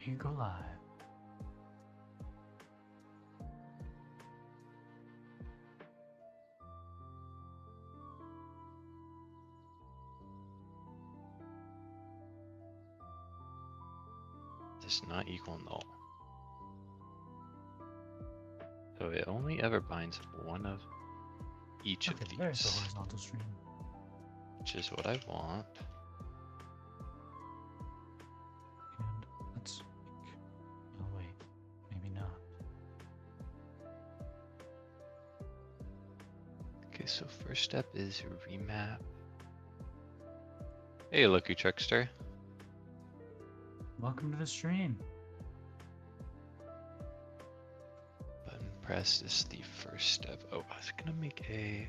You go live. Does not equal null. So it only ever binds one of each of these. There's the horizontal stream. Which is what I want. And let's make... Oh wait, maybe not. Okay, so first step is remap. Hey, looky trickster. Welcome to the stream. Button press is the first step. Oh, I was gonna make a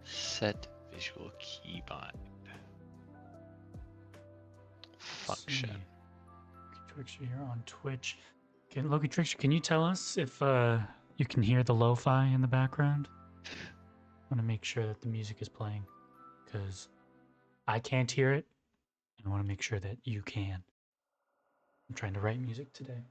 set visual keybind function. Loki Trickster here on Twitch. Loki Trickster, can you tell us if you can hear the lo-fi in the background? I want to make sure that the music is playing because I can't hear it, and I want to make sure that you can. I'm trying to write music today.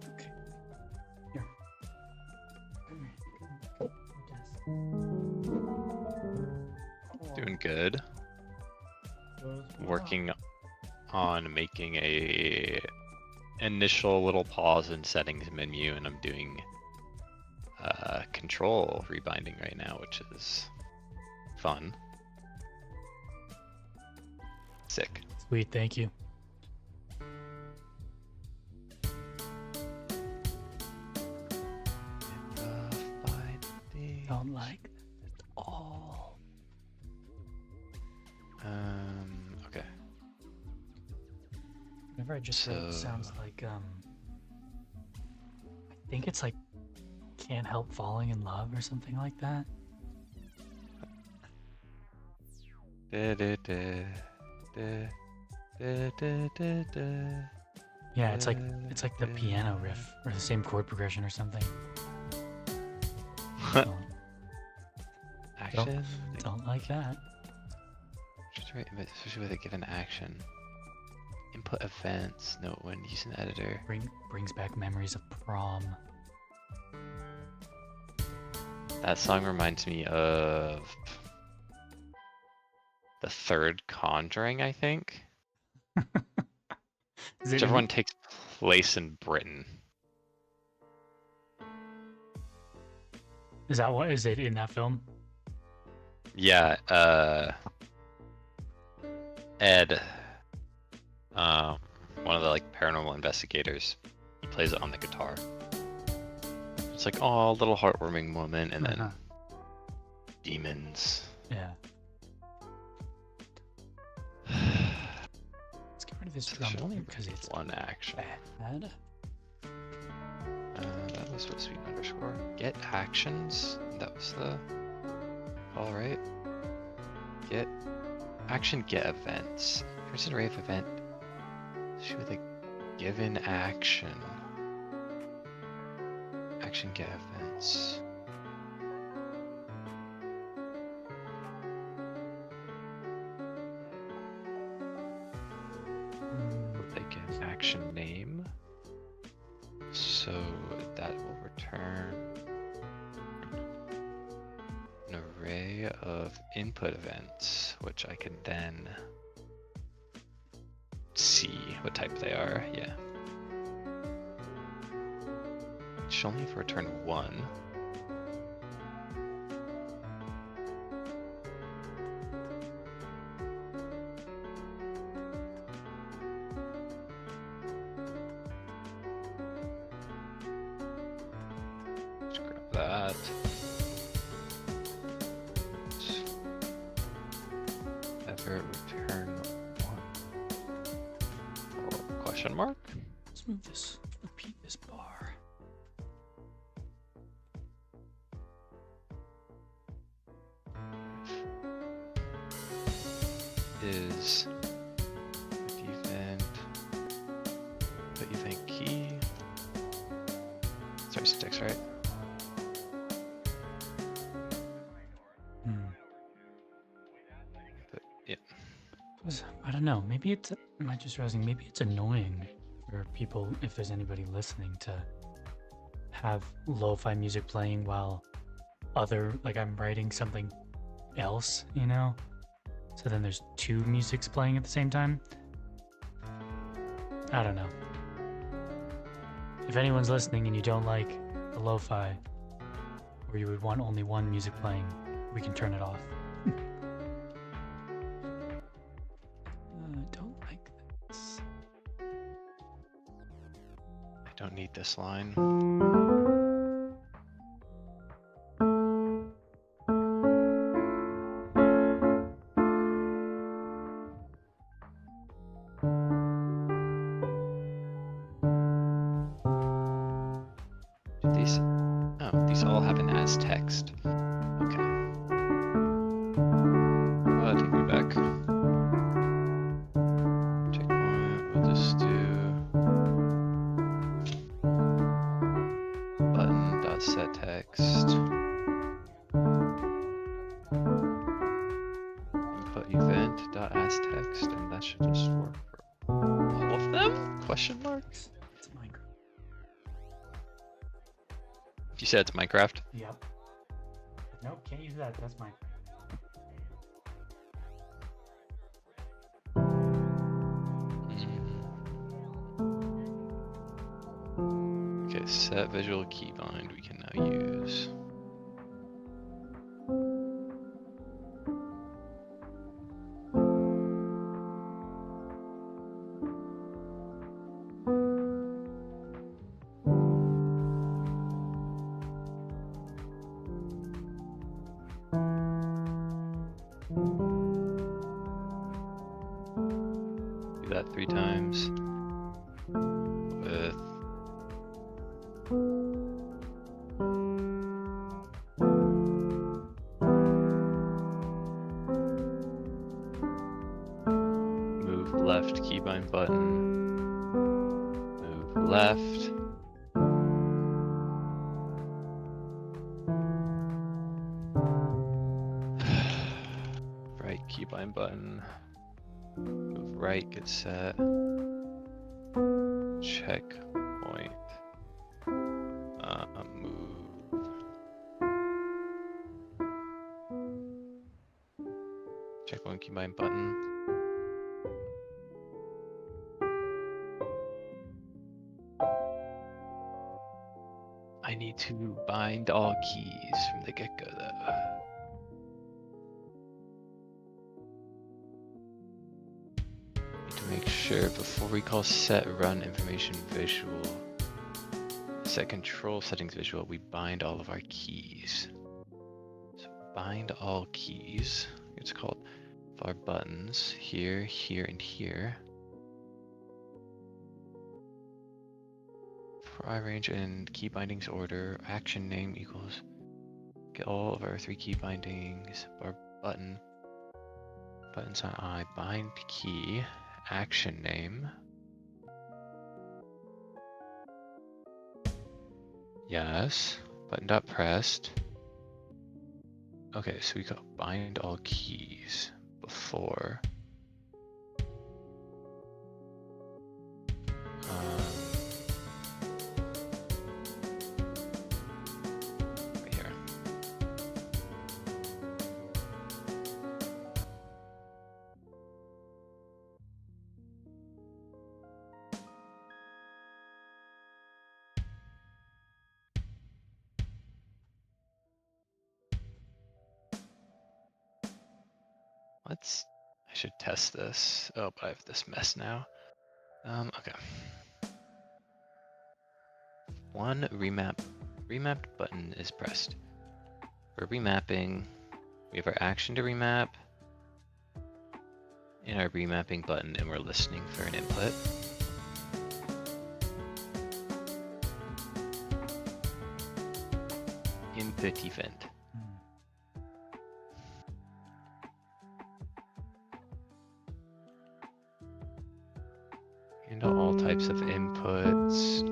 Okay. Here. Doing good. Working on making a initial little pause in settings menu, and I'm doing control rebinding right now, which is fun. Sick. Sweet, thank you. Don't like it at all. Okay. Whenever I just wrote, it sounds like I think it's like Can't Help Falling in Love or something like that. Yeah, it's like the piano riff or the same chord progression or something. Action. Don't like that. Just right, especially with a given action. Input events. Note when using the editor. Brings back memories of prom. That song reminds me of the third Conjuring, I think. Whichever one takes place in Britain. Is that what is it in that film? Yeah, Ed, one of the like paranormal investigators, he plays it on the guitar. It's like, oh, a little heartwarming moment, and then demons. Yeah. Let's get rid of this drum only because it's one action. Bad. That was supposed to be an underscore. Get actions. That was the call, right? Get action. Get events. Here's an array of event. With a given action. Action. Get events. Like an action name. So that will return an array of input events, which I can then see what type they are. Yeah. It should only return one. That. Ever return one? Or question mark? Let's move this. Repeat this bar. Is tracks, right? But yeah. I don't know. Maybe it's. Am I just realizing? Maybe it's annoying for people, if there's anybody listening, to have lo-fi music playing while like I'm writing something else, you know? So then there's two musics playing at the same time. I don't know. If anyone's listening and you don't like the lo-fi, or you would want only one music playing, we can turn it off. Don't like this. I don't need this line. These all happen as text. Okay. Take me back. Checkpoint. We'll just do button.setText. Input event.asText, and that should just work for all of them? Question marks? It's Minecraft. You said it's Minecraft? Yep. Nope, can't use that. That's Minecraft. Okay, set visual keybind we can now use. Do that 3 times with move left keybind button, move left, right keybind button, move right, get set, checkpoint, move, checkpoint keybind button. I need to bind all keys from the get-go though. Need to make sure before we call set run information visual, set control settings visual, we bind all of our keys. So bind all keys, it's called our buttons here, here, and here. For I range in key bindings order, action name equals, get all of our 3 key bindings, our button, buttons on I, bind key, action name. Yes, button dot pressed. Okay, so we got bind all keys before. Right here. I should test this. Oh, but I have this mess now. Okay. One remapped button is pressed. We're remapping. We have our action to remap and our remapping button, and we're listening for an input. Input event. Handle all types of inputs.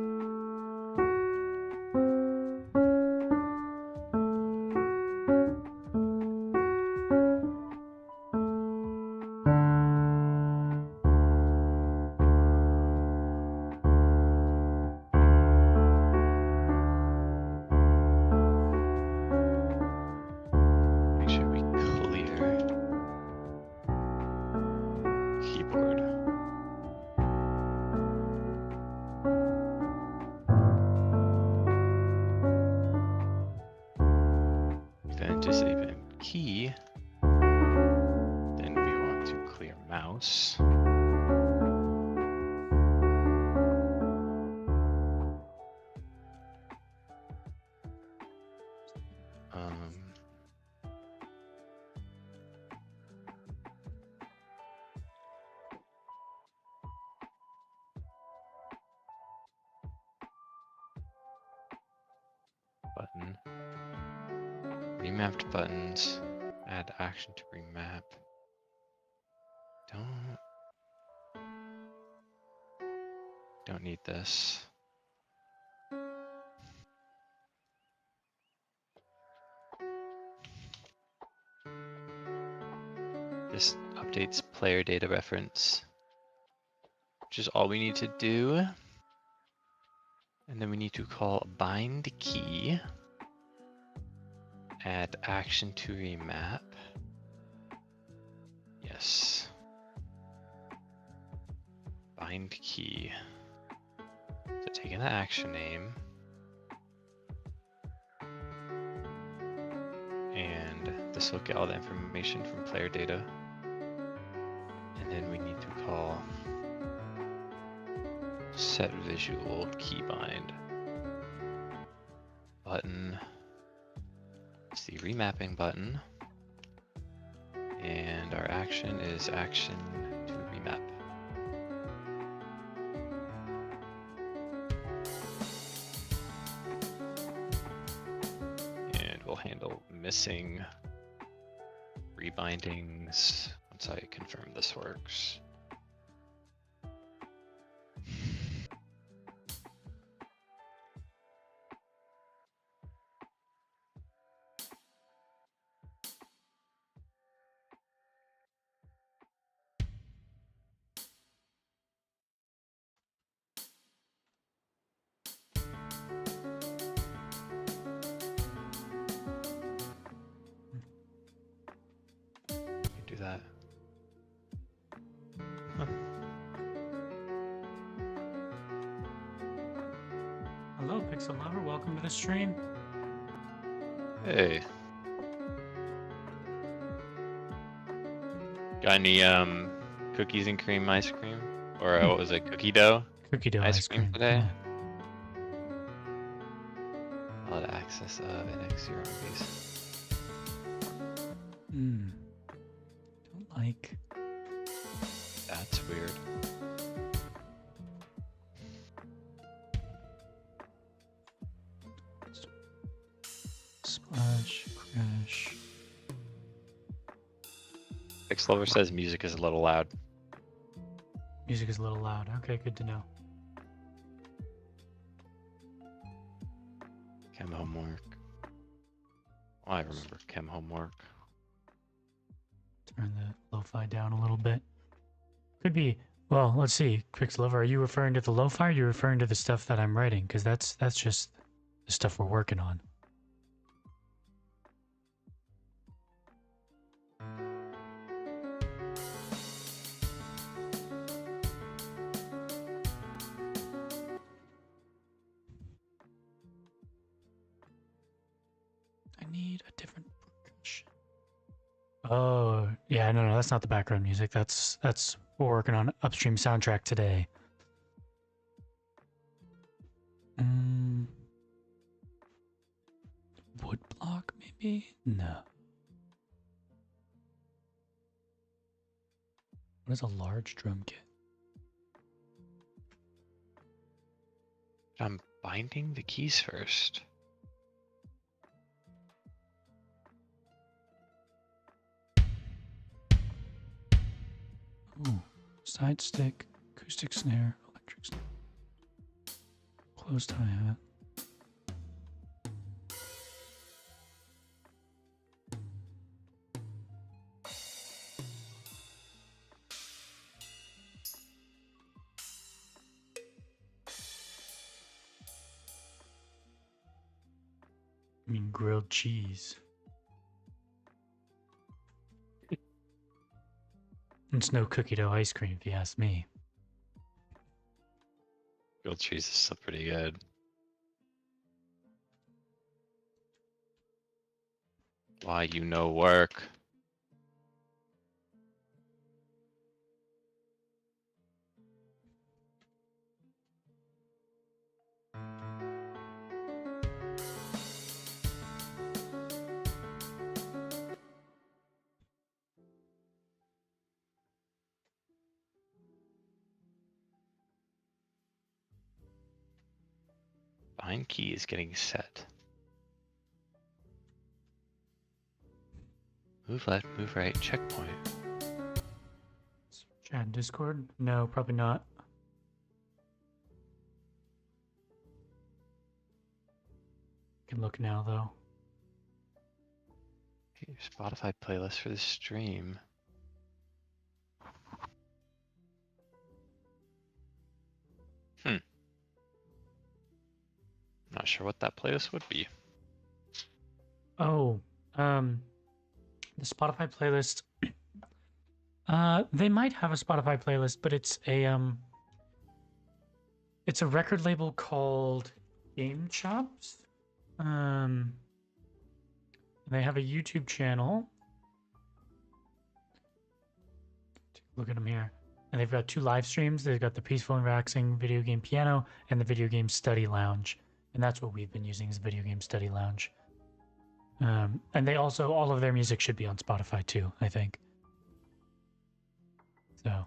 enable your mouse. Button. Remapped buttons. Add action to remap. Don't need this. This updates player data reference, which is all we need to do. And then we need to call bind key. Add action to remap. Yes. Bind key. So taking the action name. And this will get all the information from player data. And then we need to call set visual keybind. Button. It's the remapping button. And our action is action to remap. And we'll handle missing rebindings once I confirm this works. Do that. Huh. Hello, Pixel Lover. Welcome to the stream. Hey. Got any cookies and cream ice cream? Or what was it, cookie dough? Cookie dough ice cream today? Yeah. Valid access of NX zero piece. Don't like. That's weird. Splash, crash. Pixlover says music is a little loud. Music is a little loud. Okay, good to know. Chem homework. Oh, I remember chem homework. Turn the lo-fi down a little bit. Could be. Well, let's see. Pixel Lover, are you referring to the lo-fi? Or are you referring to the stuff that I'm writing? Because that's just the stuff we're working on. I need a different percussion. Oh, yeah, no, that's not the background music. That's we're working on Upstream soundtrack today. Wood block, maybe? No. What is a large drum kit? I'm binding the keys first. Ooh, side stick, acoustic snare, electric snare, closed hi-hat. I mean, grilled cheese. It's no cookie dough ice cream, if you ask me. Grilled cheese is still pretty good. Why you no work? Bind key is getting set. Move left, move right, checkpoint. Chat Discord? No, probably not. Can look now though. Okay, Spotify playlist for the stream. Not sure what that playlist would be. Oh, the Spotify playlist. They might have a Spotify playlist, but it's a record label called Game Chops. They have a YouTube channel. Look at them here. And they've got 2 live streams. They've got the Peaceful and Relaxing Video Game Piano and the Video Game Study Lounge. And that's what we've been using as Video Game Study Lounge. And they also, all of their music should be on Spotify too, I think. So.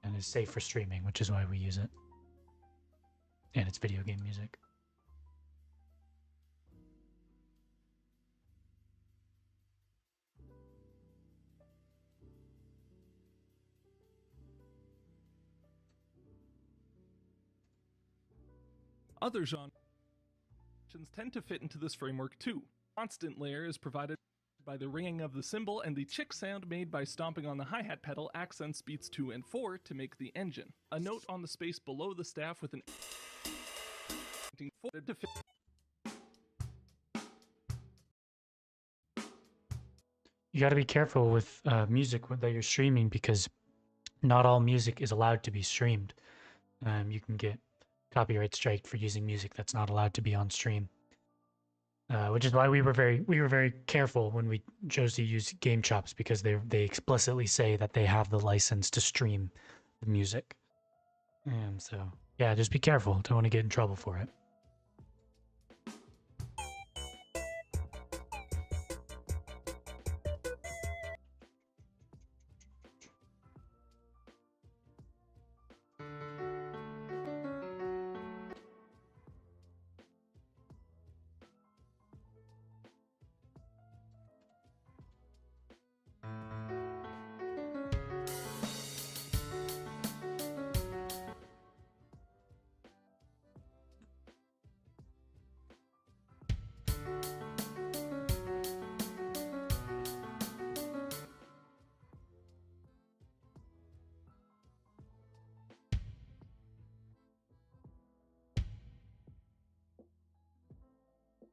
And it's safe for streaming, which is why we use it. And it's video game music. Other genres tend to fit into this framework too. Constant layer is provided by the ringing of the cymbal, and the chick sound made by stomping on the hi-hat pedal accents beats 2 and 4 to make the engine. A note on the space below the staff with an to fit. You got to be careful with music that you're streaming, because not all music is allowed to be streamed. You can get copyright strike for using music that's not allowed to be on stream. Which is why we were very careful when we chose to use Game Chops, because they explicitly say that they have the license to stream the music. And so yeah, just be careful. Don't want to get in trouble for it.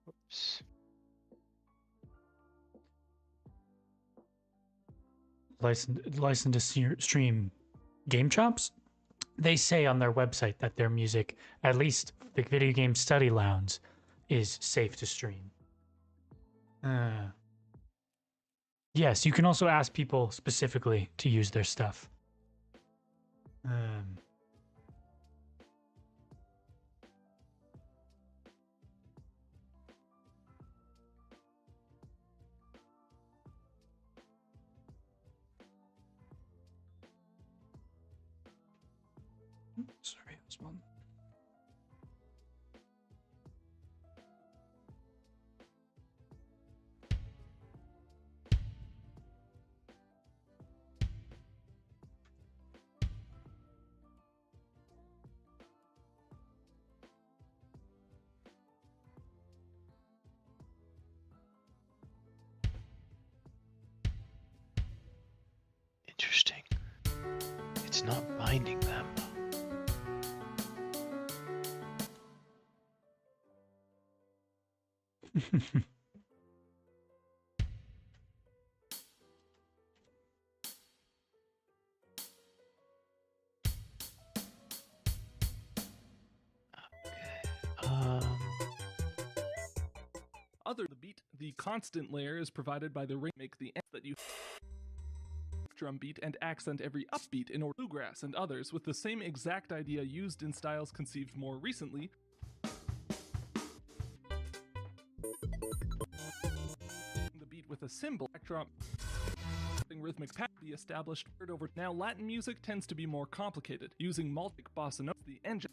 Oops. License to stream Game Chops. They say on their website that their music, at least the Video Game Study Lounge, is safe to stream. Yes, you can also ask people specifically to use their stuff. Sorry, this one. Interesting. It's not binding them. Other the beat, the constant layer is provided by the ring make the end that you drum beat and accent every upbeat in order bluegrass and others with the same exact idea used in styles conceived more recently. The beat with a cymbal backdrop rhythmic pattern the established word over. Now Latin music tends to be more complicated, using multi bossa notes the engine.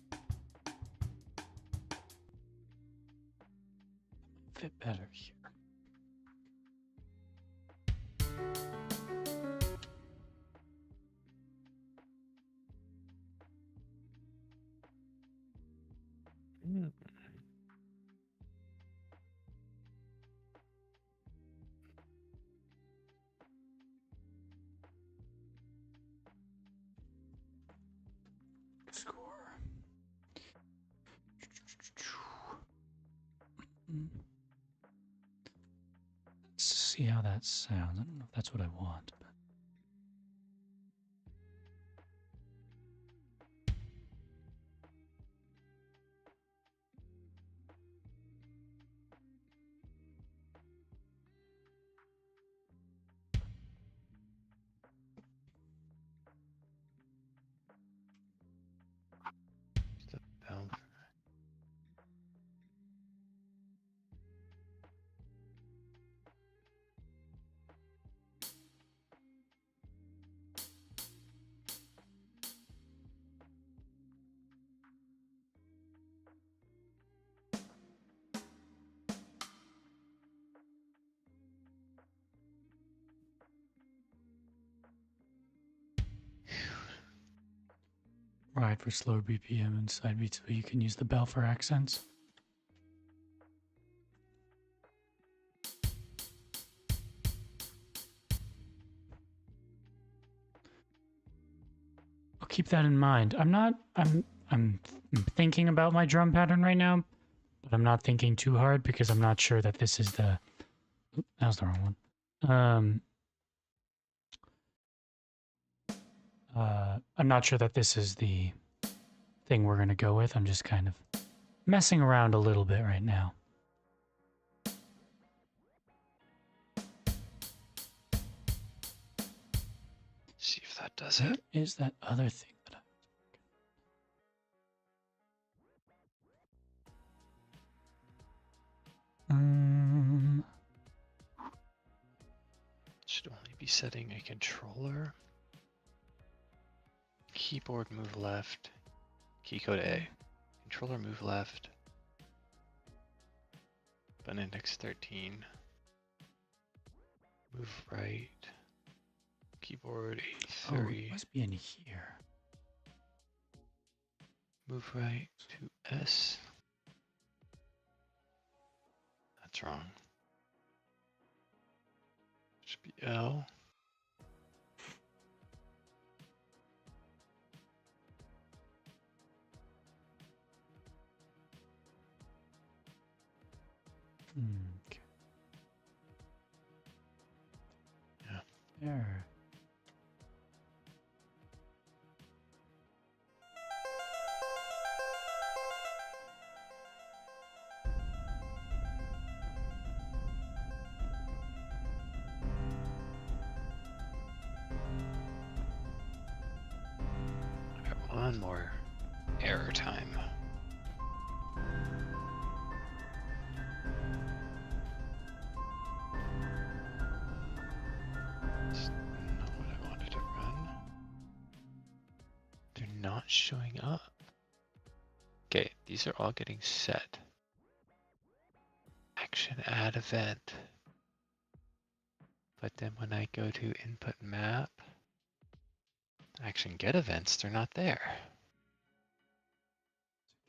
Fit better here. Score. Let's see how that sounds. I don't know if that's what I want. But... Ride for slower BPM and side beats, so you can use the bell for accents. I'll keep that in mind. I'm thinking about my drum pattern right now, but I'm not thinking too hard because I'm not sure that this is the... Oop, that was the wrong one. I'm not sure that this is the thing we're going to go with. I'm just kind of messing around a little bit right now. See if that does it. What is that other thing that I... Should only be setting a controller. Keyboard move left. Key code A. Controller move left. Button index 13. Move right. Keyboard 83. Oh, it must be in here. Move right to S. That's wrong. Should be L. Okay. Yeah. There. I got one more error time. That's not what I wanted to run. They're not showing up. Okay, these are all getting set. Action add event. But then when I go to input map, action get events, they're not there.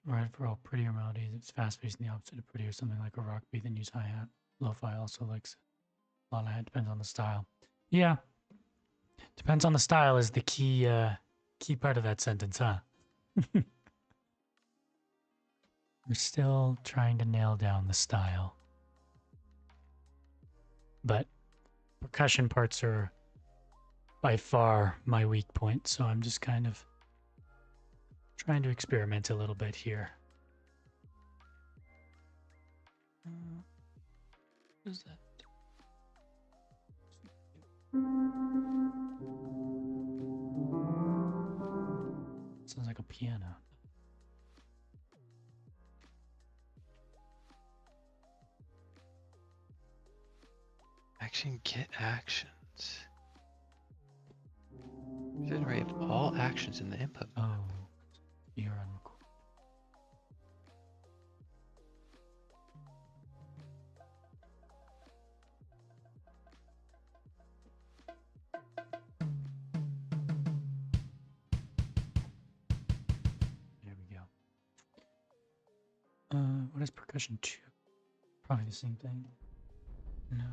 Right for all prettier melodies, it's fast-paced and the opposite of pretty, or something like a rock beat, then use hi-hat. Lo-fi also likes a lot of hat, depends on the style. Yeah. Depends on the style is the key part of that sentence, huh? We're still trying to nail down the style. But percussion parts are by far my weak point, so I'm just kind of trying to experiment a little bit here. What is that? Sounds like a piano. Action get actions. Generate all actions in the input. Oh, you're on record. There we go. What is percussion 2? Probably the same thing. No.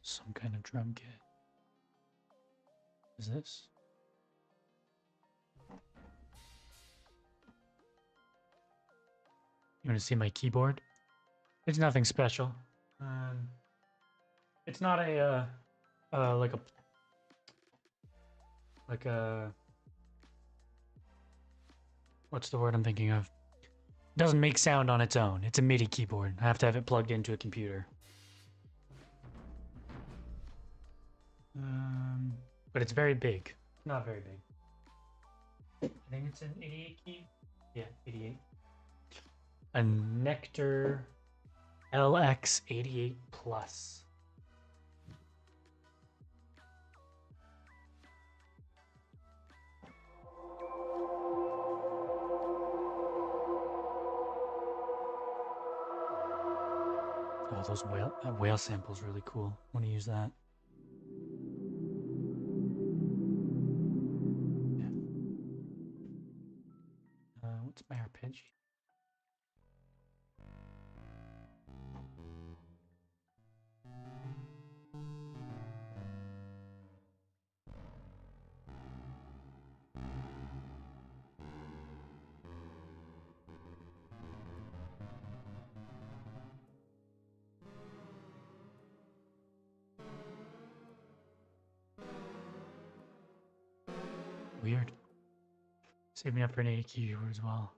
Some kind of drum kit. Is this? You want to see my keyboard? It's nothing special. It's not a like a what's the word I'm thinking of? It doesn't make sound on its own. It's a MIDI keyboard. I have to have it plugged into a computer. But it's very big. Not very big. I think it's an 88 key. Yeah, 88. A Nectar LX88 Plus. Oh, those whale sample's really cool. Want to use that? Yeah. What's my arpeggio? Weird. Save me up for an 80 keyboard as well.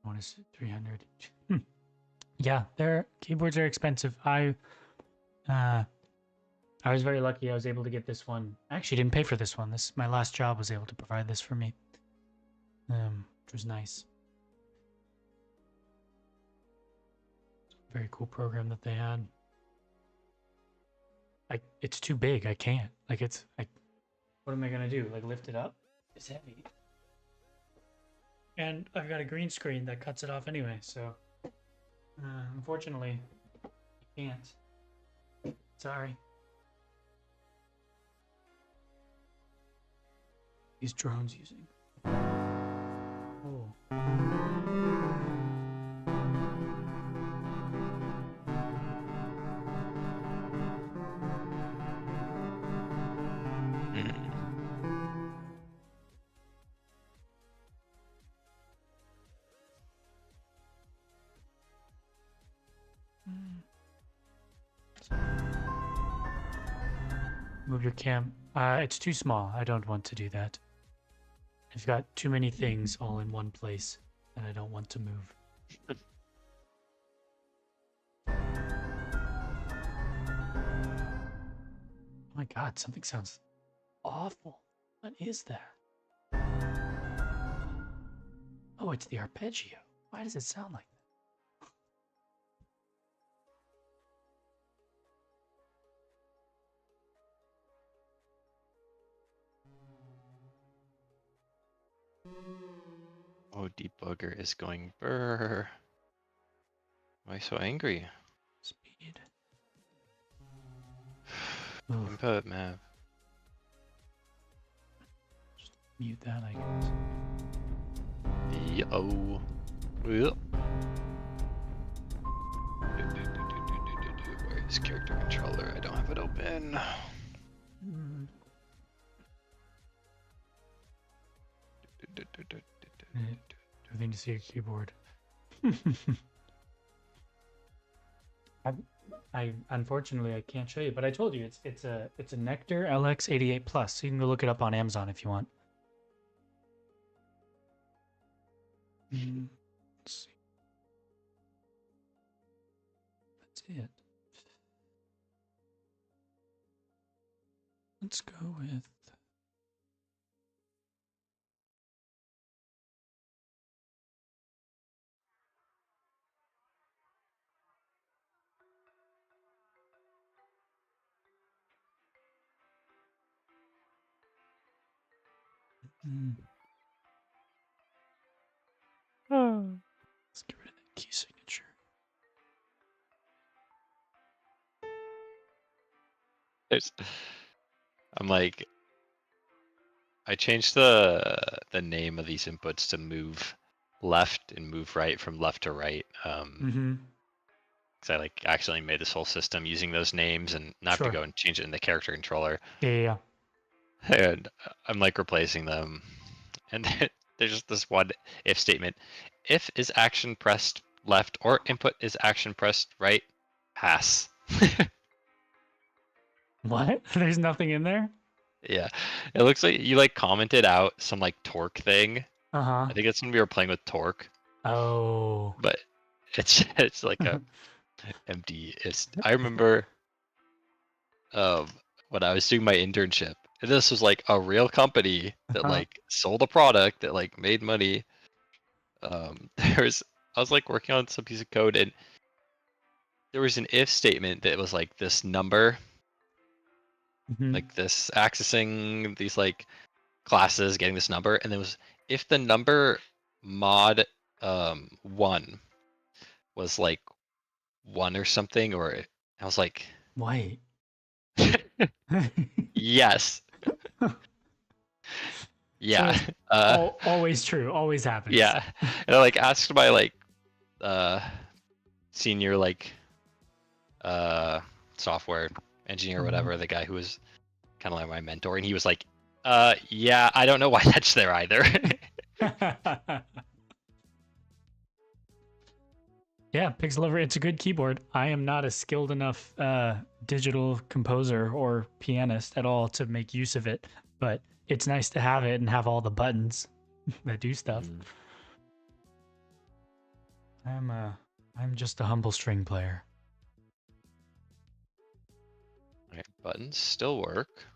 I want to 300. Yeah, their keyboards are expensive. I was very lucky. I was able to get this one. I actually didn't pay for this one. My last job was able to provide this for me, which was nice. Very cool program that they had. It's too big. I can't. What am I gonna do? Like lift it up? It's heavy. And I've got a green screen that cuts it off anyway, so unfortunately, I can't. Sorry. These drones using. Oh. Move your cam. It's too small. I don't want to do that. I've got too many things all in one place that I don't want to move. Oh my god, something sounds awful. What is that? Oh, it's the arpeggio. Why does it sound like that? Oh, debugger is going brr. Why so angry? Speed. Input map. Just mute that, I guess. Yo. Where is character controller? I don't have it open. Everything to see your keyboard. I unfortunately I can't show you, but I told you it's a Nectar LX88 Plus. So you can go look it up on Amazon if you want. Let's see. That's it. Let's go with. Mm. Let's get rid of that key signature. I'm like, I changed the name of these inputs to move left and move right from left to right. Mm-hmm. Because I like accidentally made this whole system using those names, and now I have to Sure. go and change it in the character controller. Yeah. And I'm like replacing them, and then there's just this one if statement: if is action pressed left or input is action pressed right, pass. What? There's nothing in there? Yeah, it looks like you like commented out some like torque thing. Uh-huh. I think it's when we were playing with torque, Oh. but it's like a empty. I remember when I was doing my internship, and this was like a real company that Uh-huh. like sold a product that like made money. I was like working on some piece of code, and there was an if statement that was like this number, Mhm. like this accessing these like classes, getting this number, and there was if the number mod 1 was like 1 or something, or I was like, Wait. yes, yeah, it's always true. Always happens. yeah, and I like asked my like senior like software engineer or whatever, the guy who was kind of like my mentor, and he was like, yeah, I don't know why that's there either. Yeah, Pixel Lover, it's a good keyboard. I am not a skilled enough digital composer or pianist at all to make use of it, but it's nice to have it and have all the buttons that do stuff. I'm just a humble string player. Alright, buttons still work.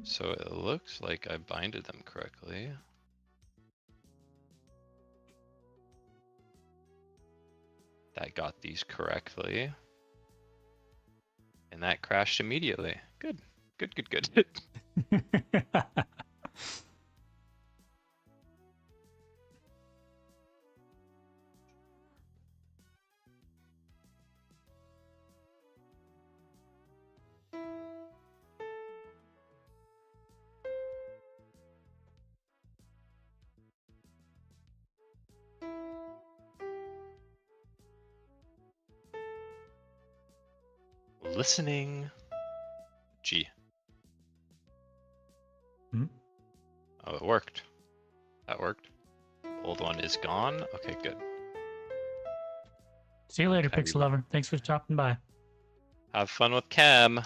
So it looks like I binded them correctly. That got these correctly. And that crashed immediately. Good. Good, good, good. Listening. G. Oh, it worked. That worked. Old one is gone. Okay, good. See you later, Okay, Pixel Lover. Thanks for stopping by. Have fun with Chem.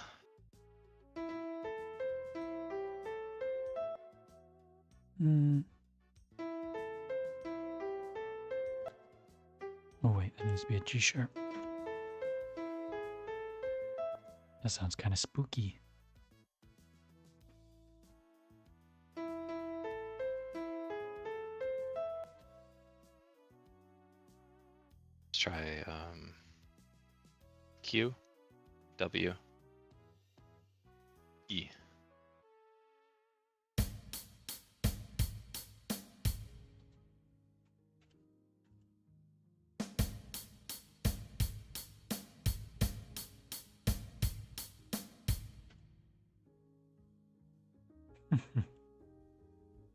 Oh wait, that needs to be a G sharp. That sounds kind of spooky. Let's try Q, W, E.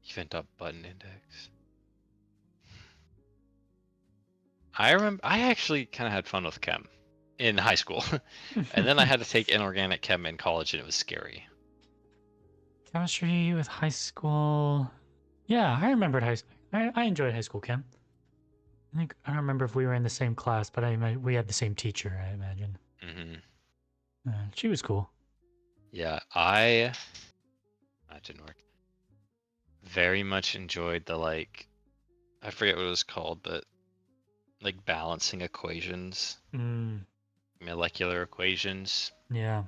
Event up button index. I remember I actually kind of had fun with chem in high school, and then I had to take inorganic chem in college, and it was scary. Chemistry with high school. Yeah, I remembered high school. I enjoyed high school chem. I don't remember if we were in the same class, but we had the same teacher, I imagine. She was cool. Yeah, that didn't work. Very much enjoyed the like, I forget what it was called, but like balancing equations, molecular equations. Yeah,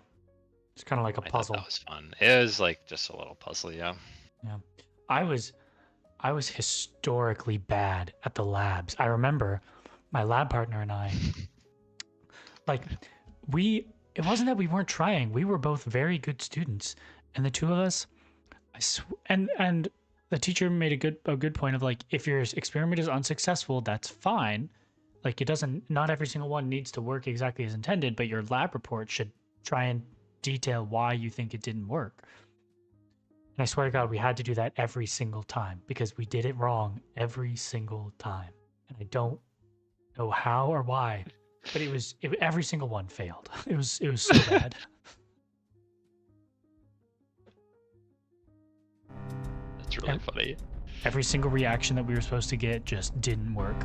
it's kind of like a I puzzle. thought that was fun. It was like just a little puzzle, yeah. Yeah, I was historically bad at the labs. I remember my lab partner and I, like, it wasn't that we weren't trying. We were both very good students, and the two of us, And the teacher made a good point of like, if your experiment is unsuccessful, that's fine. Like, it doesn't, not every single one needs to work exactly as intended, but your lab report should try and detail why you think it didn't work. And I swear to God, we had to do that every single time because we did it wrong every single time. And I don't know how or why, but every single one failed. It was so bad. That's really funny. Every single reaction that we were supposed to get just didn't work.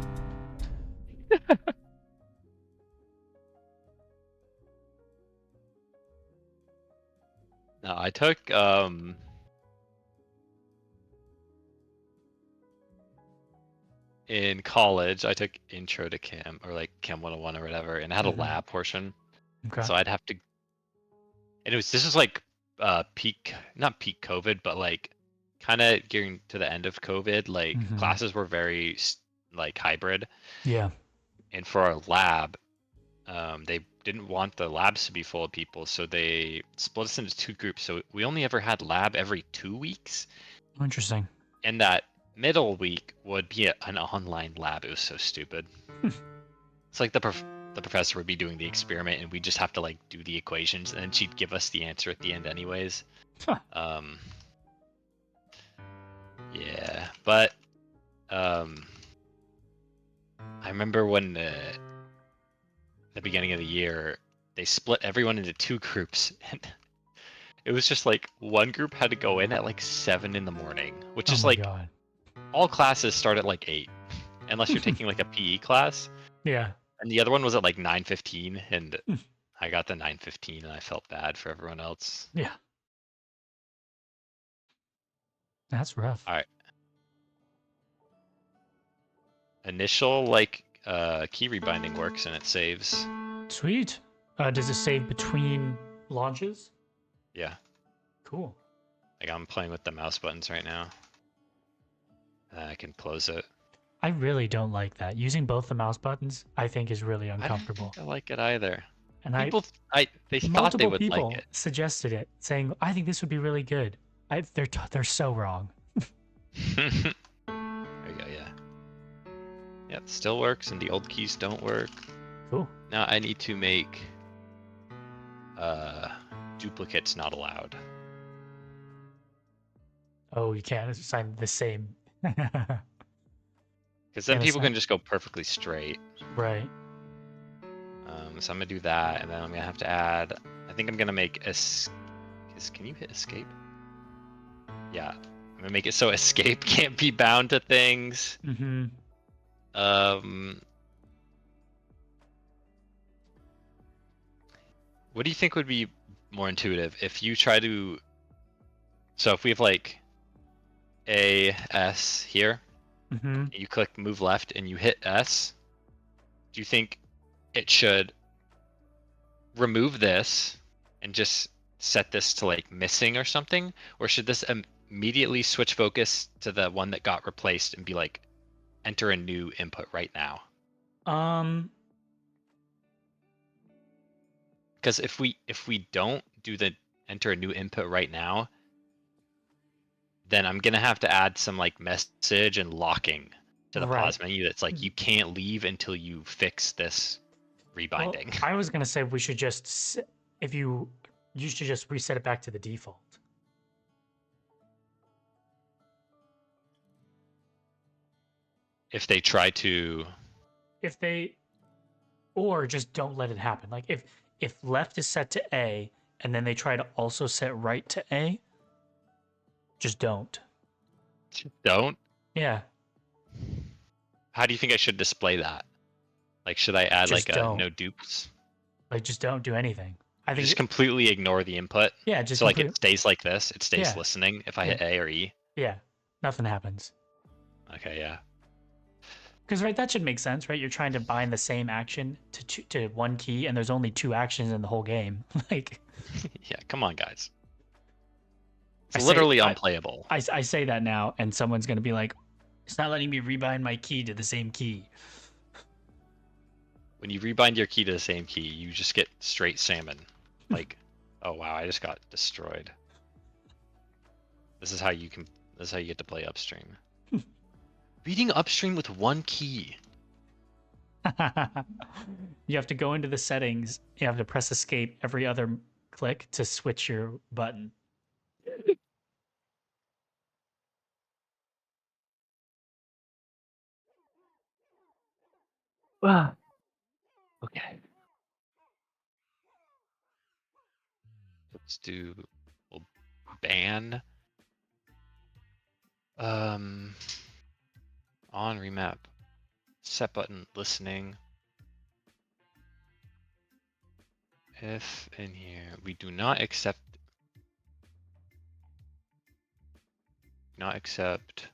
No, I took in college, I took intro to chem or like chem 101 or whatever, and it had a lab portion. Okay. So I'd have to, and this was like not peak COVID, but like kind of getting to the end of COVID. Like classes were very like hybrid. Yeah. And for our lab, they didn't want the labs to be full of people, so they split us into 2 groups. So we only ever had lab every 2 weeks. Interesting. And that middle week would be an online lab. It was so stupid. It's like the professor would be doing the experiment, and we just have to like do the equations, and then she'd give us the answer at the end anyways. Huh. Yeah, but I remember when the beginning of the year, they split everyone into 2 groups, and it was just like one group had to go in at like 7 in the morning, which is like God. All classes start at like 8, unless you're taking like a PE class. Yeah. And the other one was at like 9:15, and I got the 9:15, and I felt bad for everyone else. Yeah. That's rough. All right. Initial like key rebinding works, and it saves. Sweet. Does it save between launches? Yeah. Cool. Like I'm playing with the mouse buttons right now. I can close it. I really don't like that. Using both the mouse buttons, I think, is really uncomfortable. I don't like it either. And they thought they would people like it. suggested it, saying, "I think this would be really good." They're so wrong. There you go. Yeah. Yeah, it still works, and the old keys don't work. Cool. Now I need to make duplicates not allowed. Oh, you can't assign the same. Because then people can just go perfectly straight. Right. So I'm gonna do that, and then I'm gonna have to add. I think I'm gonna make Can you hit escape? Yeah, I'm gonna make it so escape can't be bound to things. Mm-hmm. What do you think would be more intuitive if you try to? So if we have like A, S here, you click move left and you hit S, do you think it should remove this and just set this to like missing or something? Or should this immediately switch focus to the one that got replaced and be like, enter a new input right now? Because if we don't do the enter a new input right now, then I'm gonna have to add some like message and locking to the pause menu that's like you can't leave until you fix this rebinding. Well, I was gonna say we should just you should just reset it back to the default. If they try to, or just don't let it happen. Like if left is set to A and then they try to also set right to A, just don't. Don't? Yeah. How do you think I should display that? Like, should I add just like don't. no dupes? Like, just don't do anything. I think just completely ignore the input. Yeah, just so like it stays like this. It stays Yeah. listening if I hit A or E. Yeah, nothing happens. Okay, yeah. Because that should make sense, right? You're trying to bind the same action to one key, and there's only 2 actions in the whole game. Like, yeah, come on, guys. It's literally unplayable. I say that now, and someone's gonna be like, "It's not letting me rebind my key to the same key." When you rebind your key to the same key, you just get straight salmon. Like, oh wow, I just got destroyed. This is how you can. This is how you get to play Upstream. Reading Upstream with one key. You have to go into the settings. You have to press escape every other click to switch your button. Okay. Let's do. We'll ban. On remap. Set button listening. If in here we do not accept. Not accept.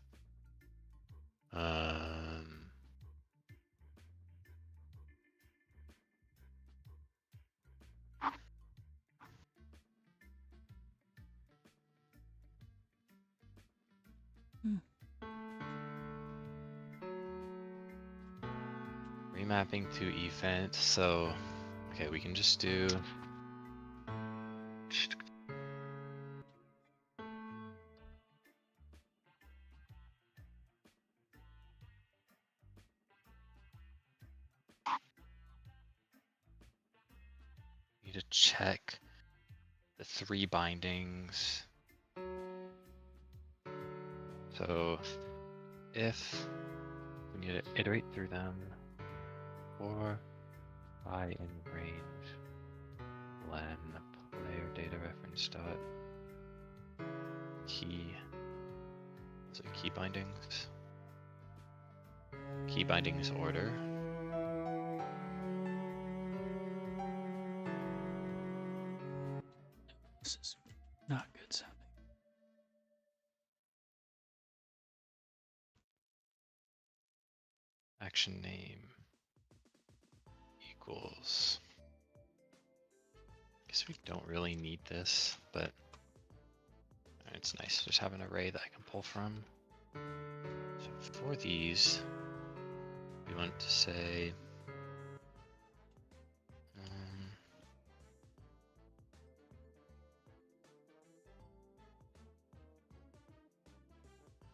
Remapping to event. So, okay, we can just do. Need to check the 3 bindings. So if we need to iterate through them for I in range len player data reference dot key, so key bindings order. This is not good sounding. Action name equals. Guess we don't really need this, but it's nice to just have an array that I can pull from. So for these, we want to say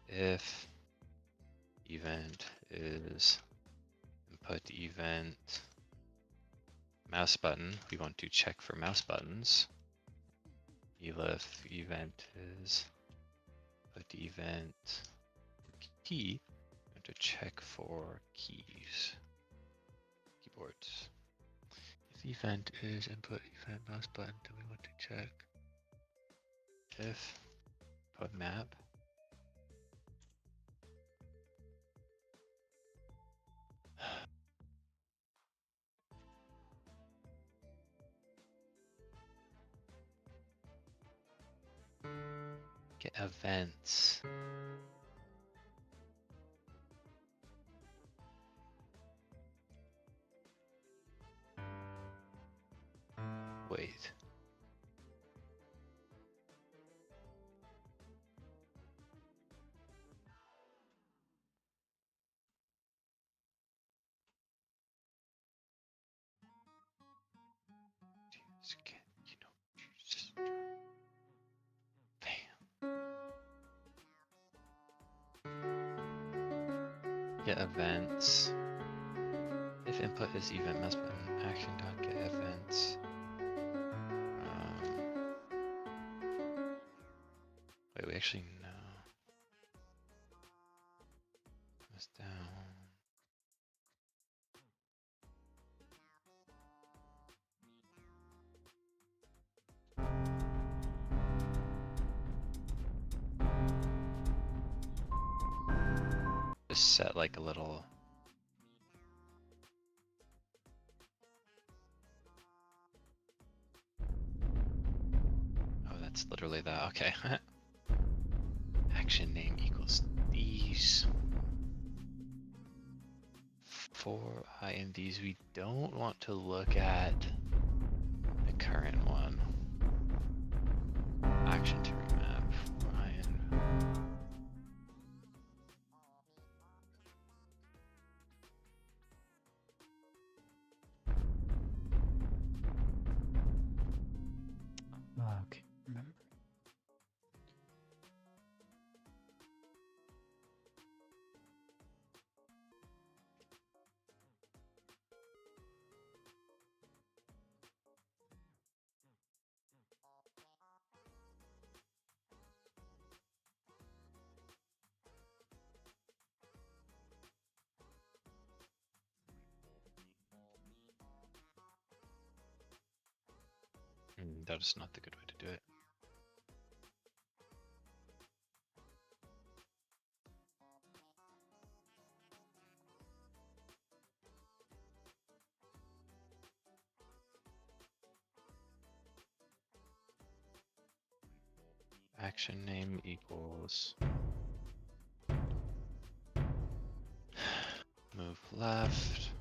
if event is input event mouse button, we want to check for mouse buttons. Elif event is put event key, we want to check for keys, keyboards. If event is input event mouse button, then we want to check if put map get events. Wait. Get events. If input is event mouse button action dot get events. Wait, we actually know. This down. Just set like a little. Oh, that's literally that. Okay. Action name equals these. For I and these, we don't want to look at the current one. Action to remap for I and. Okay, remember. That is not the good way to do it. Action name equals move left.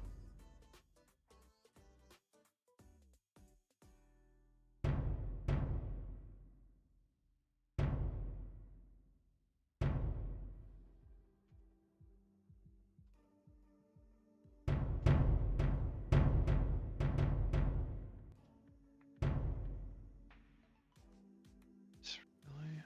Really?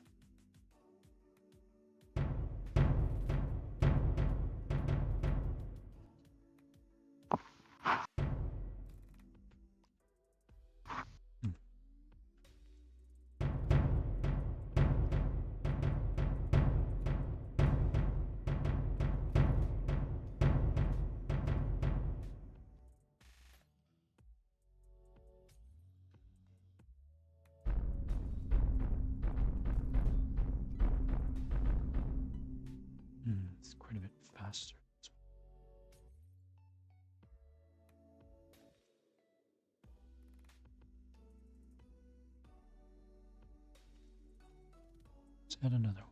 It's quite a bit faster. Let's add another one.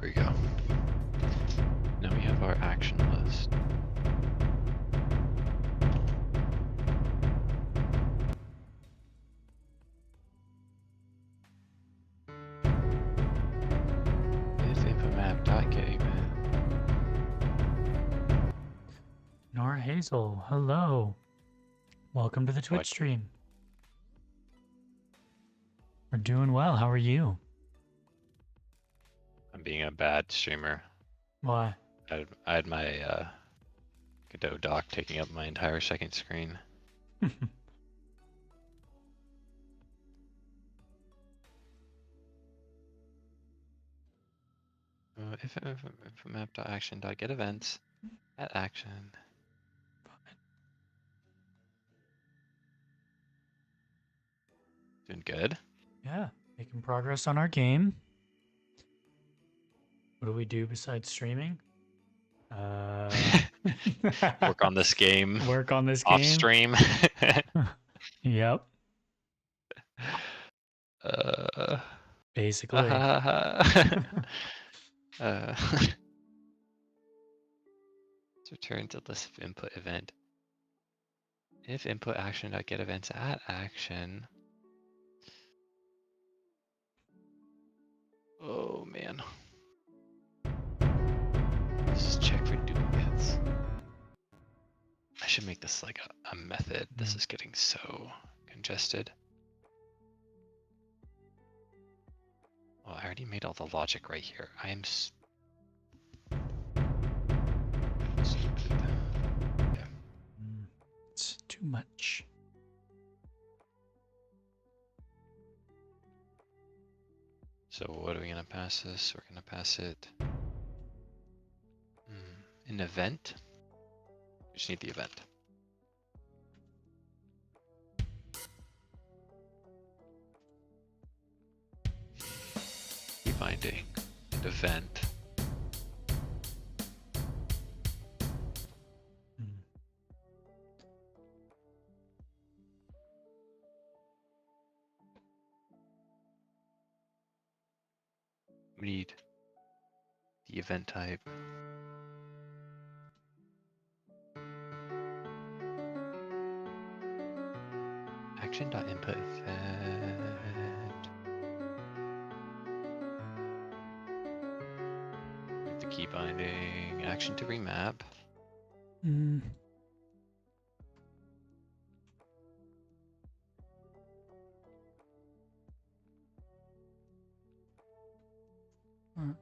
There we go. Now we have our action list. If input map dot get event. Nora Hazel, hello. Welcome to the Twitch What? stream. We're doing well. How are you? I'm being a bad streamer. Why? I had my Godot dock taking up my entire second screen. If map dot action dot get events at action. Doing good. Yeah, making progress on our game. What do we do besides streaming? Work on this game. Work on this Off game. stream. Yep. Basically. Let's return to list of input event. If input action dot get events at action. Oh man. Let's just check for duplicates. I should make this like a method. This is getting so congested. Oh, I already made all the logic right here. I am stupid. It's too much. So what are we gonna pass this? We're gonna pass it an event. We just need the event. Finding an event. We need the event type. Action.input event. finding action to remap. Mm. Alright.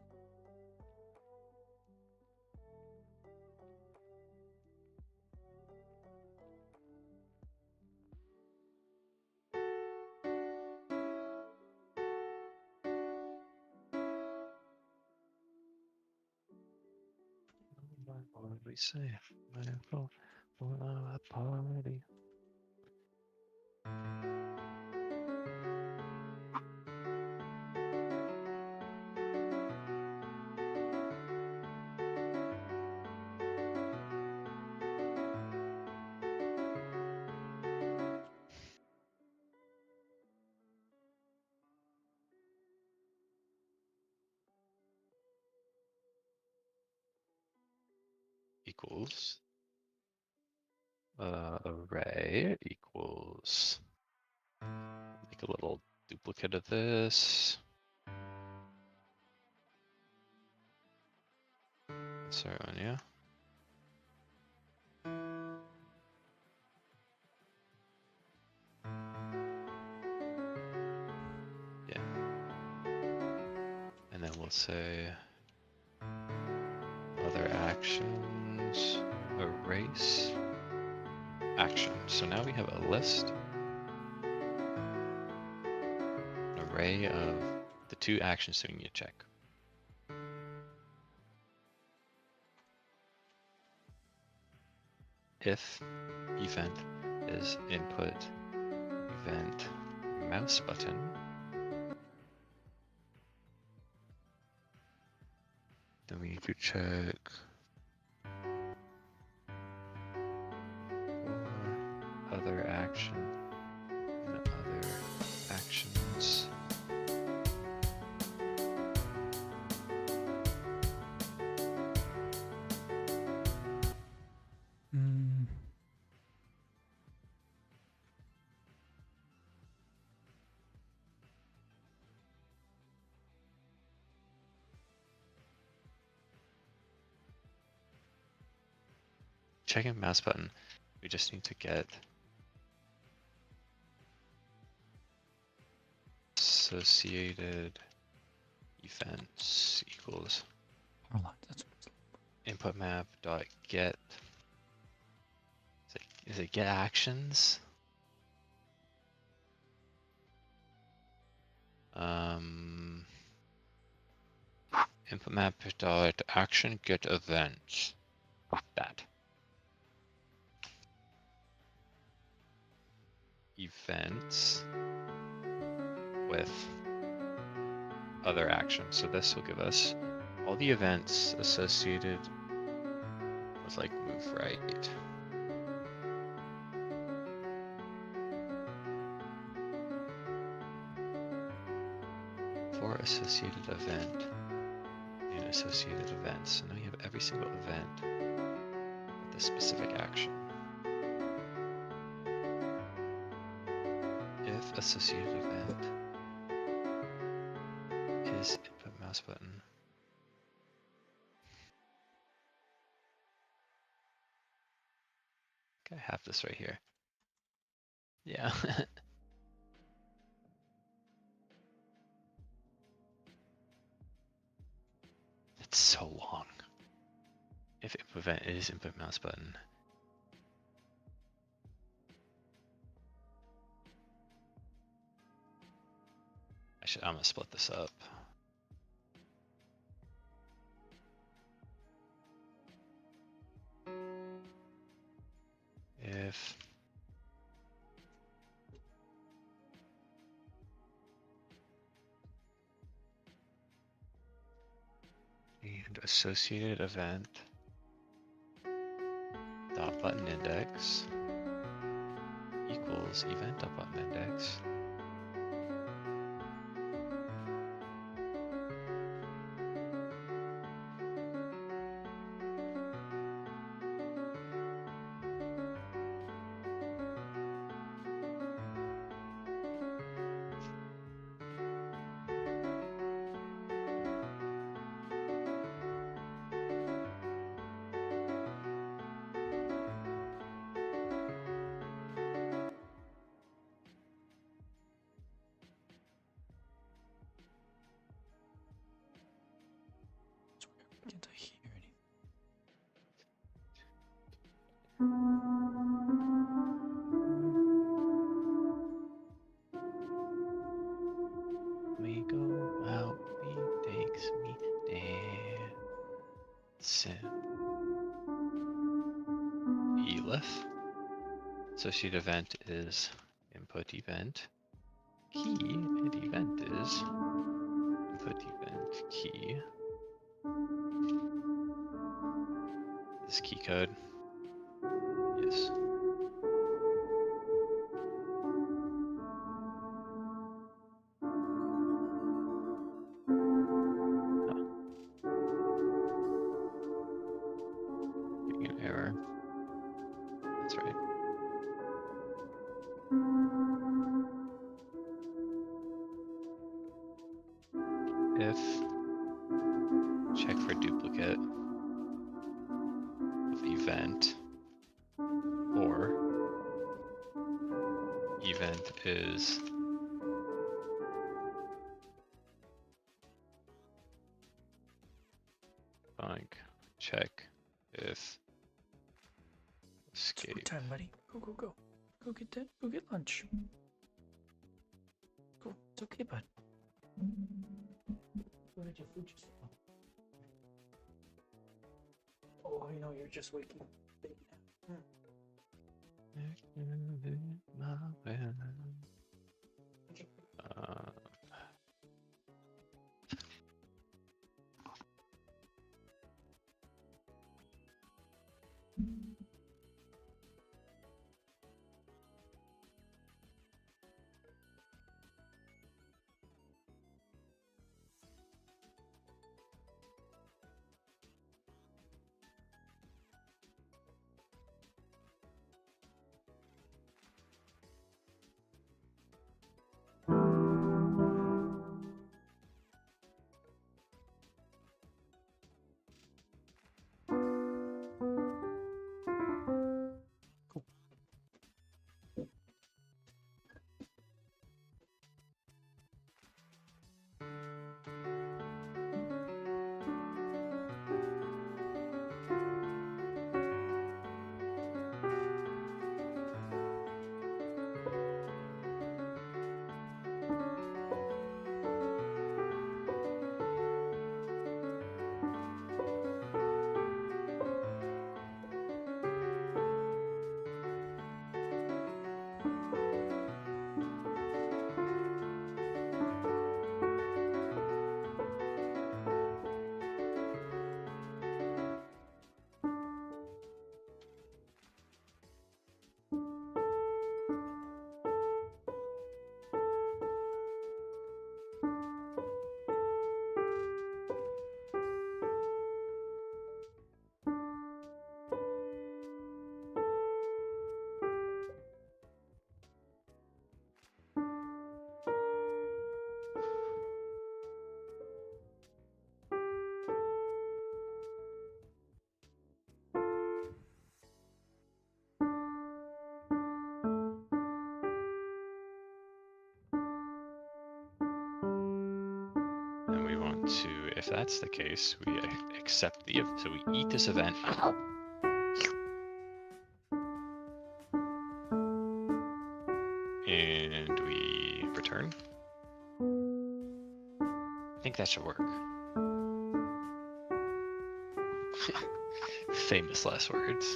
What did we say? Mindful for a party. Equals array equals, make a little duplicate of this. Insert one, yeah. Yeah. And then we'll say other actions, erase action. So now we have a list, an array of the two actions that we need to check. If event is input event mouse button, then we need to check for other action and other actions. Mm. Checking mouse button, we just need to get associated events equals Hold on, that's input map dot get. Is it get actions? Input map dot action get events. That. Events with other actions. So this will give us all the events associated with like move right. For associated event and associated events. So now you have every single event with a specific action. If associated event is input mouse button. Okay, I have this right here. Yeah. It's so long. If input event is input mouse button. I'm gonna split this up. If and associated event dot button index equals event dot button index. elif. Associated event is input event key, and event is input event key. This key code. Yes. Getting an error. That's right. If check for duplicate of event, or event is blank, check if It's food escape. time, buddy. Go, go, go. Go get that. Go get lunch. Go. It's okay, bud. Where did your food just fall? Oh, I know you're just waking up. And we want to, if that's the case, we accept the, so we eat this event. And we return. I think that should work. Famous last words.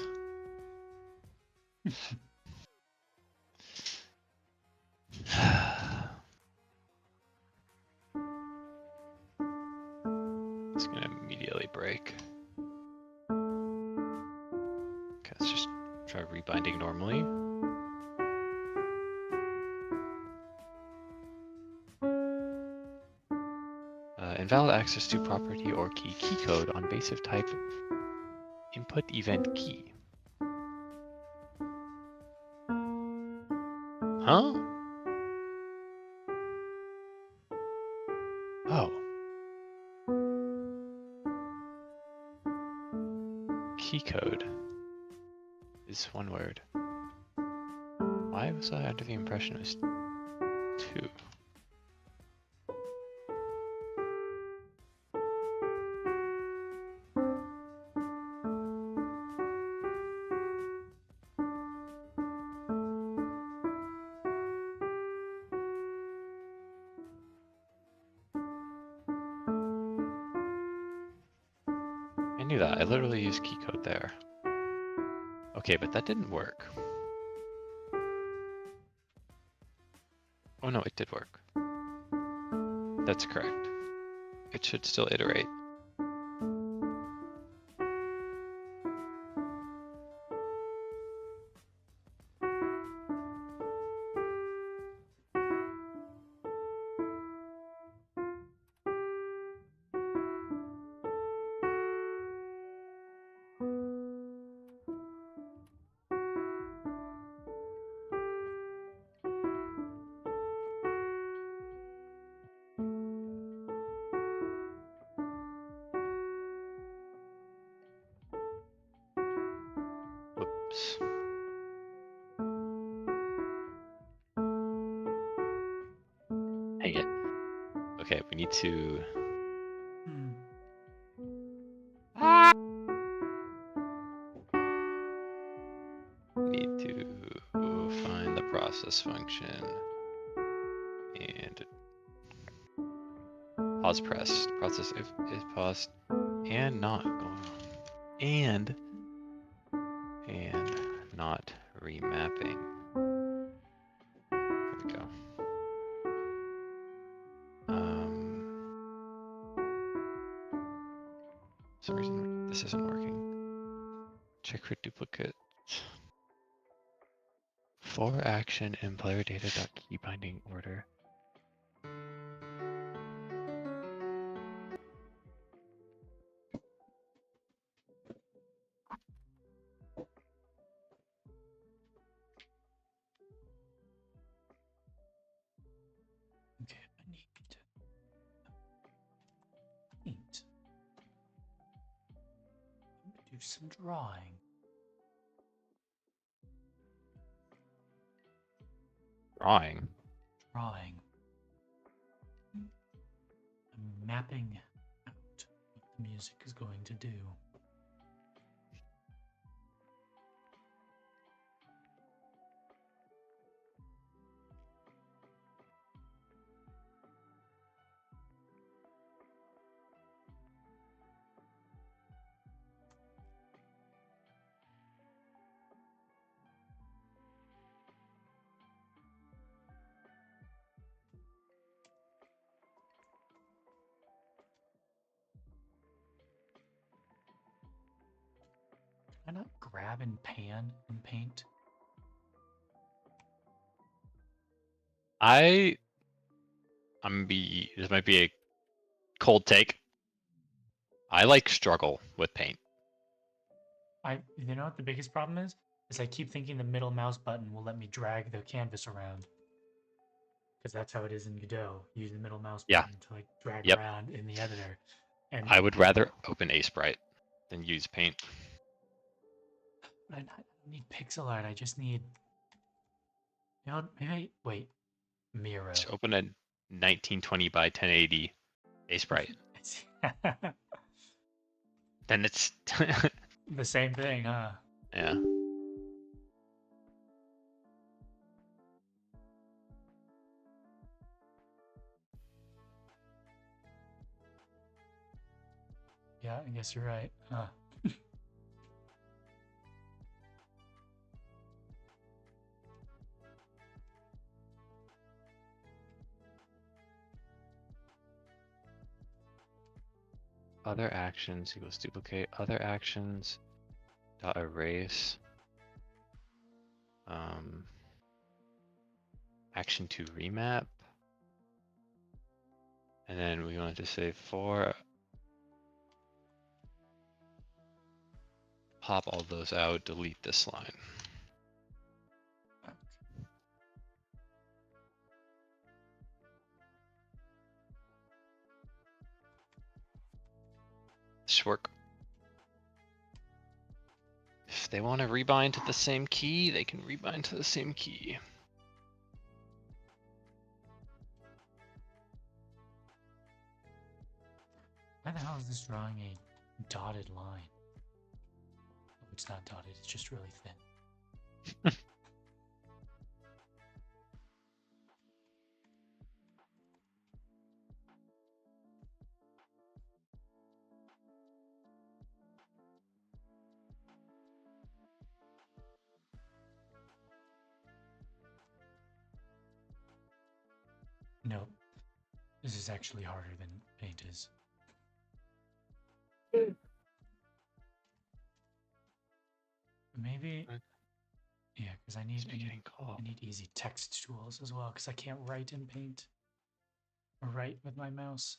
It's gonna immediately break. Okay, let's just try rebinding normally. Invalid access to property or key code on base of type input event key. Huh? Oh. Key code is one word. Why was I under the impression it was two? I knew that. I literally used key code there. Okay, but that didn't work. Oh no, it did work. That's correct. It should still iterate. Whoops. Hang it. Okay, we need to. Hmm. Need to find the process function and pause press. Process if is paused and not going on. And not remapping. There we go. For some reason this isn't working. Check for duplicates. For action in player data.key binding order. Okay, I need paint. Do some drawing. Drawing. Drawing. I'm mapping out what the music is going to do. Can I not grab and pan and paint? This might be a cold take. I like struggle with paint. You know what the biggest problem is? Is I keep thinking the middle mouse button will let me drag the canvas around. Because that's how it is in Godot. You use the middle mouse Yeah. button to like drag Yep. around in the editor. And I would rather open Sprite than use paint. I don't need pixel art. I just need. You know, maybe wait. Miro. Just open a 1920 by 1080 Sprite. Then it's the same thing, huh? yeah. Yeah, I guess you're right. Huh. Other actions equals duplicate. Other actions dot erase. Action to remap. And then we want to say for pop all those out, delete this line. Should work. If they want to rebind to the same key, they can rebind to the same key. Why the hell is this drawing a dotted line? Oh, it's not dotted, it's just really thin. No, this is actually harder than paint is. Maybe, yeah, because I need easy text tools as well, because I can't write in paint or write with my mouse.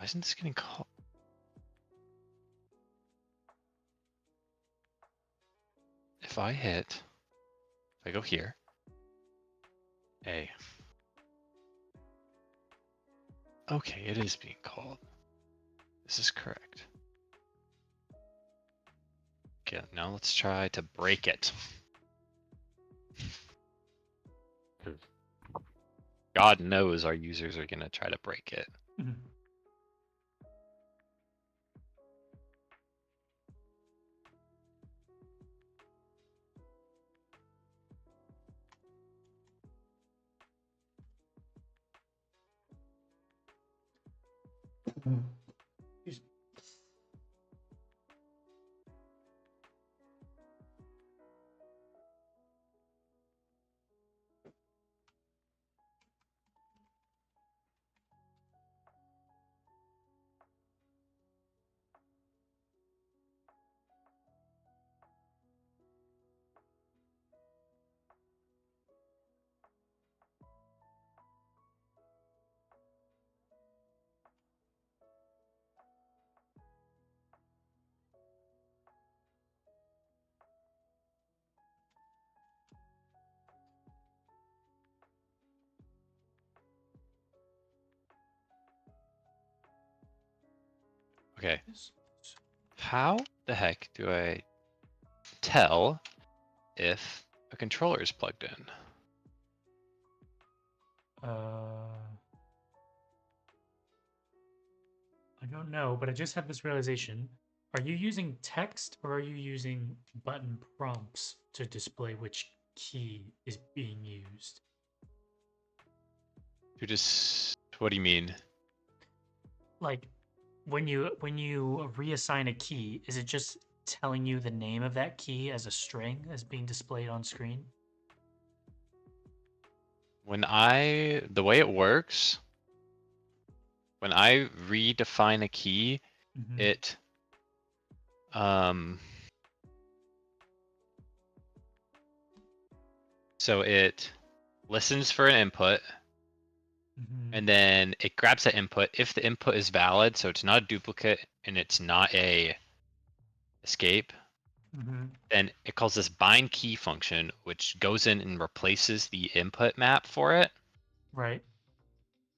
Why isn't this getting called? If I go here, A. Okay, it is being called. This is correct. Okay, now let's try to break it. God knows our users are gonna try to break it. Mhm. Excuse me. Okay. How the heck do I tell if a controller is plugged in? I don't know, but I just had this realization. Are you using text or are you using button prompts to display which key is being used? What do you mean? Like when you reassign a key, is it just telling you the name of that key as a string as being displayed on screen? The way it works, when I redefine a key, Mm-hmm. it so it listens for an input, Mm-hmm. and then it grabs that input. If the input is valid, so it's not a duplicate and it's not a escape, Mm-hmm. then it calls this bind key function, which goes in and replaces the input map for it. Right.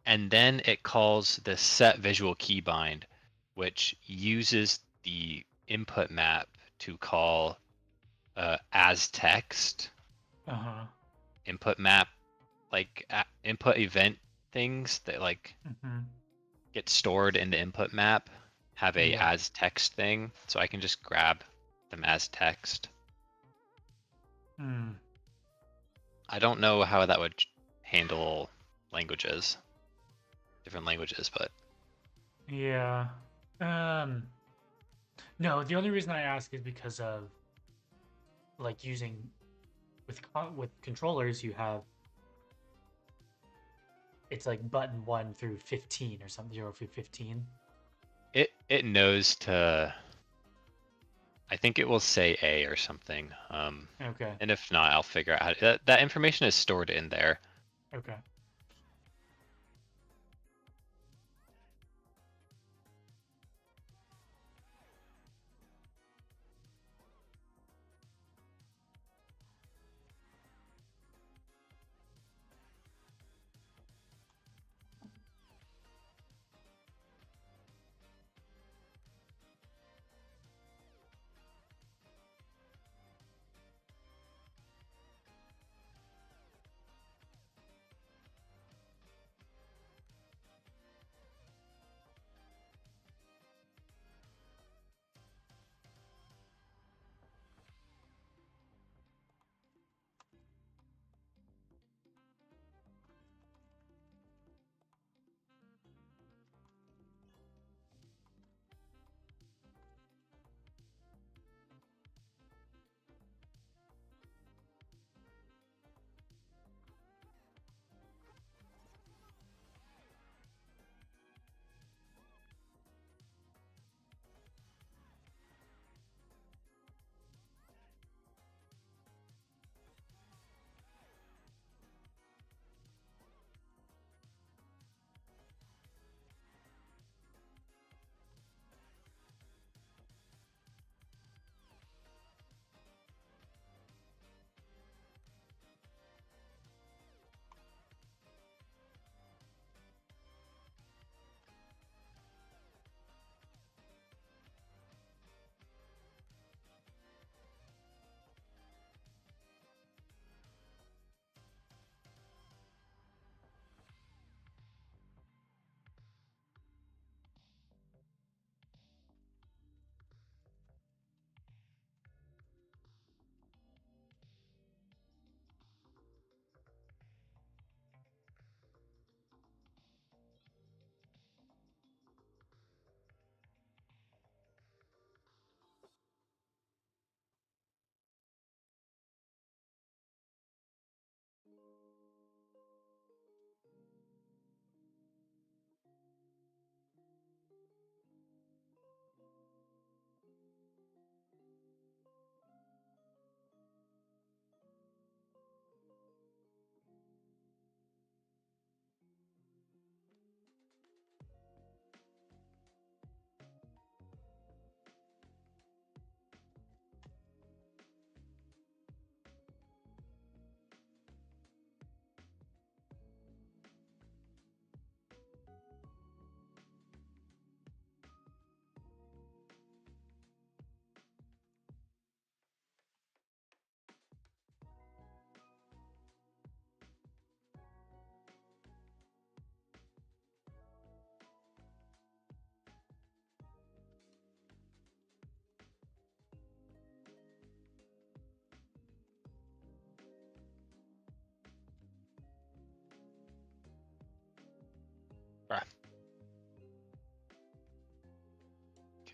And then it calls the set visual key bind, which uses the input map to call as text Uh-huh. input map, like input event things that like Mm-hmm. get stored in the input map have a Yeah. as text thing. So I can just grab them as text. Hmm. I don't know how that would handle languages, different languages, but Yeah. No, the only reason I ask is because of like using with controllers you have it's like button 1 through 15 or something 0 through 15. it knows to. I think it will say A or something. Okay. And if not, I'll figure out how that information is stored in there. Okay.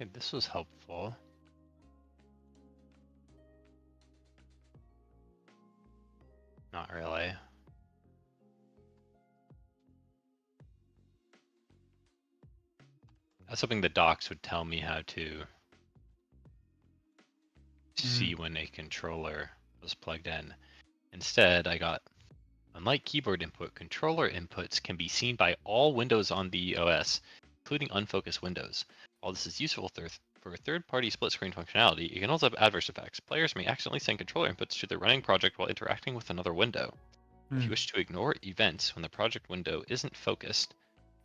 Okay, this was helpful. Not really. I was hoping the docs would tell me how to see when a controller was plugged in. Instead, I got, unlike keyboard input, controller inputs can be seen by all windows on the OS, including unfocused windows. While this is useful for third-party split-screen functionality, it can also have adverse effects. Players may accidentally send controller inputs to their running project while interacting with another window. If you wish to ignore events when the project window isn't focused,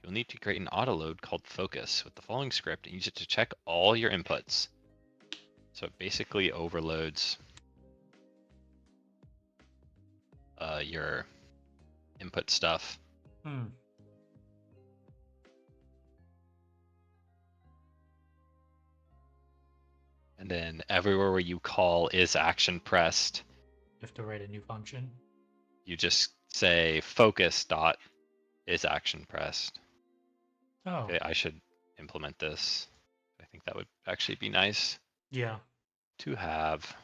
you'll need to create an autoload called focus with the following script and use it to check all your inputs. So it basically overloads your input stuff. Hmm. And then everywhere where you call is action pressed, You have to write a new function. you just say focus dot is action pressed. Oh. Okay, I should implement this. I think that would actually be nice Yeah. to have.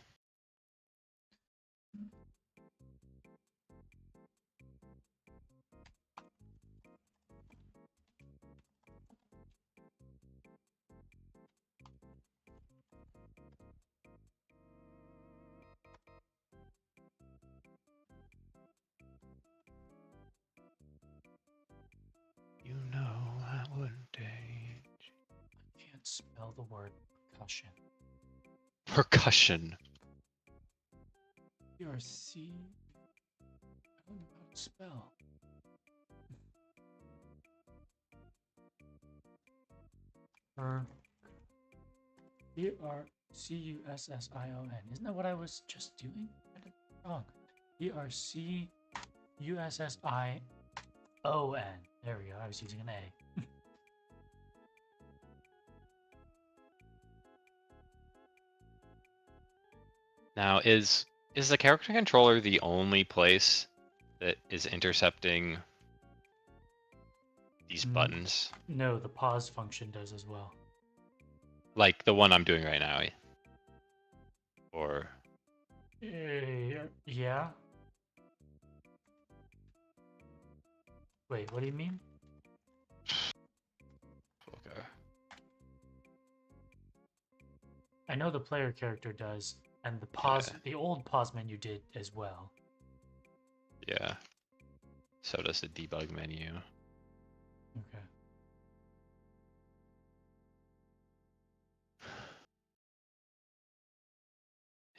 You know I wouldn't change. I can't spell the word percussion. Percussion. PRC. I don't know how to spell. Percussion. Isn't that what I was just doing? I did it wrong. Percussion. There we go. I was using an A. Now, is the character controller the only place that is intercepting these buttons? No, the pause function does as well. Like the one I'm doing right now? Or... Yeah. Wait, what do you mean? Okay. I know the player character does, and the pause, the old pause menu did as well. Yeah. So does the debug menu. Okay.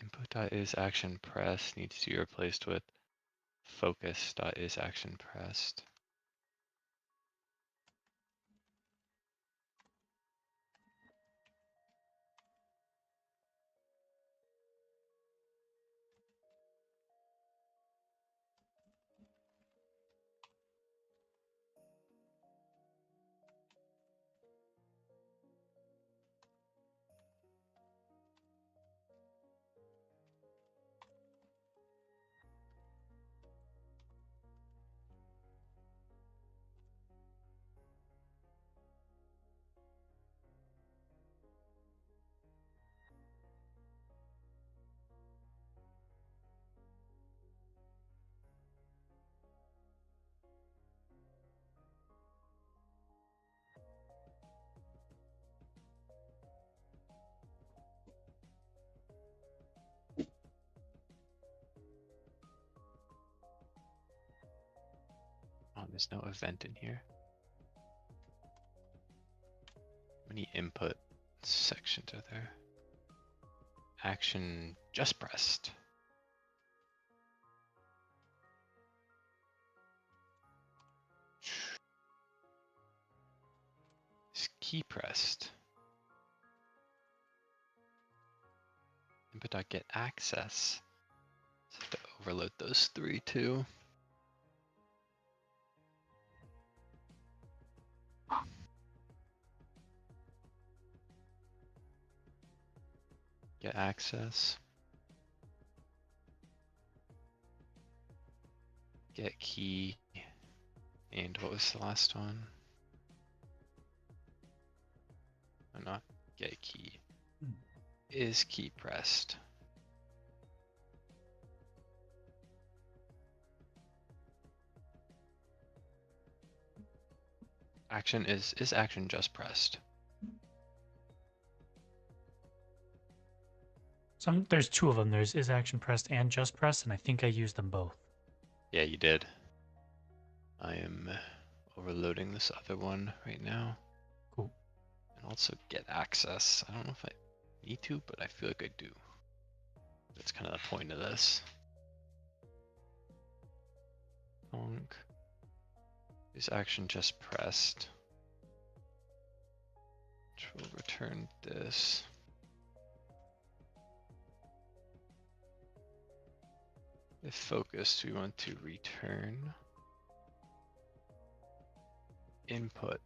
Input.is action pressed needs to be replaced with focus.is action pressed. Oh, there's no event in here. How many input sections are there? Action just pressed. Is key pressed. Input.get access. So I have to overload those three too. Get access. Get key. And what was the last one? Or not? get key. Hmm. Is key pressed? Action is action just pressed? There's two of them. There's is action pressed and just pressed, and I think I used them both. Yeah, you did. I am overloading this other one right now. Cool. And also get access. I don't know if I need to, but I feel like I do. That's kind of the point of this. Honk. Is action just pressed? Which will return this. If focused, we want to return input.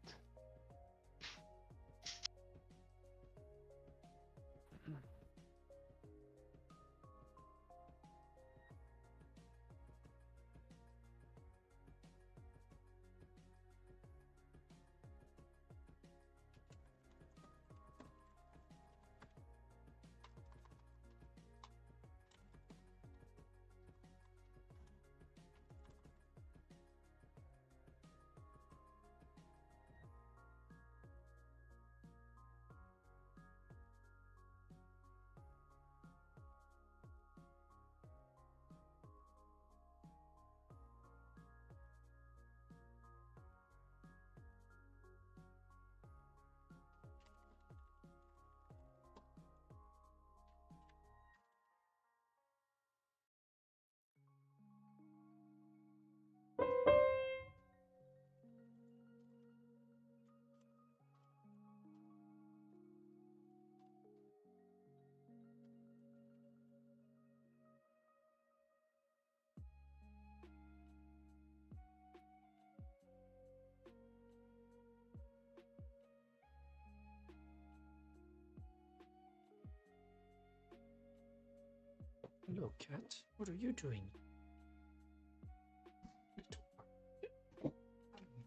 Hello, cat. What are you doing?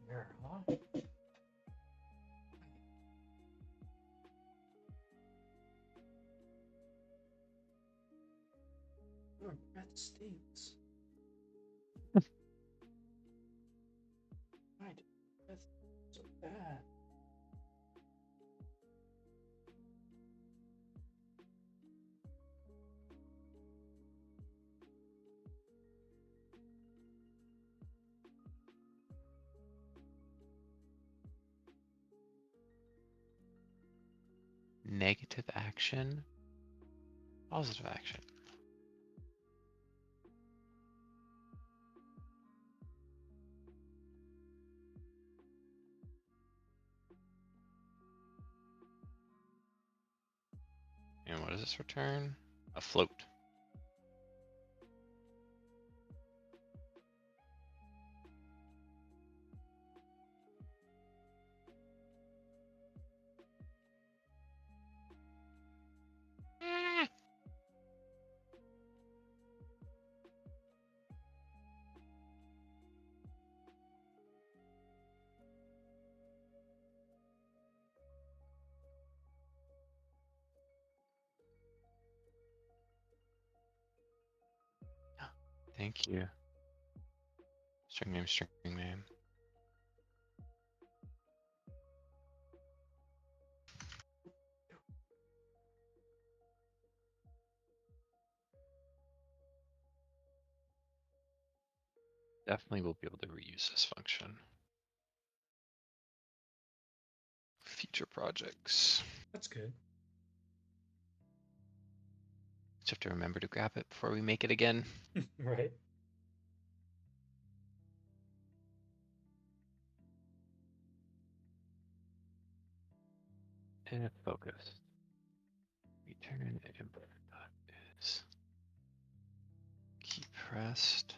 There, huh? Your breath stinks. Why did your breath so bad? Negative action, positive action. And what does this return? A float. Thank you. String name, string name. Definitely will be able to reuse this function. Future projects. That's good. Just have to remember to grab it before we make it again. Right. And focused. Return input is key pressed,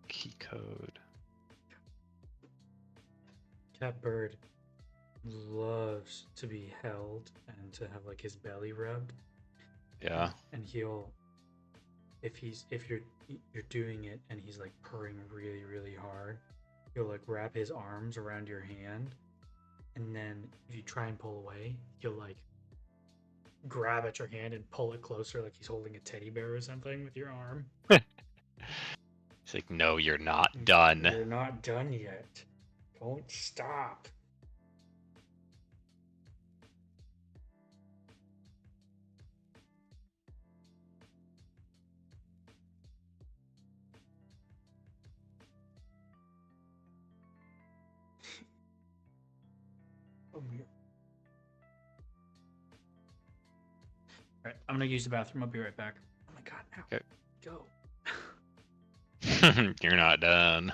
key code. Cat bird loves to be held and to have like his belly rubbed. Yeah. And he'll if you're doing it and he's like purring really, really hard, he'll like wrap his arms around your hand and then if you try and pull away, he'll like grab at your hand and pull it closer, like he's holding a teddy bear or something with your arm. It's like, no, you're not done. You're not done yet. Don't stop. Oh, weird. All right, I'm gonna use the bathroom. I'll be right back. Oh my god, now. Okay. Go. You're not done.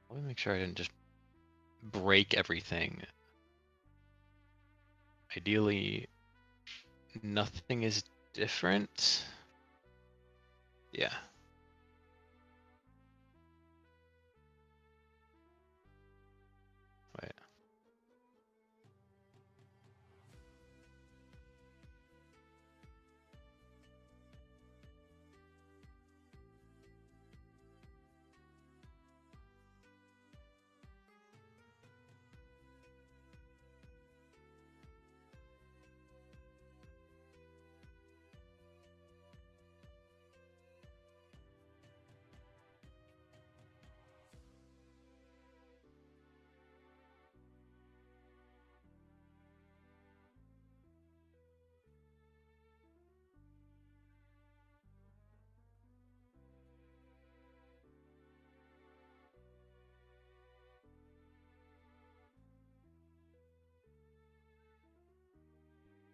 Let me make sure I didn't just break everything. Ideally, nothing is different. Yeah. Wait.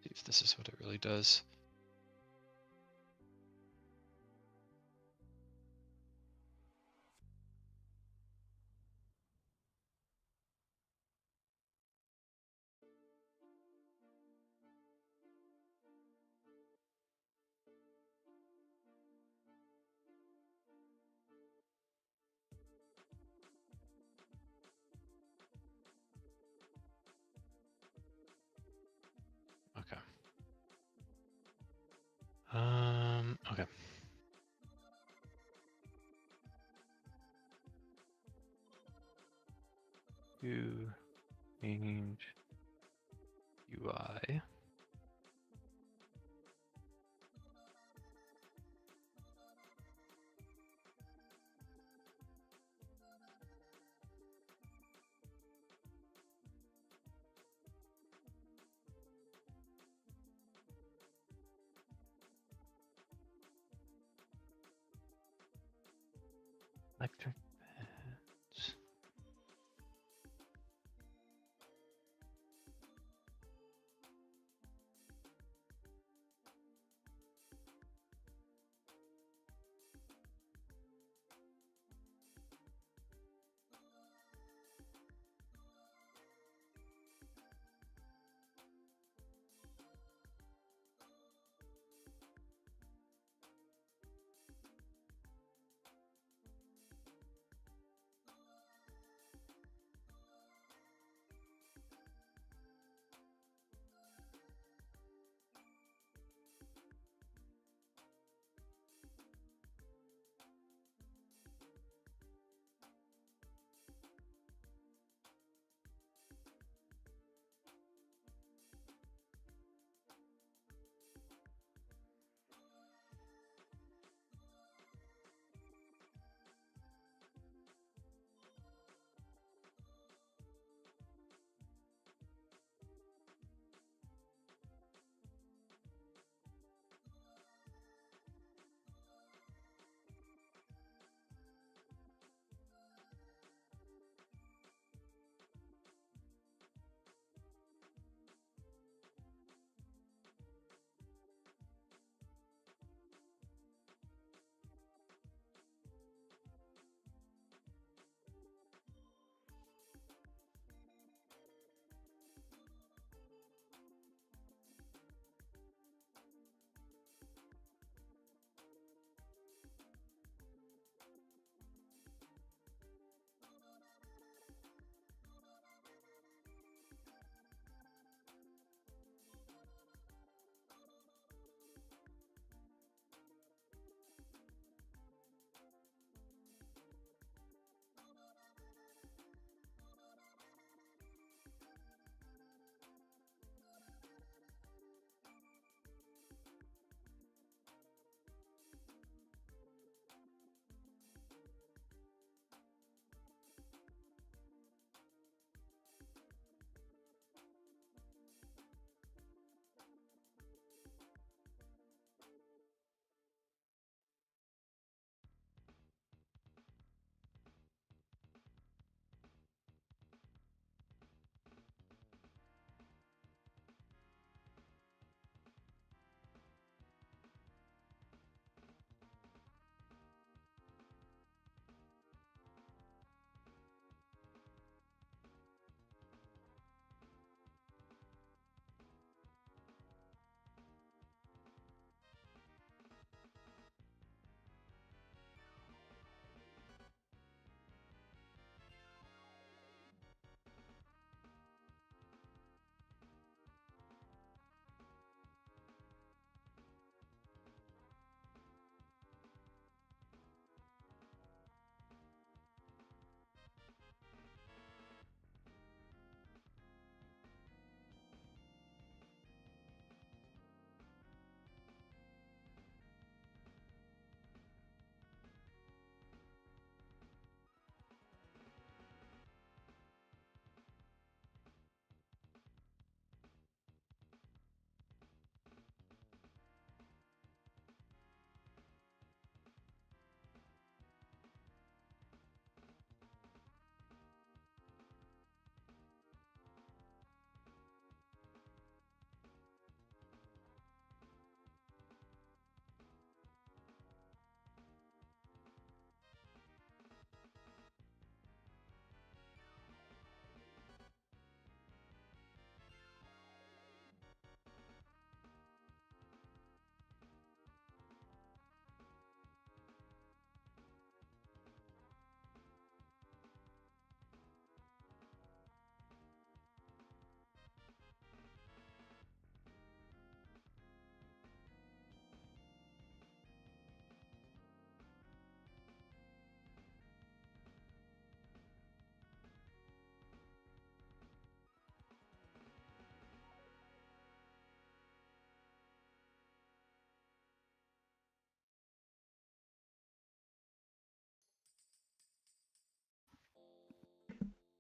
See if this is what it really does. Okay. Okay. To change UI. Electric beds.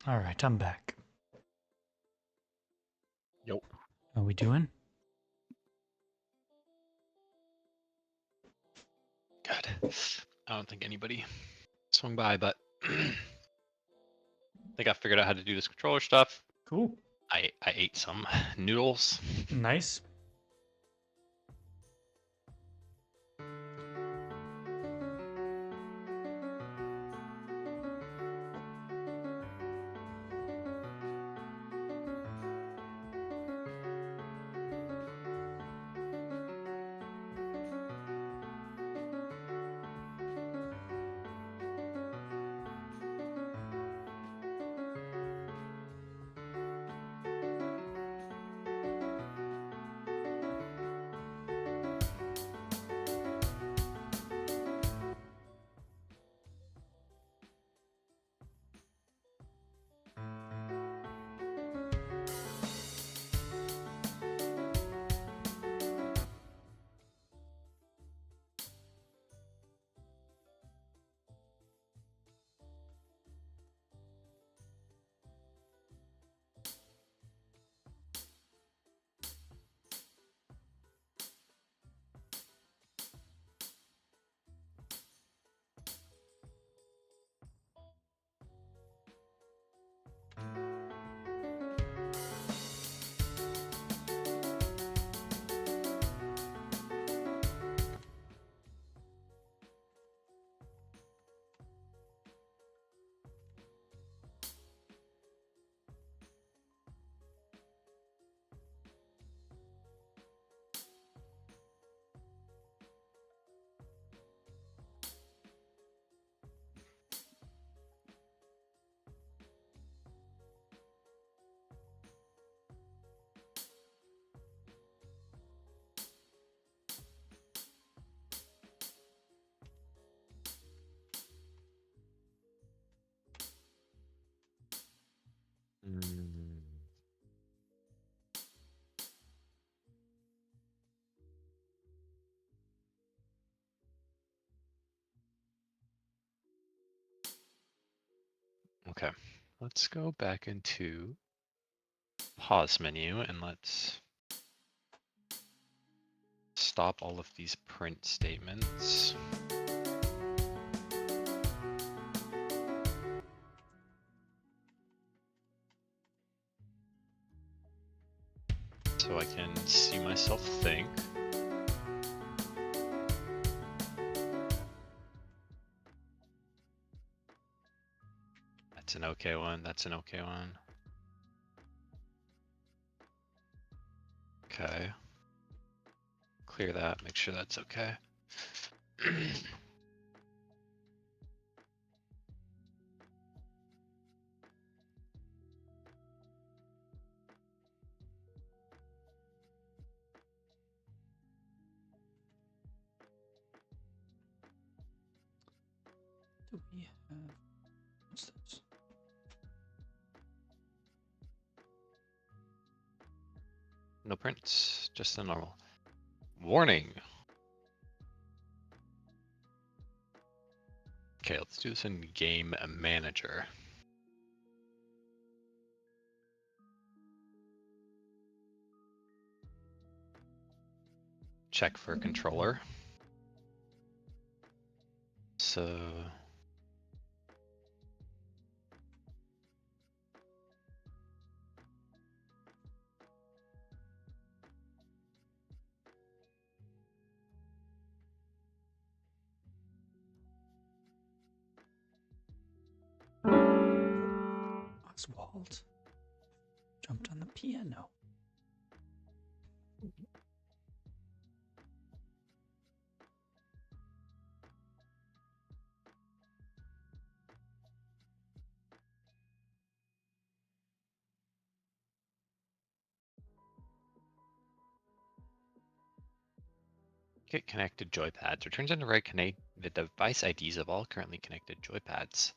All right, I'm back. Yep. How we doing? Good. I don't think anybody swung by, but I think I figured out how to do this controller stuff. Cool. I ate some noodles. Nice. Mm. Okay, let's go back into pause menu and let's stop all of these print statements. So I can see myself think. That's an okay one, that's an okay one. Okay. Clear that, make sure that's okay. Do we have? What's this? No prints, just the normal. Warning. Okay, let's do this in game manager. Check for controller. So Oswald jumped on the piano. get connected joypads. Returns on the right connect the device IDs of all currently connected joypads.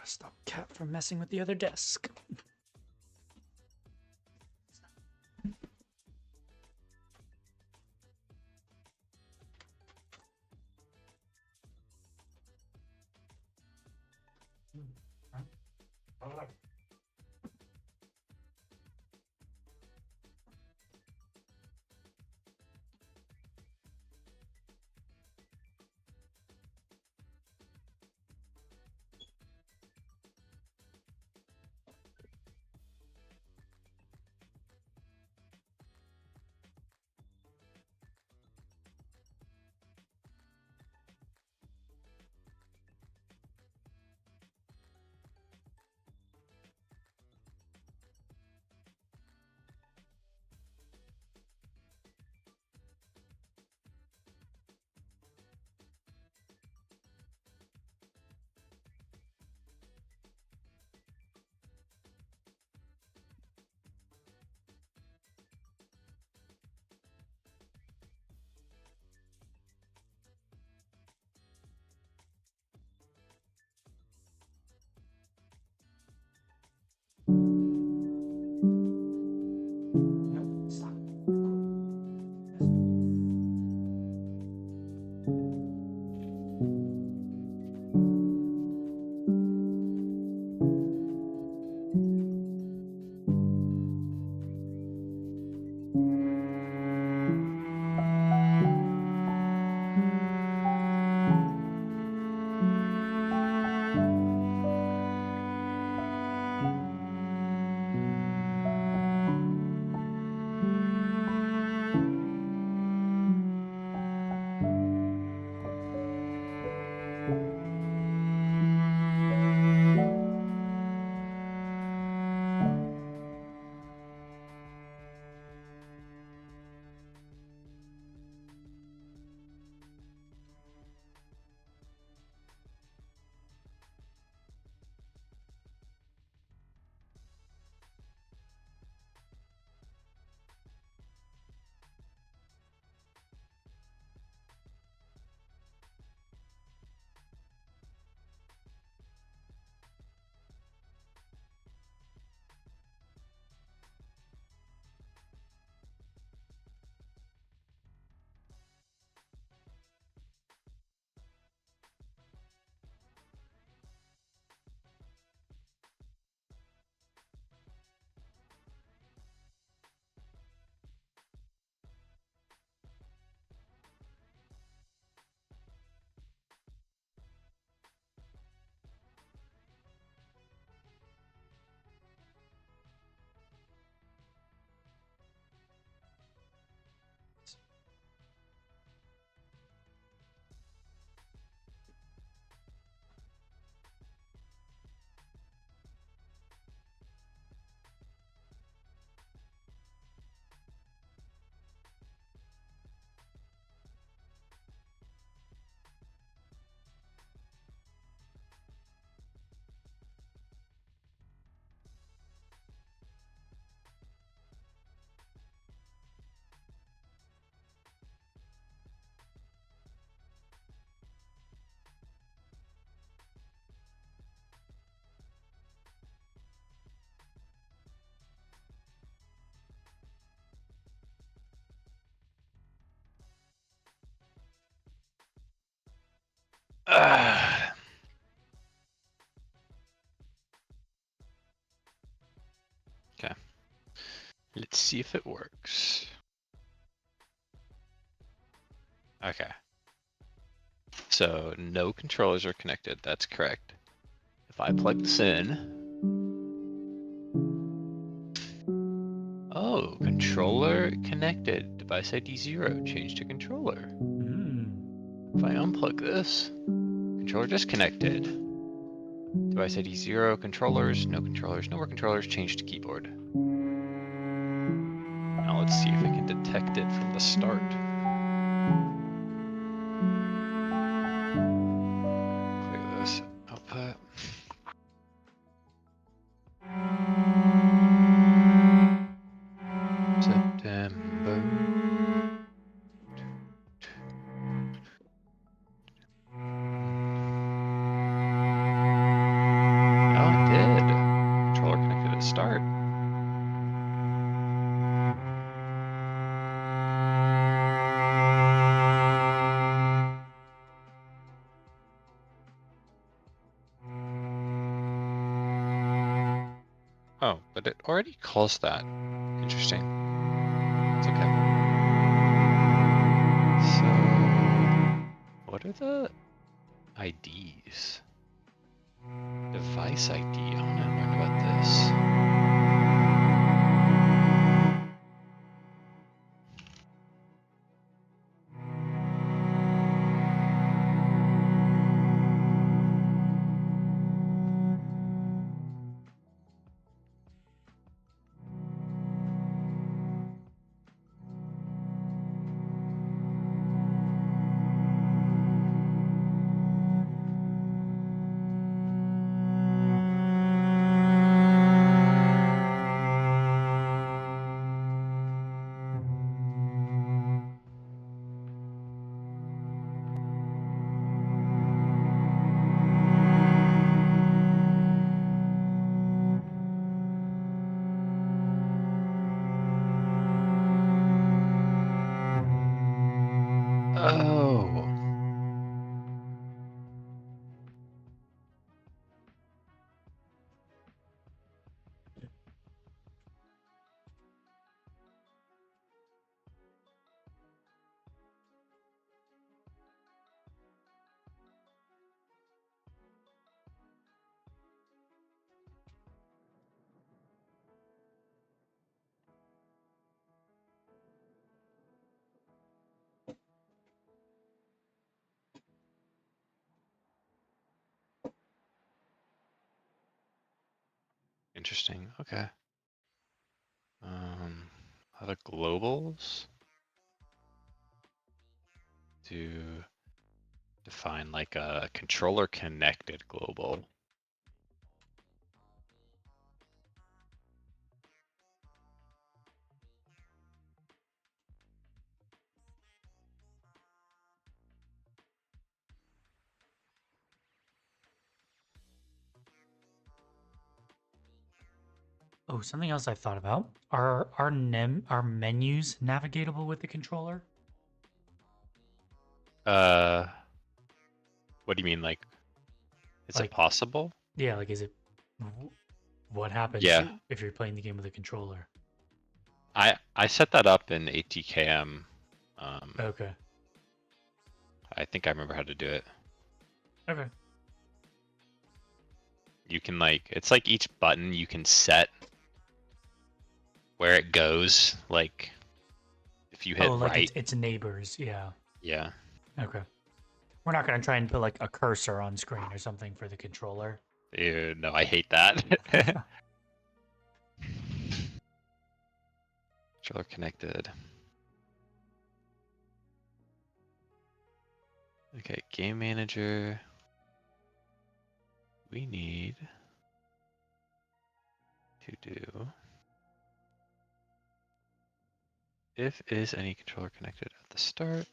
Stop cat from messing with the other desk. Nope, stop. Okay. Let's see if it works. Okay. So no controllers are connected. That's correct. If I plug this in. Oh, controller connected. Device ID 0. Change to controller. If I unplug this, controller disconnected. Device ID 0, controllers, no more controllers, change to keyboard. Now let's see if it can detect it from the start. Click this, output. September. Oh, but it already calls that. Interesting. It's okay. So, what are the IDs? Device ID. I want to learn about this. Oh. Interesting. Okay. Other globals to define like a controller connected global. Oh, something else I thought about. Are our menus navigatable with the controller? Uh, what do you mean? Like, is it Like, possible? yeah, like is it what happens Yeah, if you're playing the game with a controller? I set that up in ATKM. Okay. I think I remember how to do it. Okay. You can like, it's like each button you can set where it goes. Like, if you hit Oh, like right, it's neighbors, yeah. yeah. Okay. We're not gonna try and put like a cursor on screen or something for the controller. Ew, no, I hate that. Controller connected. Okay, game manager. We need to do if is any controller connected at the start.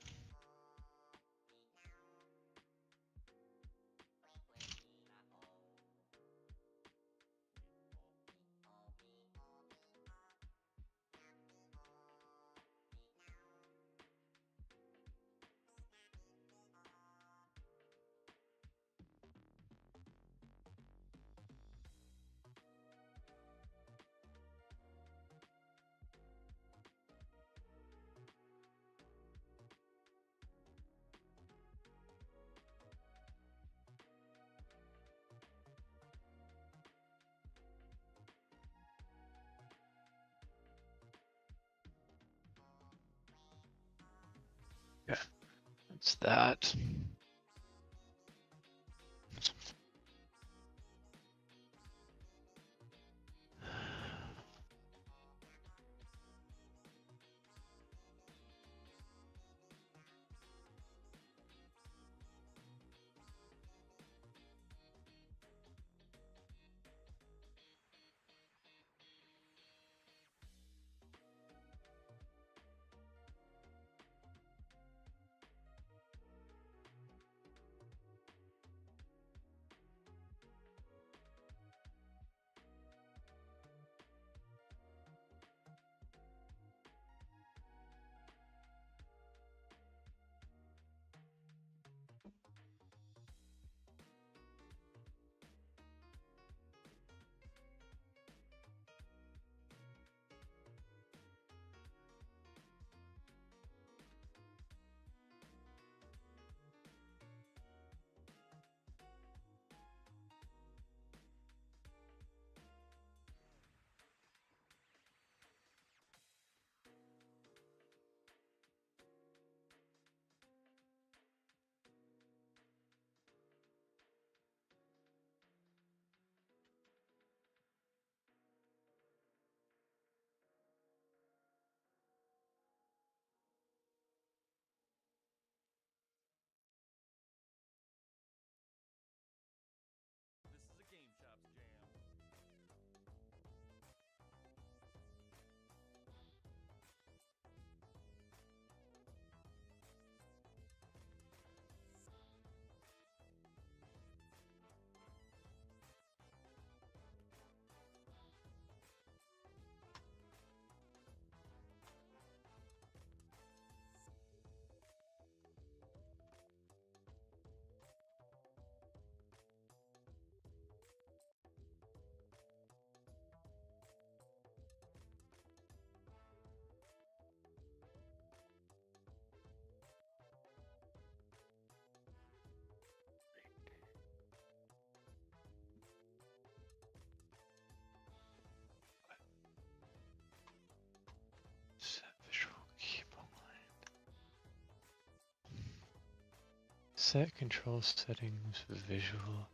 Yeah, that's that. Set control settings, visual.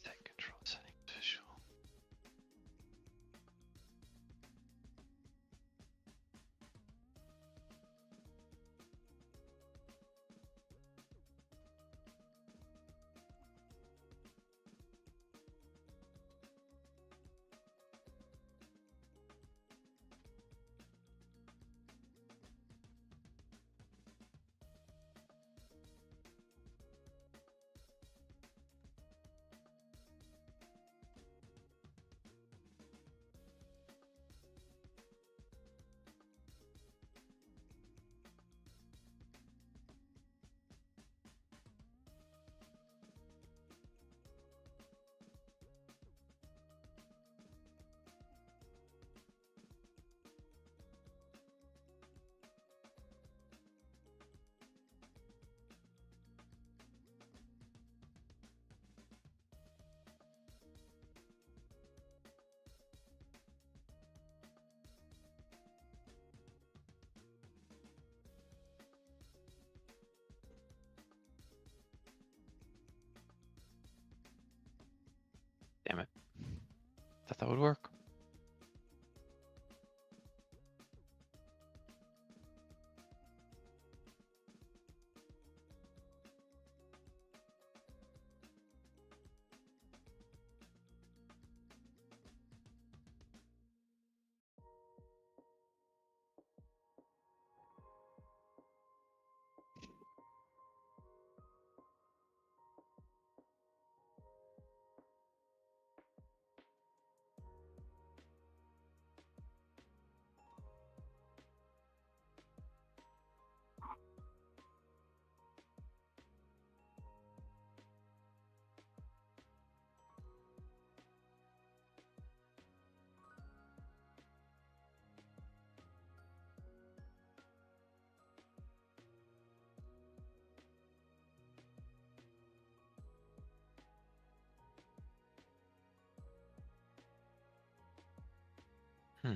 Set control settings, visual. Damn it. Thought that would work. Hmm.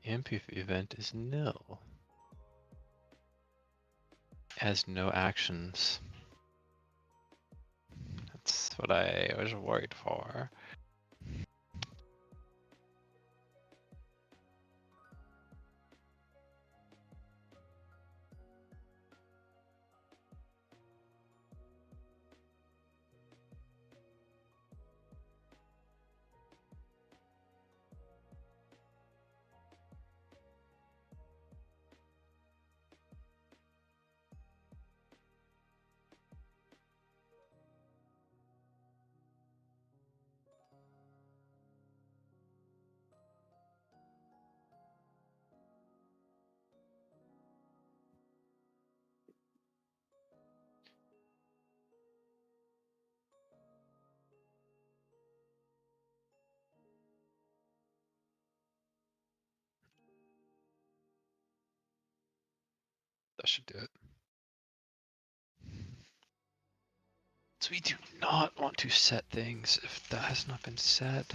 EMP event is nil. Has no actions. That's what I was worried for. That should do it. So we do not want to set things if that has not been set.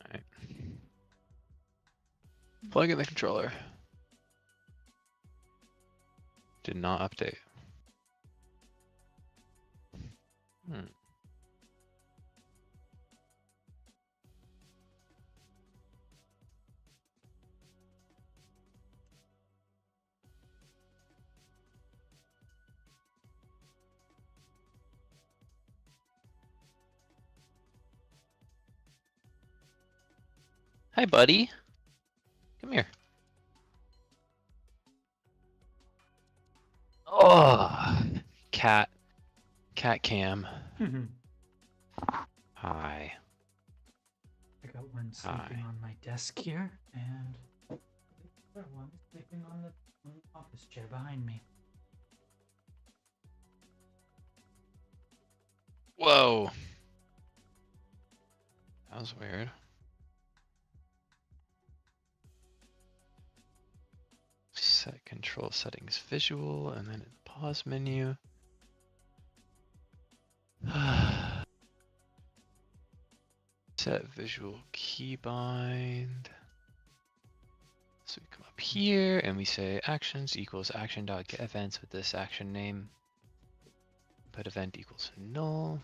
Alright. Plug in the controller. Did not update. Hi, buddy. Come here. Oh, cat cam. Hi. I got one sleeping on my desk here, and the other one is sleeping on the office chair behind me. Whoa. That was weird. Set control settings visual, and then in the pause menu. Set visual keybind. So we come up here and we say actions equals action.get events with this action name. Put event equals null.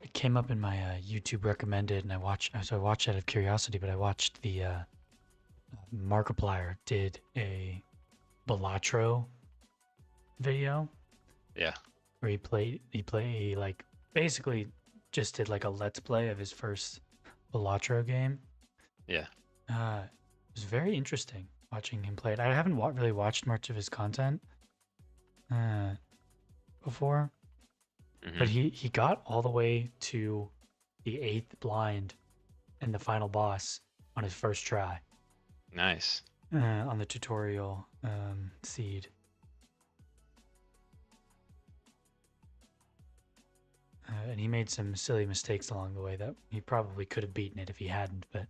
It came up in my YouTube recommended, and I watched out of curiosity, but I watched the Markiplier did a Balatro video. Yeah. Where he like basically just did like a let's play of his first Balatro game. Yeah. It was very interesting watching him play it. I haven't really watched much of his content before, but he got all the way to the 8th blind and the final boss on his first try. Nice. On the tutorial seed. And he made some silly mistakes along the way that he probably could have beaten it if he hadn't, but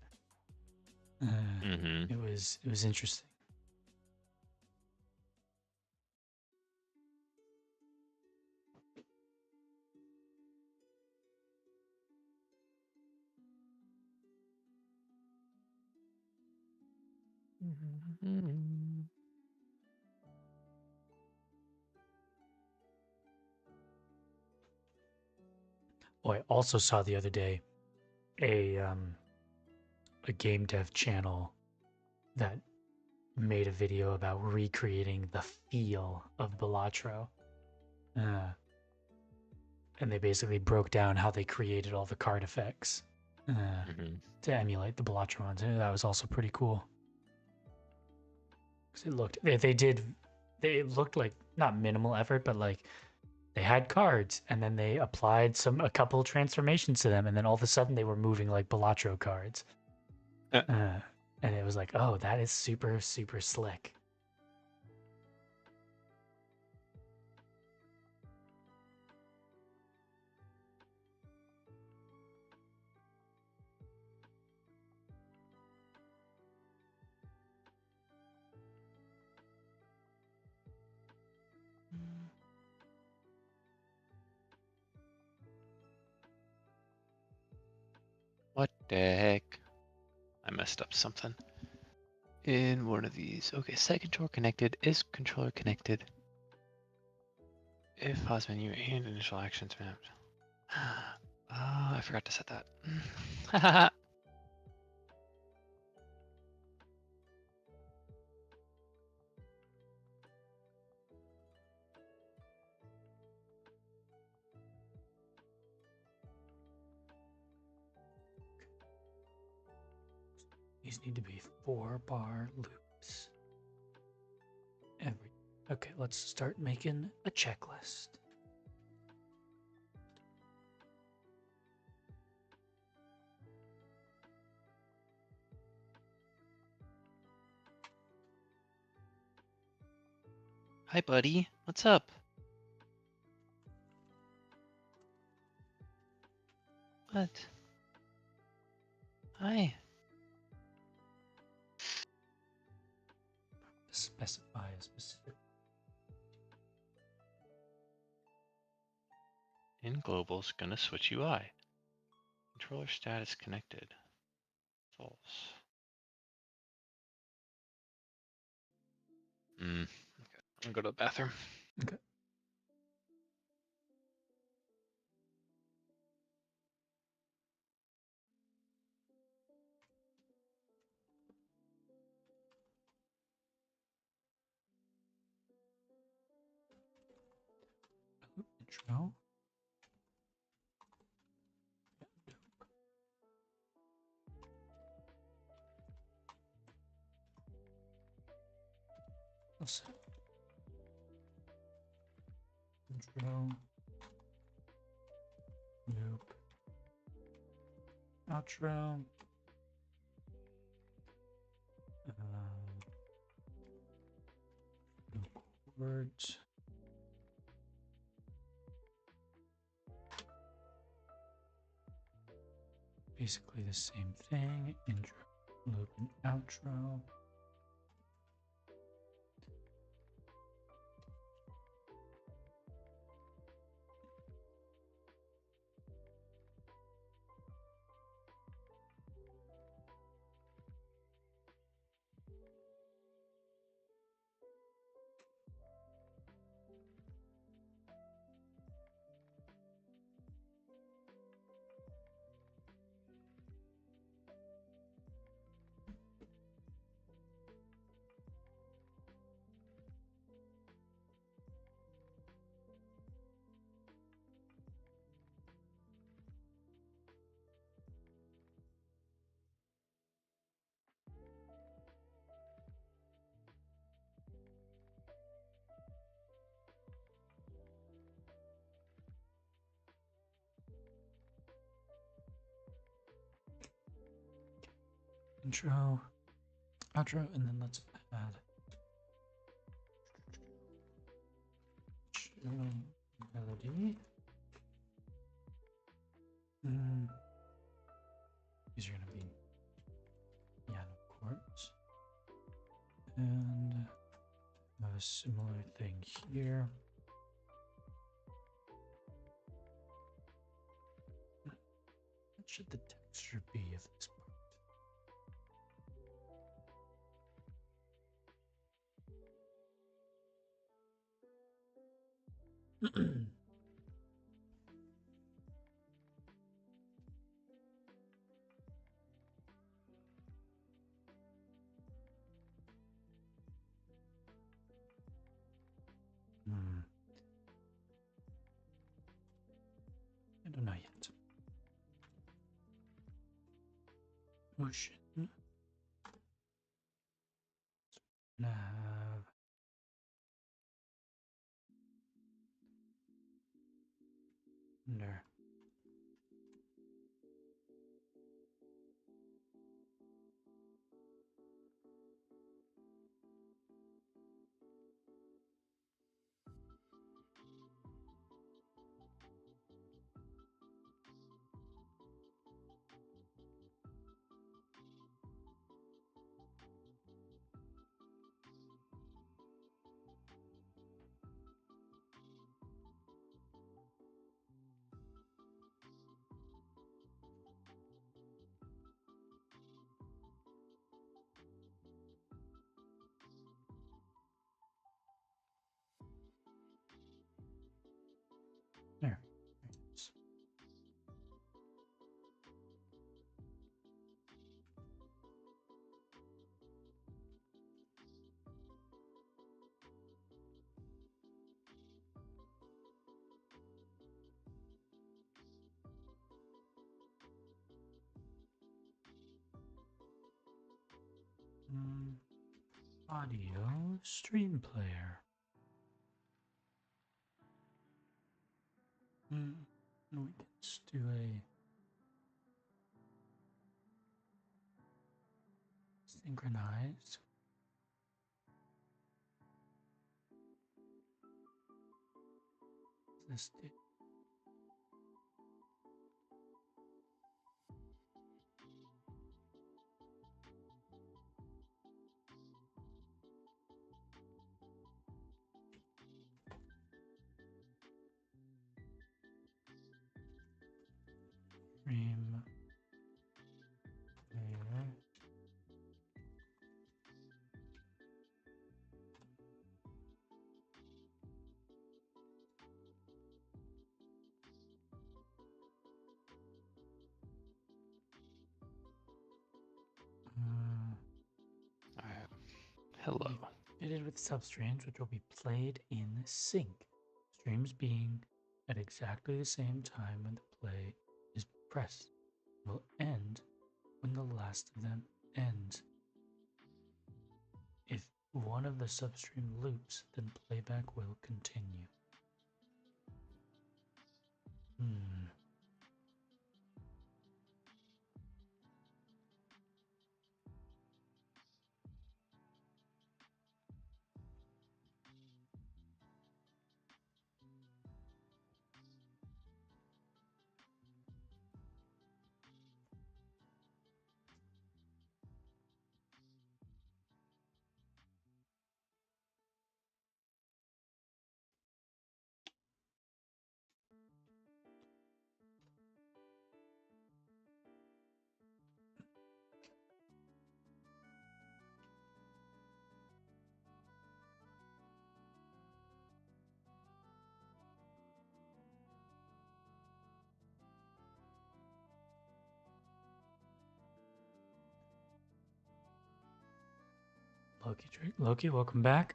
it was interesting. Oh, I also saw the other day a game dev channel that made a video about recreating the feel of Balatro. And they basically broke down how they created all the card effects to emulate the Balatro ones. And that was also pretty cool. Because it looked, they looked like not minimal effort, but like they had cards and then they applied a couple transformations to them, and then all of a sudden they were moving like Balatro cards. And it was like, oh, that is super, super slick. What the heck? I messed up something. In one of these. Okay, set controller connected. Is controller connected? If pause menu and initial actions mapped. Oh, I forgot to set that. These need to be 4-bar loops. Okay, let's start making a checklist. Hi, buddy. What's up? What? Hi. Specify a specific. In globals, gonna switch UI. Controller status connected. False. Okay. I'm gonna go to the bathroom. Okay. Intro. Let's intro. Loop. Outro. Words. Basically the same thing. Intro, loop, and outro. Intro, outro, and then let's add melody. These are going to be piano chords. And a similar thing here. What should the texture be of this part? I don't know yet. Motion. Now have under. audio stream player. We can just do a synchronized. This did. Stream player. Alright. Hello. Fitted with substreams which will be played in sync. Streams being at exactly the same time when the play is pressed. Will end when the last of them ends. If one of the substream loops, then playback will continue. Loki, welcome back.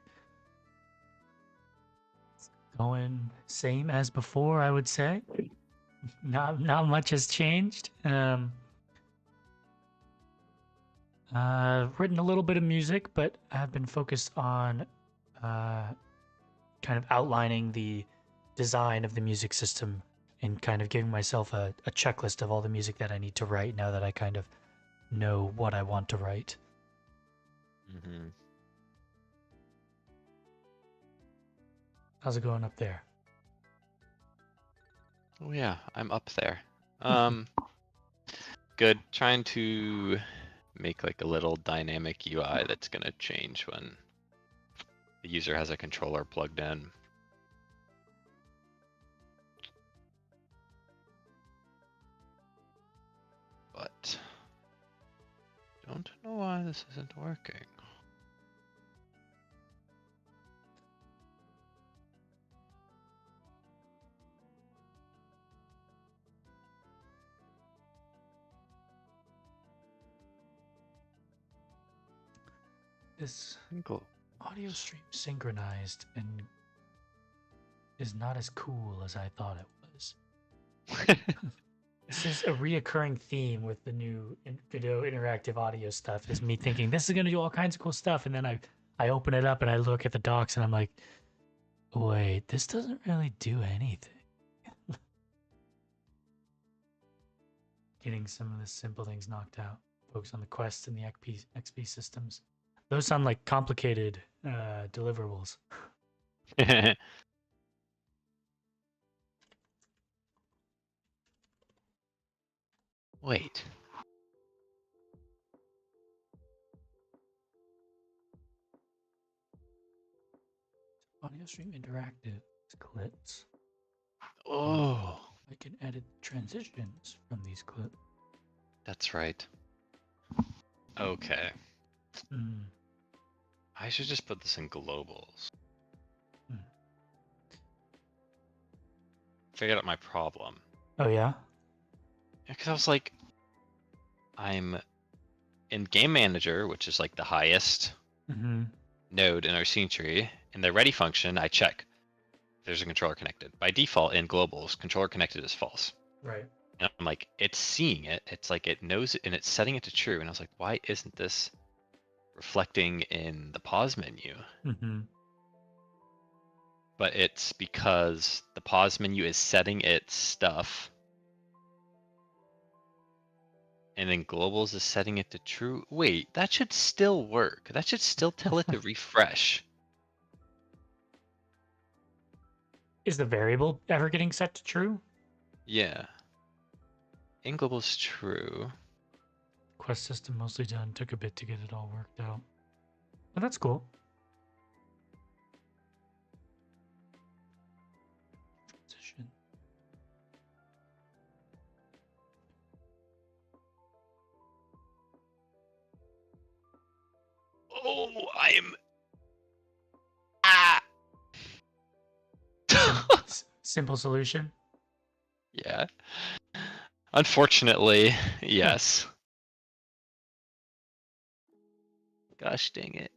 It's going same as before, I would say. Not much has changed. Written a little bit of music, but I've been focused on kind of outlining the design of the music system and kind of giving myself a checklist of all the music that I need to write now that I kind of know what I want to write. Mm-hmm. How's it going up there? Oh yeah, I'm up there. Good. Trying to make like a little dynamic UI that's gonna change when the user has a controller plugged in. But don't know why this isn't working. This Cool. audio stream synchronized and is not as cool as I thought it was. This is a reoccurring theme with the new video interactive audio stuff, is me thinking this is going to do all kinds of cool stuff, and then I open it up and I look at the docs and I'm like, wait, this doesn't really do anything. Getting some of the simple things knocked out. Focus on the Quest and the XP systems. Those sound like complicated deliverables. Wait. Audio stream interactive clips. Oh. I can edit transitions from these clips. That's right. Okay. I should just put this in globals. Figured out my problem. Oh yeah? Because I was like, I'm in Game Manager, which is like the highest node in our scene tree. In the ready function, I check there's a controller connected. By default, in globals, controller connected is false. Right. And I'm like, it's seeing it. It's like it knows it and it's setting it to true. And I was like, why isn't this reflecting in the pause menu. Mm-hmm. But it's because the pause menu is setting its stuff. And then globals is setting it to true. Wait, that should still work. That should still tell it to refresh. Is the variable ever getting set to true? Yeah. In globals true. Quest system mostly done. Took a bit to get it all worked out. But that's cool. Transition. Oh, I'm. Ah! Simple solution. Yeah. Unfortunately, yes. Gosh dang it.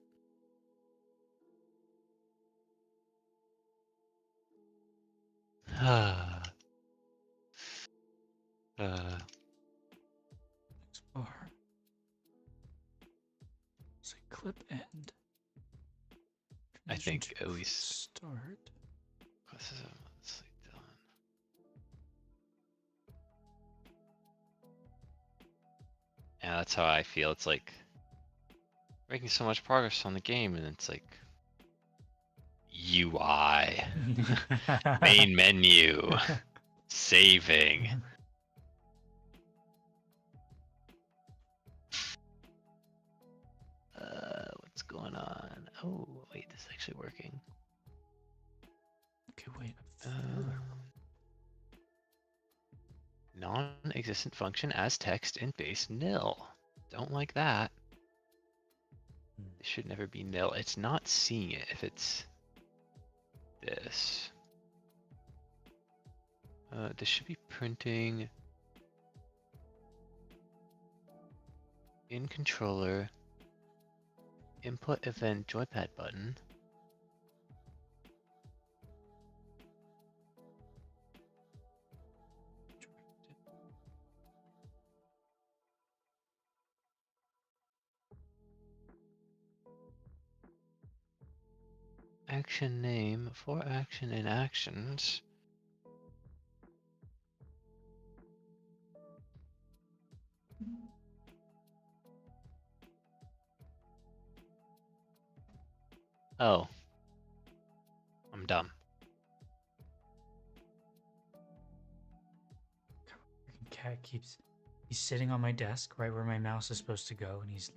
Explore. Say clip end. I Transition think to at least start. this is mostly done. Yeah, that's how I feel. It's like making so much progress on the game, and it's like UI, main menu, saving. What's going on? Oh, wait, this is actually working. Okay, wait. Non-existent function as text in base nil. Don't like that. It should never be nil. It's not seeing it if it's this. This should be printing in controller input event joypad button. Action name for action in actions. Oh. I'm dumb. Freaking cat he's sitting on my desk right where my mouse is supposed to go, and he's,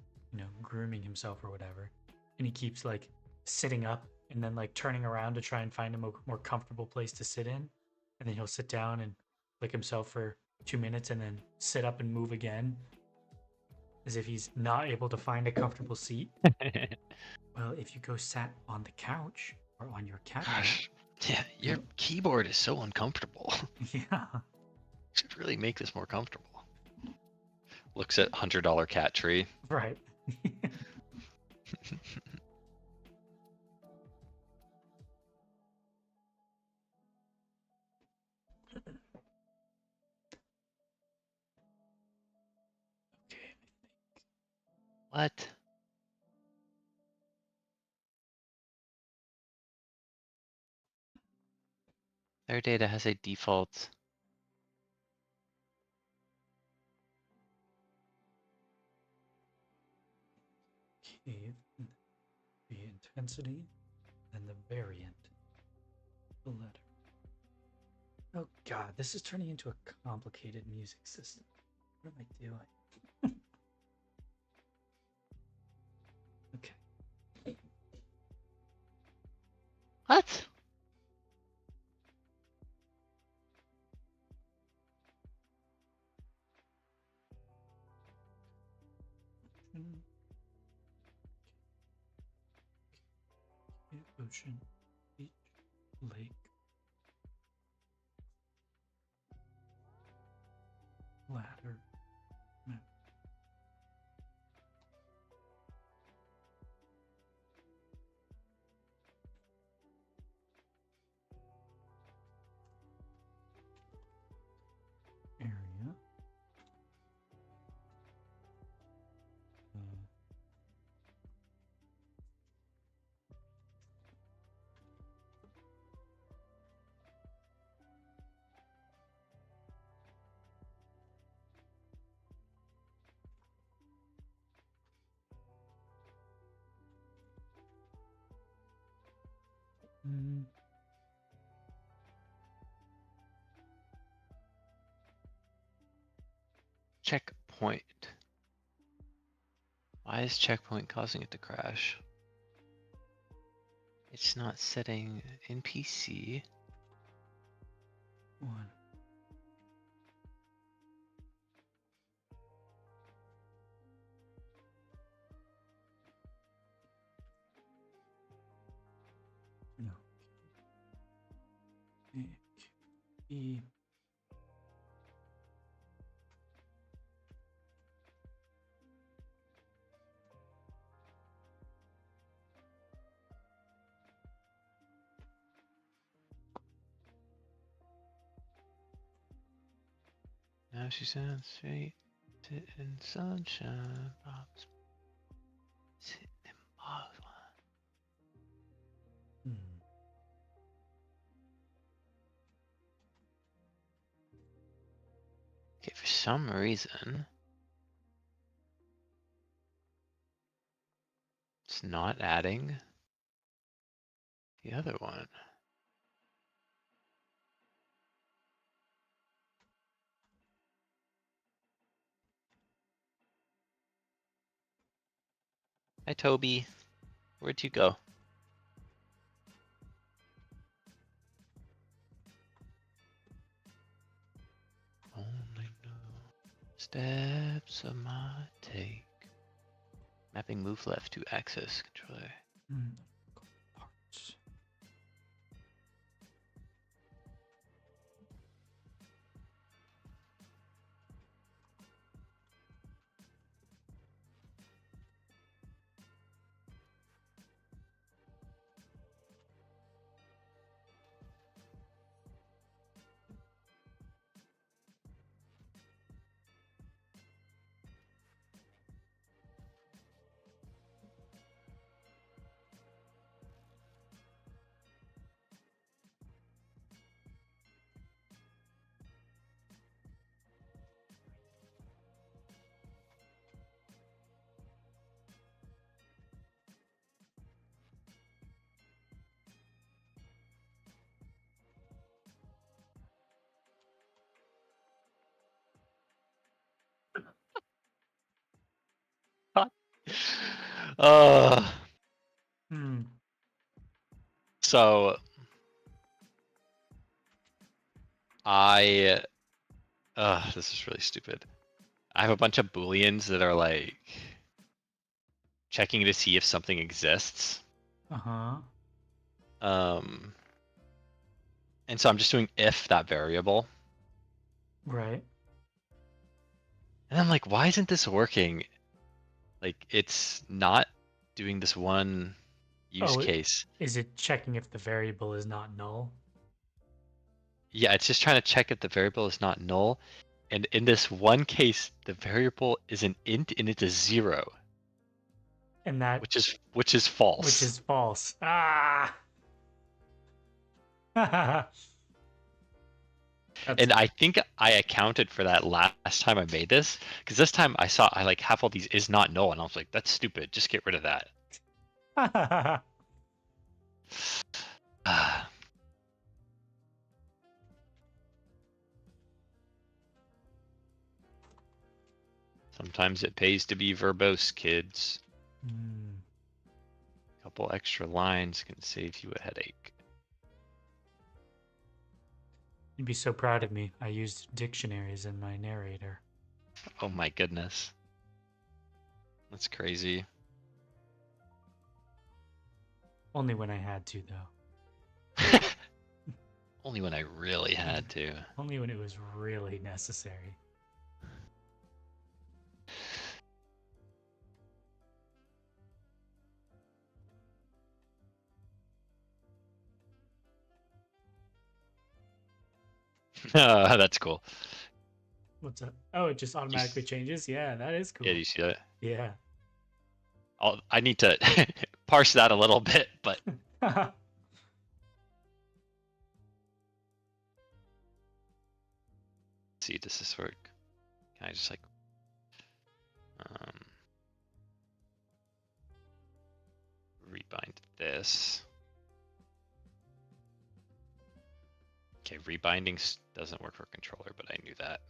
grooming himself or whatever. And he keeps like sitting up and then like turning around to try and find a more comfortable place to sit in. And then he'll sit down and lick himself for 2 minutes and then sit up and move again, as if he's not able to find a comfortable seat. Well, if you go sat on the couch or on your cat bed. Gosh. Yeah, your keyboard is so uncomfortable. Yeah. Should really make this more comfortable. Looks at $100 cat tree. Right. Okay. What? Their data has a default. Okay. The intensity and the variant. The letter. Oh god, this is turning into a complicated music system. What am I doing? Okay. What? Ocean, beach, lake, ladder, map. Area. Mm. Checkpoint. Why is checkpoint causing it to crash? It's not setting NPC. 1. No. E. Now she sounds sweet. Sit in sunshine. Bob's. Sit in Bob's. Hmm. Okay, for some reason, it's not adding the other one. Hi, Toby. Where'd you go? Only know steps of my take. Mapping move left to access controller. Hmm. Parts. Uh, Hmm. so I, this is really stupid. I have a bunch of booleans that are like checking to see if something exists. Uh-huh. And so I'm just doing if that variable. Right. And I'm like, why isn't this working? Like, it's not doing this one use Oh, case. is it checking if the variable is not null? Yeah, it's just trying to check if the variable is not null. And in this one case, the variable is an int and it's a 0, And that which is which false. is false. Ah. That's And I think I accounted for that last time I made this, because this time I saw I like have all these is not null, and I was like, that's stupid. Just get rid of that. Sometimes it pays to be verbose, kids. Hmm. A couple extra lines can save you a headache. You'd be so proud of me. I used dictionaries in my narrator. Oh my goodness. That's crazy. Only when I had to, though. Only when I really had to. Only when it was really necessary. That's cool. What's up? Oh, it just automatically changes? Yeah, that is cool. Yeah, do you see that? Yeah. I need to parse that a little bit, but see, does this work? Can I just like rebind this? rebinding doesn't work for controller, but I knew that.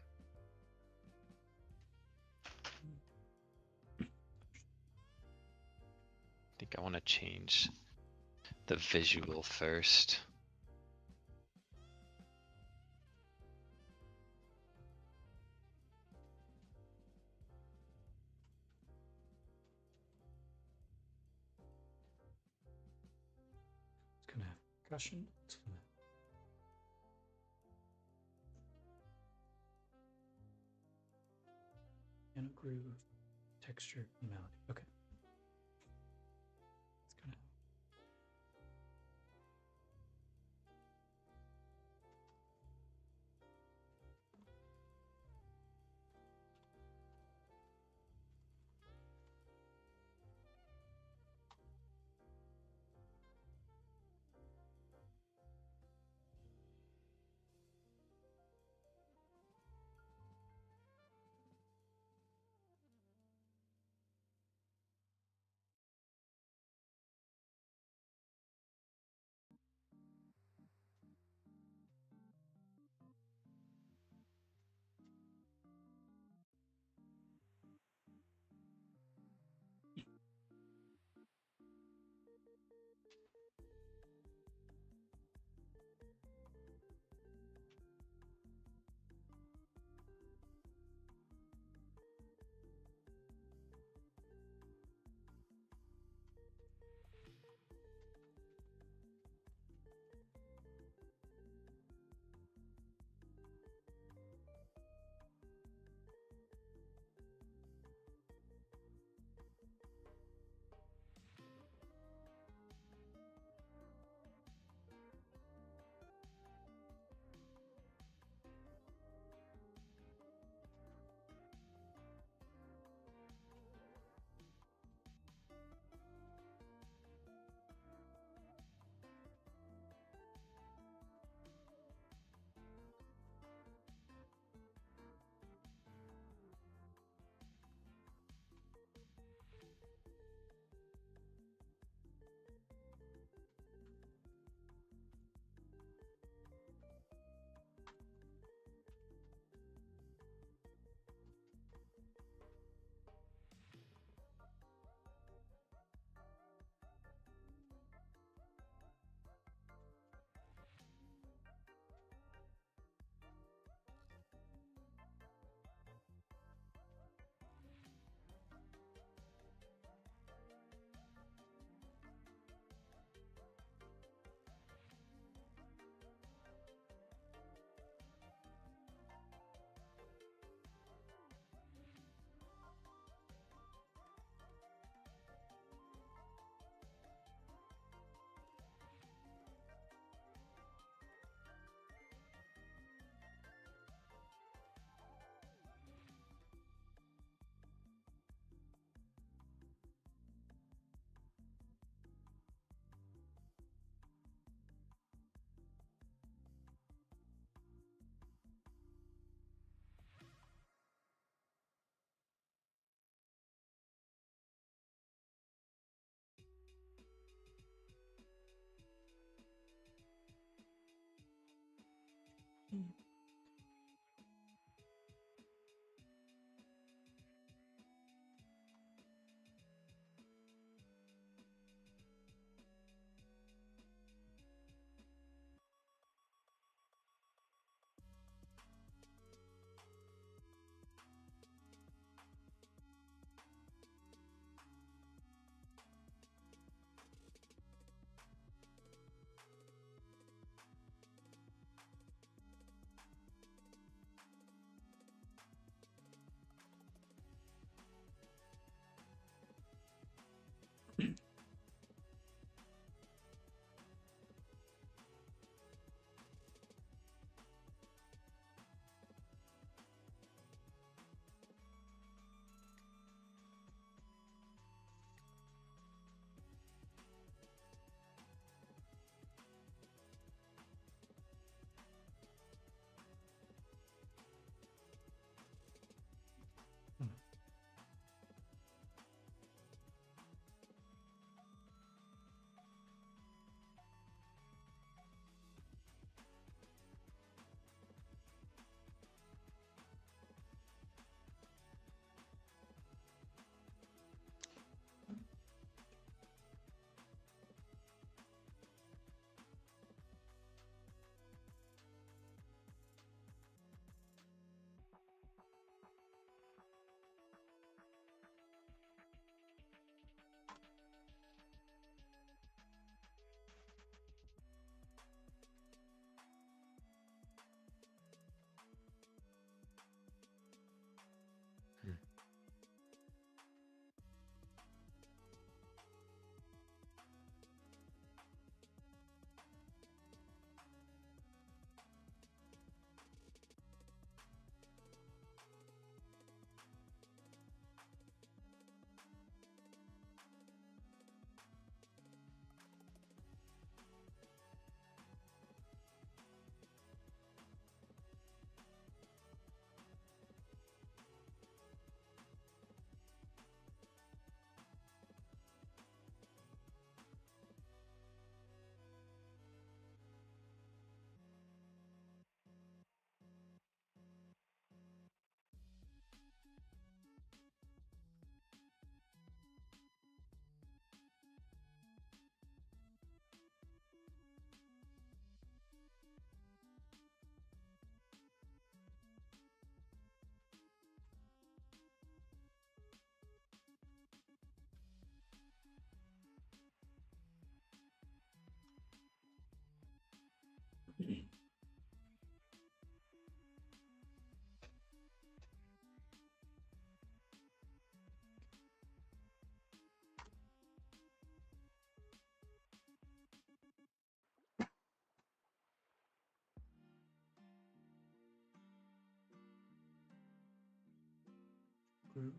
I think I want to change the visual first. It's gonna have percussion. It's gonna piano groove, texture, and melody. Okay. It's gonna. Root.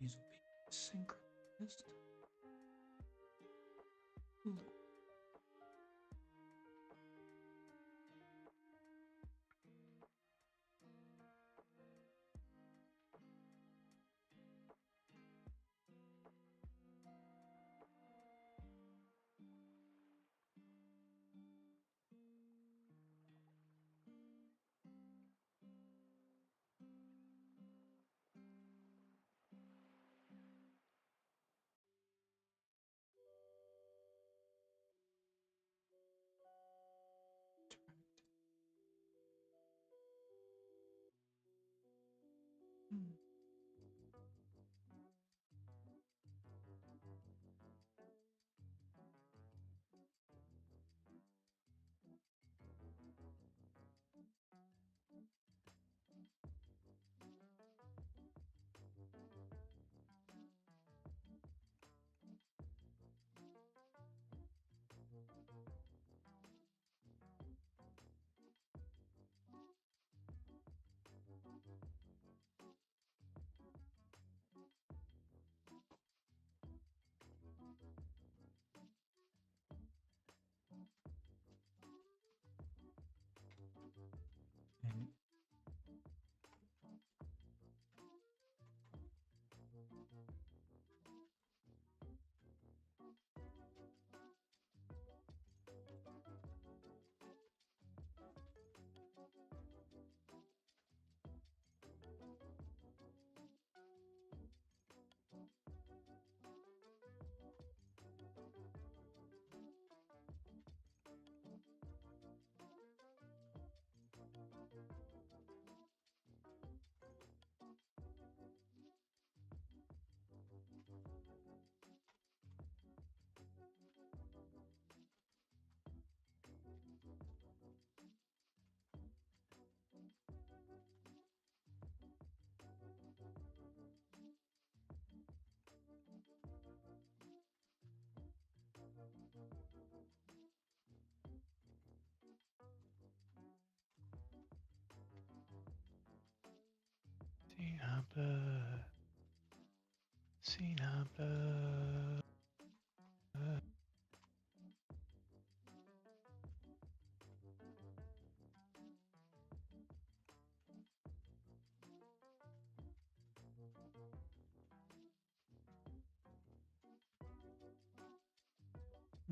These will be synchronized. And Sinaba.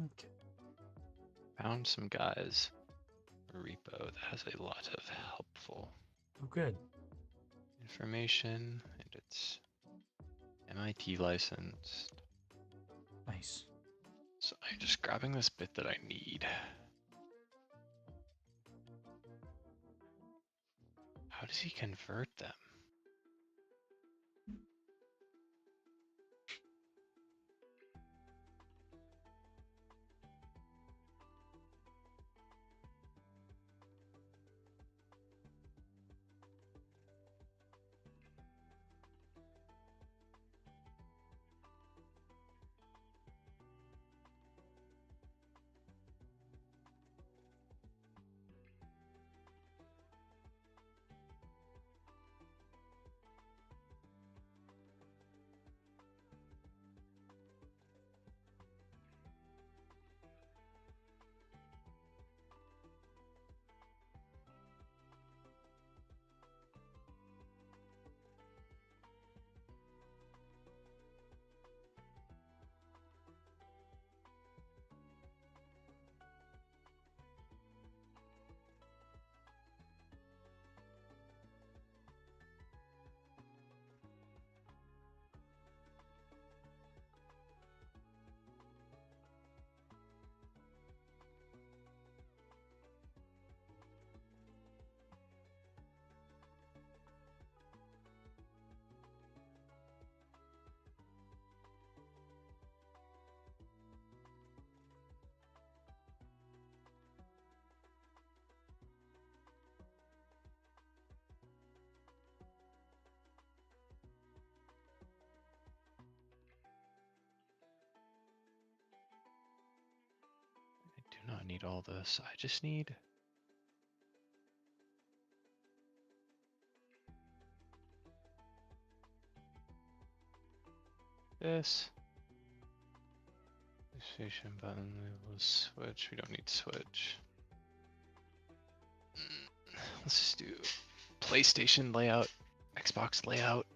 okay. Found some guys. A repo that has a lot of helpful Oh, good. information, and it's MIT licensed. Nice. So I'm just grabbing this bit that I need. How does he convert them? don't need all this. I just need this. PlayStation button, label, switch. We don't need switch. Let's just do PlayStation layout, Xbox layout.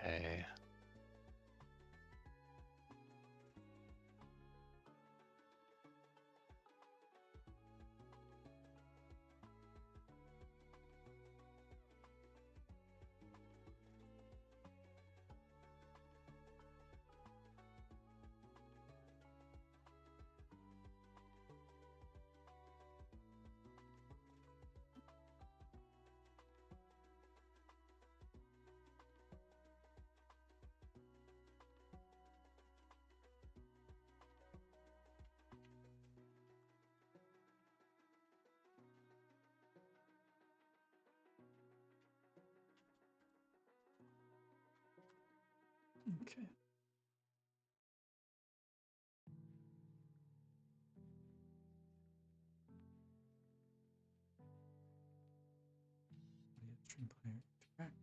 Okay. Okay. Upstream player interact.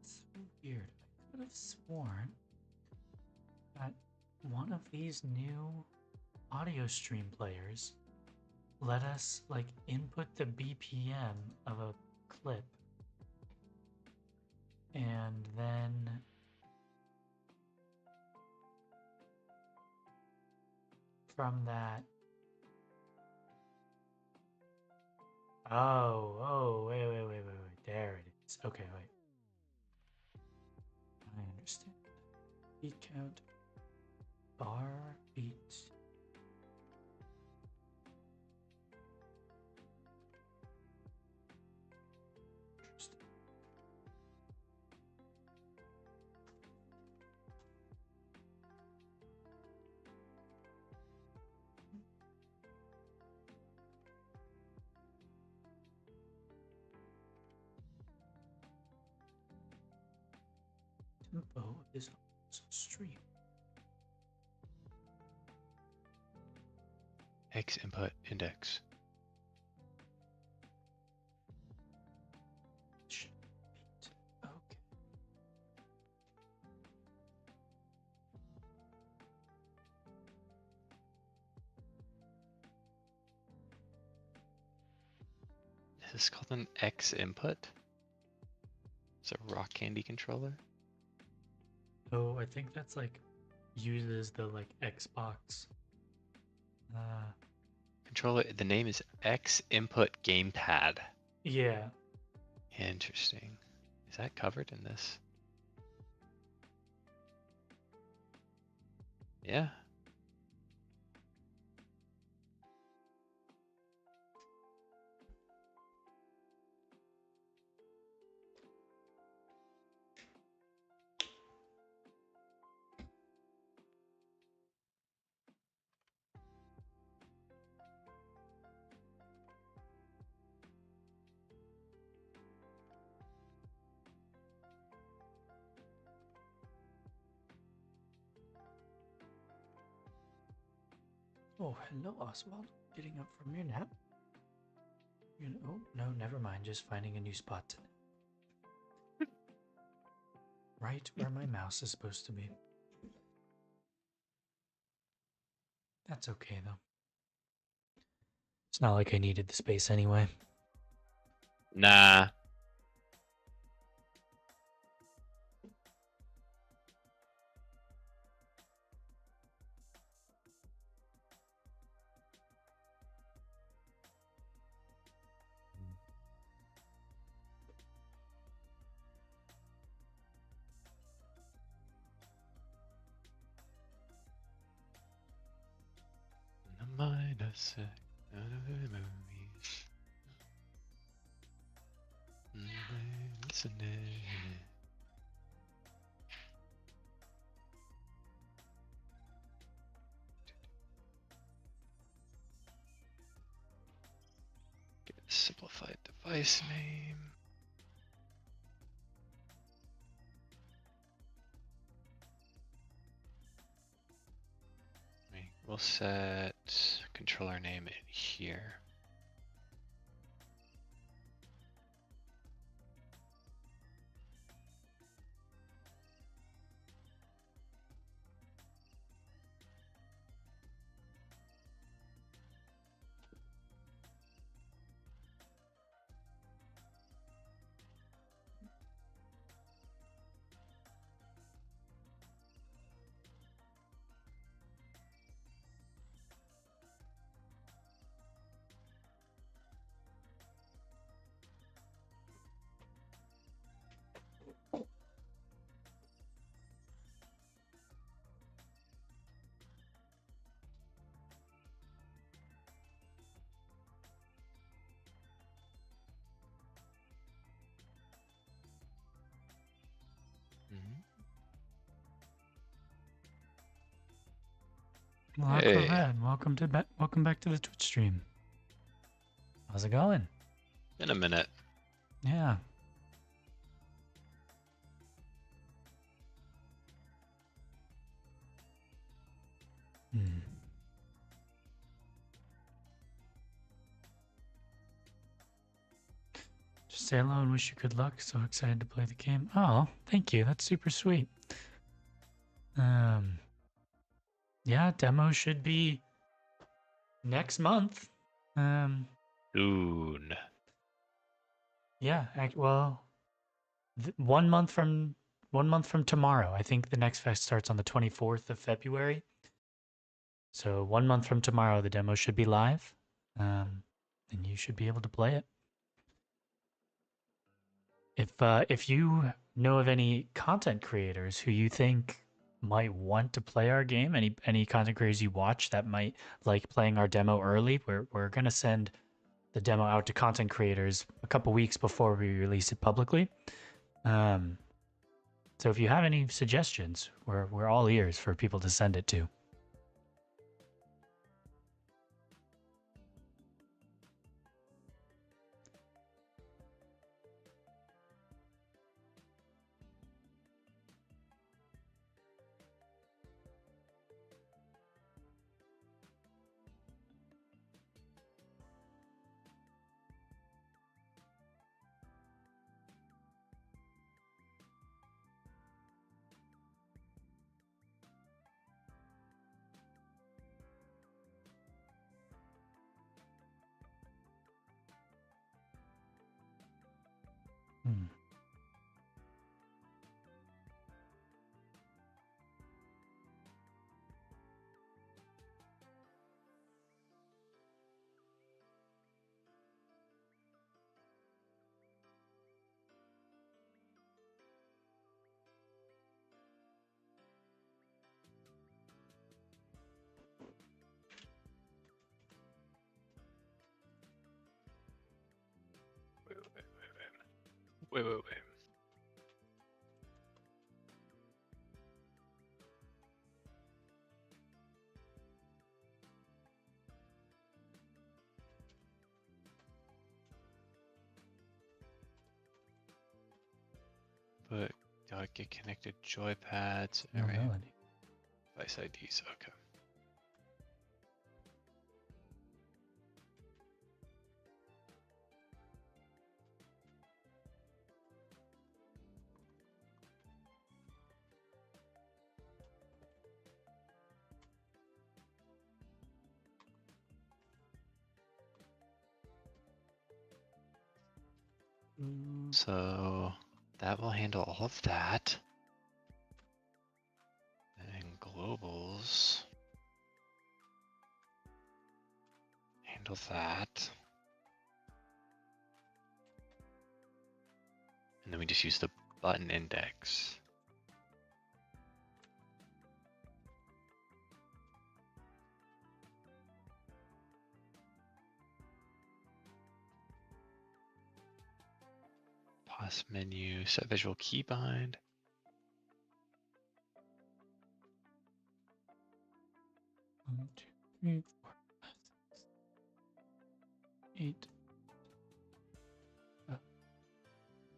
It's so weird. I could have sworn that one of these new audio stream players let us like input the BPM of a clip and then from that wait, there it is. Okay, wait, I understand. Beat count, bar beat. Interesting. Tempo is also stream. X input index. Beat. Okay. Is this called an X input? It's a rock candy controller. Oh, I think that's like uses the like Xbox. Controller, the name is X input gamepad. Yeah. Interesting. Is that covered in this? Yeah. Oh, hello, Oswald. Getting up from your nap? You know, oh, no, never mind. Just finding a new spot to nap. right where my mouse is supposed to be. That's okay though. It's not like I needed the space anyway. Nah. The mind of sick out of the movies. Listening. Get a simplified device name. We'll set controller name in here. Well, Hey. Aquared, welcome back to the Twitch stream. How's it going? In a minute. Yeah. Hmm. Just say hello and wish you good luck. So excited to play the game. Oh, thank you. That's super sweet. Yeah, demo should be next month. Soon. Yeah, well, 1 month from 1 month from tomorrow. I think the next fest starts on the 24th of February. So 1 month from tomorrow, the demo should be live, and you should be able to play it. If you know of any content creators who you think might want to play our game, any content creators you watch that might like playing our demo early, we're gonna send the demo out to content creators a couple weeks before we release it publicly. So if you have any suggestions, we're all ears for people to send it to. Hmm. Wait. But get connected joypads. No Alright. melody. Device IDs. Okay. So that will handle all of that. And globals handle that. And then we just use the button index. Pause menu, set visual keybind. One, two, three, 4, 5, 6, 8,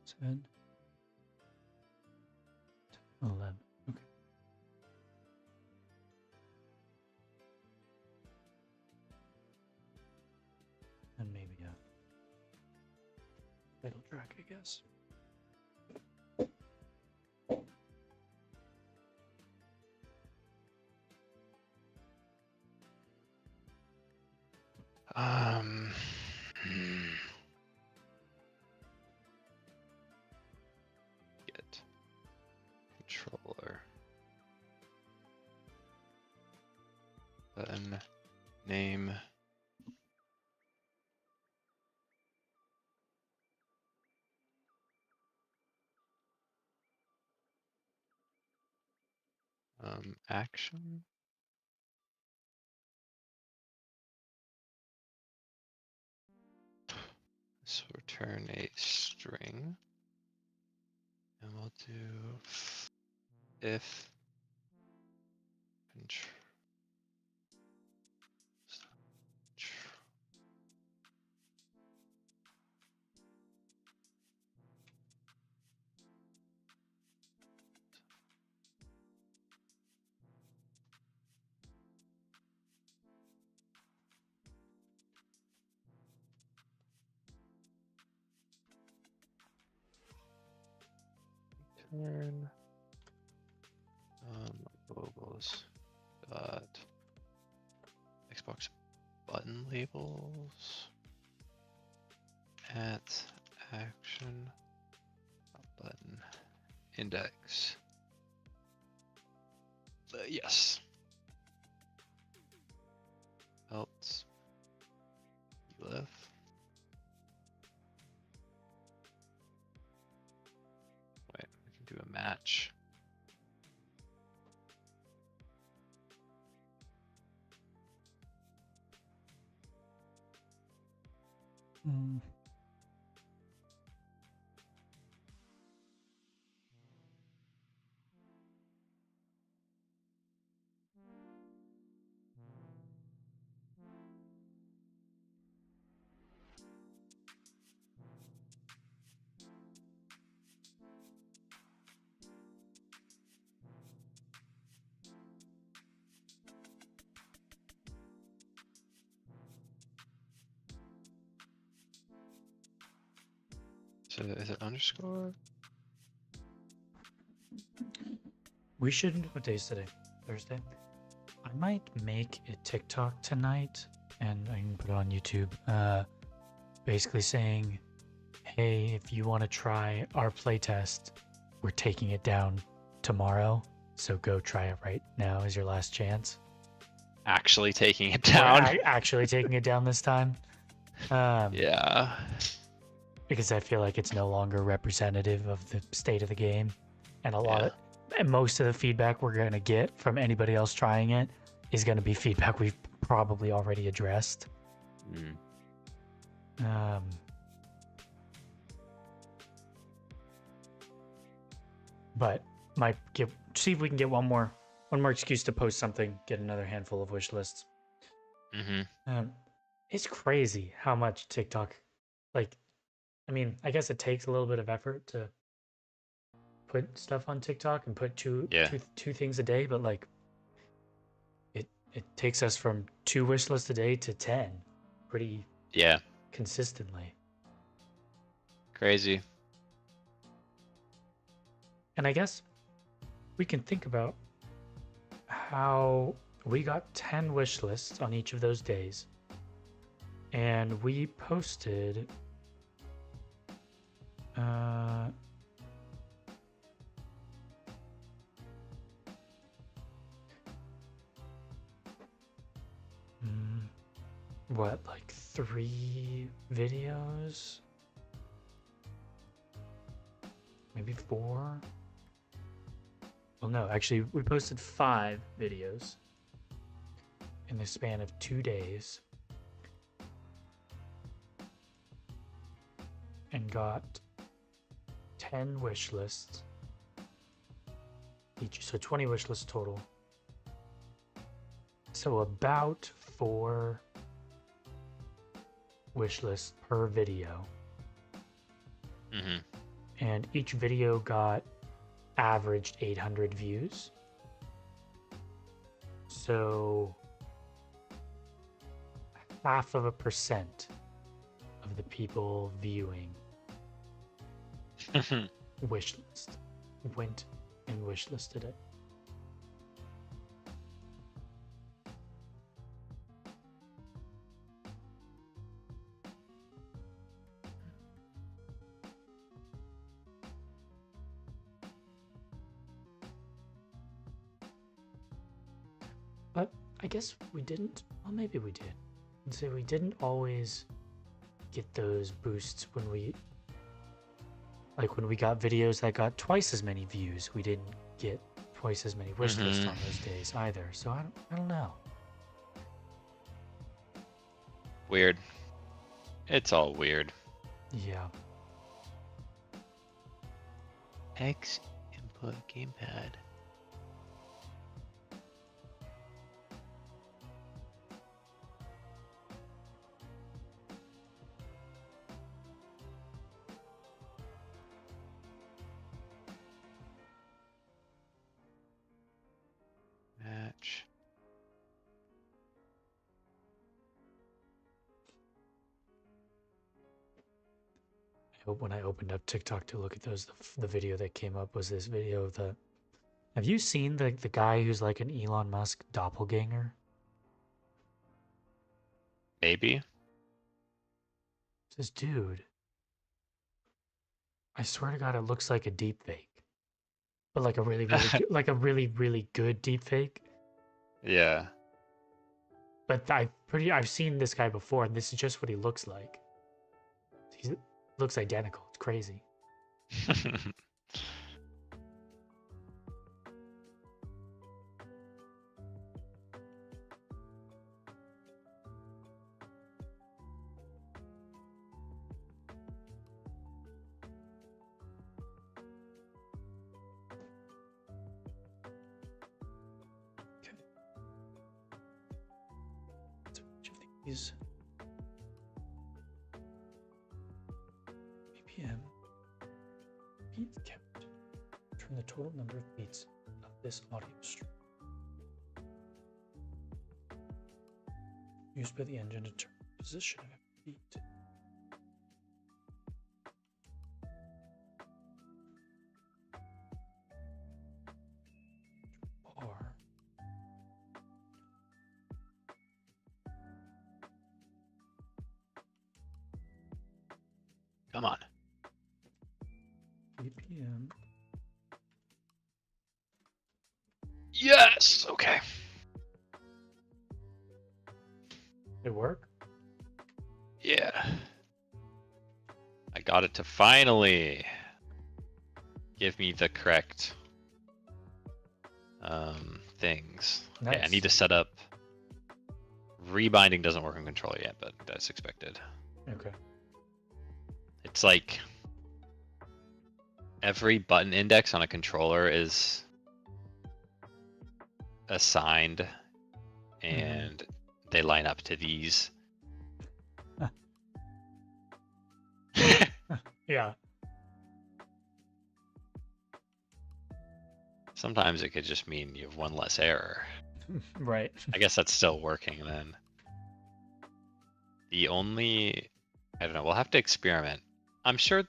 7, 11. Okay. And maybe a title track, I guess. Get controller. Button name. Action. So return a string. And we'll do if control. Return globals dot Xbox button labels at action button index. Yes. Else left. Wait, we can do a match. So is it underscore? We should. What day is today? Thursday. I might make a TikTok tonight, and I can put it on YouTube. Basically saying, "Hey, if you want to try our playtest, we're taking it down tomorrow. So go try it right now. Is your last chance." Actually taking it We're down. actually taking it down this time. Yeah. Because I feel like it's no longer representative of the state of the game, and and most of the feedback we're gonna get from anybody else trying it is gonna be feedback we've probably already addressed. But might see if we can get one more excuse to post something, get another handful of wish lists. It's crazy how much TikTok, like, I mean, I guess it takes a little bit of effort to put stuff on TikTok and put two things a day, but like it takes us from 2 wish lists a day to 10 pretty consistently. Crazy. And I guess we can think about how we got 10 wish lists on each of those days, and we posted Uh, what, like 3 videos? Maybe 4? Well, no, actually, we posted 5 videos in the span of 2 days and got 10 wish lists each, so 20 wish lists total. So about 4 wish lists per video. Mm-hmm. And each video got averaged 800 views. So 0.5% of the people viewing wishlist went and wishlisted it. But I guess we didn't. Well, maybe we did. I'd say we didn't always get those boosts when we, like when we got videos that got twice as many views. We didn't get twice as many wish lists on those days either. So I don't know. Weird. It's all weird. Yeah. X input gamepad. Match. When I opened up TikTok to look at those, the video that came up was this video of the. Have you seen the guy who's like an Elon Musk doppelganger? Maybe. This dude. I swear to God, it looks like a deep fake, but like a really, like a really good deep fake. Yeah. But I've seen this guy before, and this is just what he looks like. He looks identical. It's crazy. These BPM beat count. Turn the total number of beats of this audio stream used by the engine to determine the position of every beat. Bar. Come on. BPM. Yes. Okay. It work? Yeah. I got it to finally give me the correct things. Nice. Okay, I need to set up. Rebinding doesn't work on controller yet, but that's expected. Okay. It's like every button index on a controller is assigned and they line up to these. Yeah. Sometimes it could just mean you have one less error. Right. I guess that's still working then. The only, I don't know, we'll have to experiment. I'm sure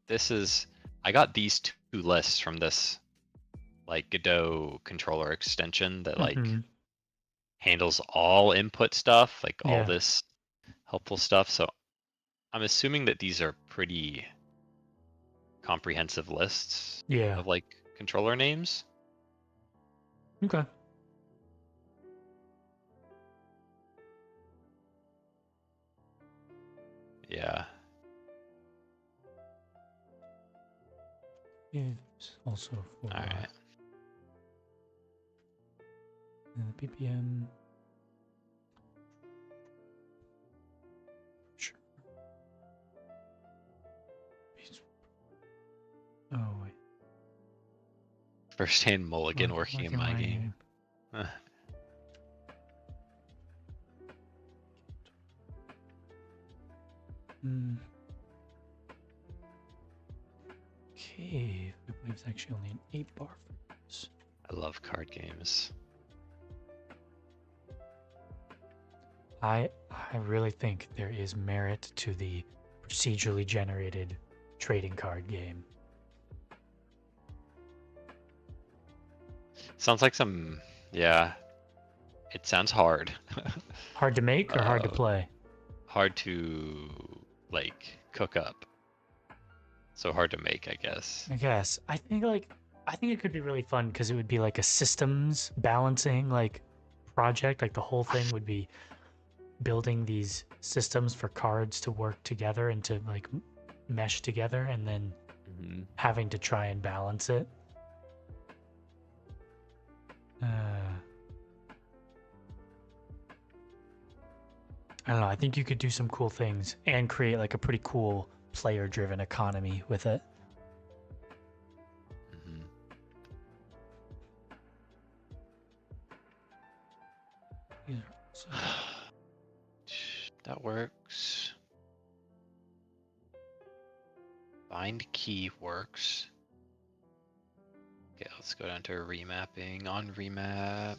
this is, I got these 2 lists from this like Godot controller extension that like handles all input stuff, like all this helpful stuff. So I'm assuming that these are pretty comprehensive lists Yeah. of like controller names. Okay. Yeah. It's also for All right. BPM. Sure. Oh wait. First hand mulligan working in my game. Okay, I believe it's actually only an 8-bar for this. I love card games. I really think there is merit to the procedurally generated trading card game. Sounds like some, yeah. It sounds hard. Hard to make or hard to play? Hard to like cook up. So hard to make, I guess. I guess. I think it could be really fun because it would be like a systems balancing like project. Like the whole thing would be building these systems for cards to work together and to like mesh together, and then having to try and balance it. I don't know. I think you could do some cool things and create like a pretty cool player-driven economy with it. That works. Bind key works. Okay, let's go down to remapping. On remap.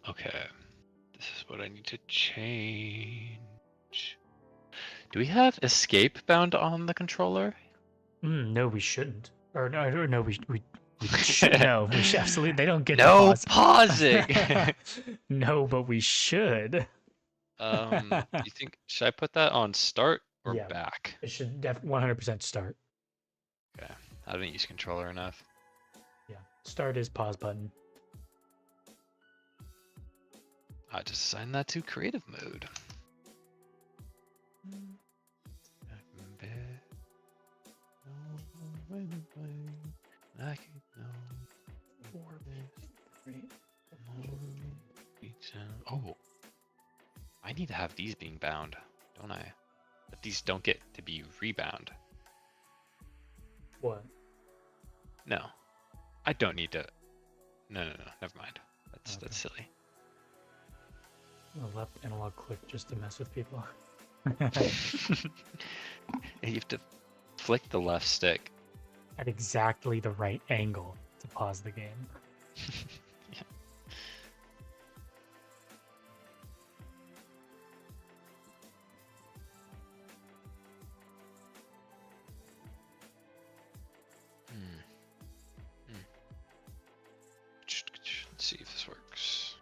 Okay. This is what I need to change. Do we have escape bound on the controller? No, we shouldn't. Or no, we should. No, we should absolutely. They don't get to No pause. pausing. No, but we should. Do you think should I put that on start or Yeah. back? It should 100% start. Okay, I didn't use controller enough. Yeah, start is pause button. I just assigned that to creative mode. Oh, I need to have these being bound, don't I? But these don't get to be rebound. What? No, I don't need to. No, never mind. That's silly. A left analog click just to mess with people. You have to flick the left stick. At exactly the right angle to pause the game. Yeah. Let's see if this works.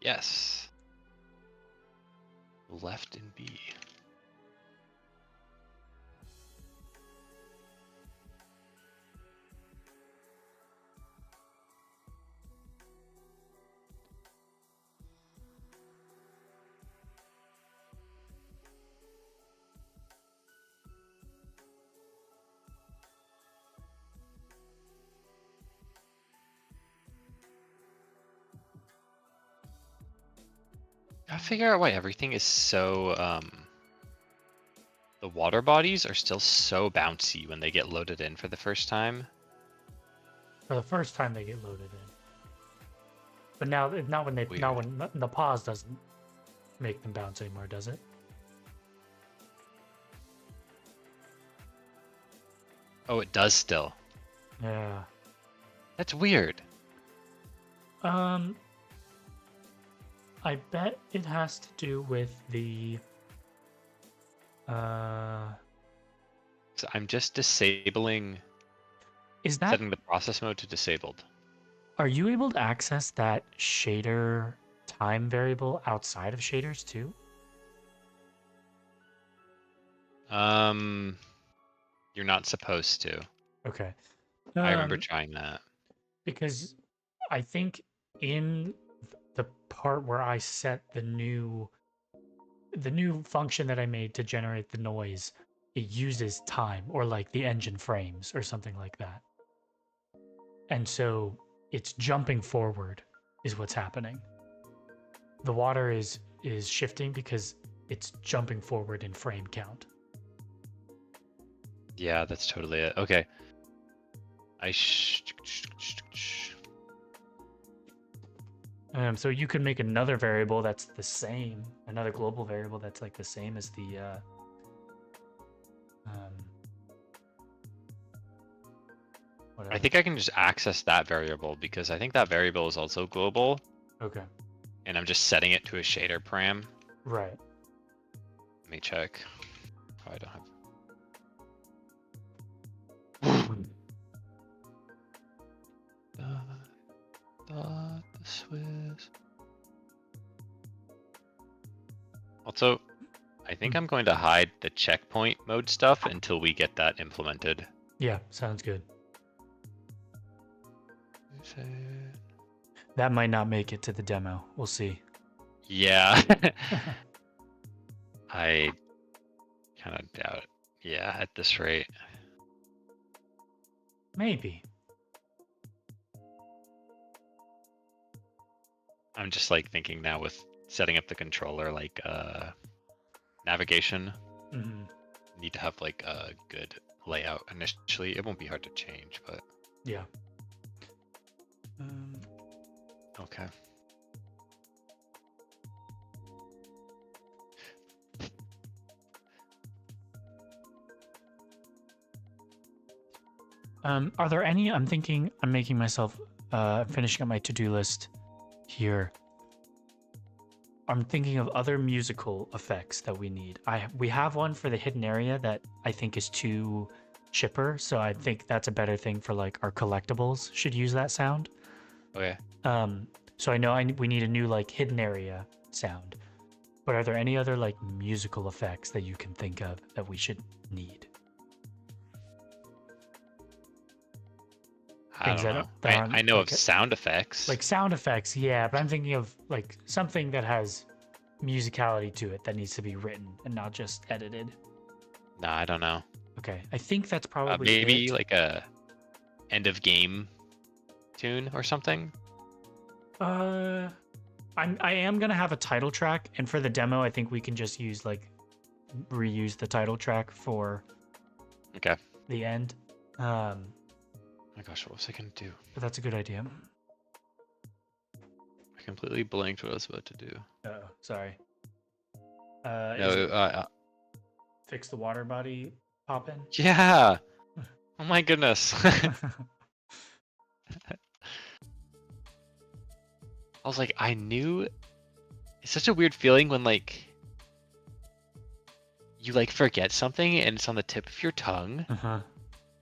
Yes. Left and B. I figure out why everything is so, the water bodies are still so bouncy when they get loaded in for the first time. For the first time they get loaded in. But now, not when the pause doesn't make them bounce anymore, does it? Oh, it does still. Yeah. That's weird. I bet it has to do with the So I'm just disabling, setting the process mode to disabled. Are you able to access that shader time variable outside of shaders too? You're not supposed to. Okay. I remember Um, trying that. because I think in the part where I set the new function that I made to generate the noise, it uses time or like the engine frames or something like that. And so it's jumping forward is what's happening. The water is shifting because it's jumping forward in frame count. Yeah, that's totally it. Okay. So you could make another variable that's the same, another global variable that's like the same as the I whatever. think I can just access that variable because I think that variable is also global, Okay. and I'm just setting it to a shader param. Right. Let me check. Oh, I don't have. The Swiss. Also, I think I'm going to hide the checkpoint mode stuff until we get that implemented. Yeah, sounds good. That might not make it to the demo. We'll see. Yeah. I kind of doubt it. Yeah, at this rate. Maybe. I'm just like thinking now with setting up the controller, like navigation, Mhm. need to have like a good layout initially. It won't be hard to change, but Yeah. okay. Are there any? I'm thinking. I'm making myself. Finishing up my to-do list here. I'm thinking of other musical effects that we need. We have one for the hidden area that I think is too chipper, so I think that's a better thing for like our collectibles. Should use that sound. Okay. So I know we need a new like hidden area sound. But are there any other like musical effects that you can think of that we should need? I Things don't that know. that aren't I know like of sound effects. like sound effects, yeah, but I'm thinking of like something that has musicality to it that needs to be written and not just edited. No, I don't know. Okay, I think that's probably Maybe it. like a end of game tune or something. I am gonna have a title track, and for the demo, I think we can just use like reuse the title track for Okay. the end. Oh my gosh, what was I gonna do? But that's a good idea. I completely blanked what I was about to do. Oh, sorry. No, Fix the water body pop in? yeah. Oh my goodness. I was like, I knew. It's such a weird feeling when like you like forget something and it's on the tip of your tongue,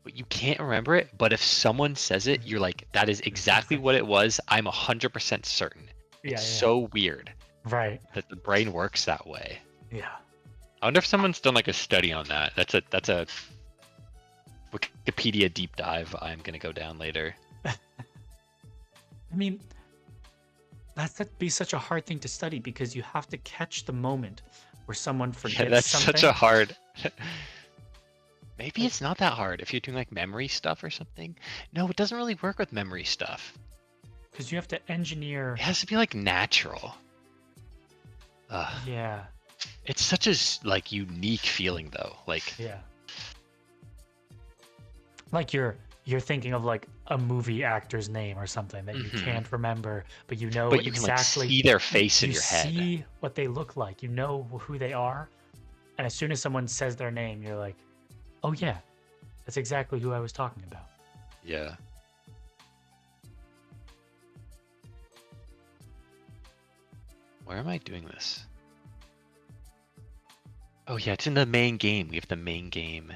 but you can't remember it. But if someone says it, you're like, that is exactly what it was. I'm 100% certain. It's so weird. Right. That the brain works that way. Yeah. I wonder if someone's done like a study on that. That's a Wikipedia deep dive I'm gonna go down later. I mean, that'd be such a hard thing to study because you have to catch the moment where someone forgets Yeah, that's something. such a hard. Maybe it's not that hard if you're doing like memory stuff or something. No, it doesn't really work with memory stuff. Because you have to engineer. It has to be like natural. Yeah. It's such a like unique feeling though. Like Yeah. Like you're thinking of like a movie actor's name or something that you can't remember, but you know but you exactly. can like see their face in your head. You see what they look like. You know who they are, and as soon as someone says their name, you're like, "Oh yeah, that's exactly who I was talking about." Yeah. Where am I doing this? Oh yeah, it's in the main game. We have the main game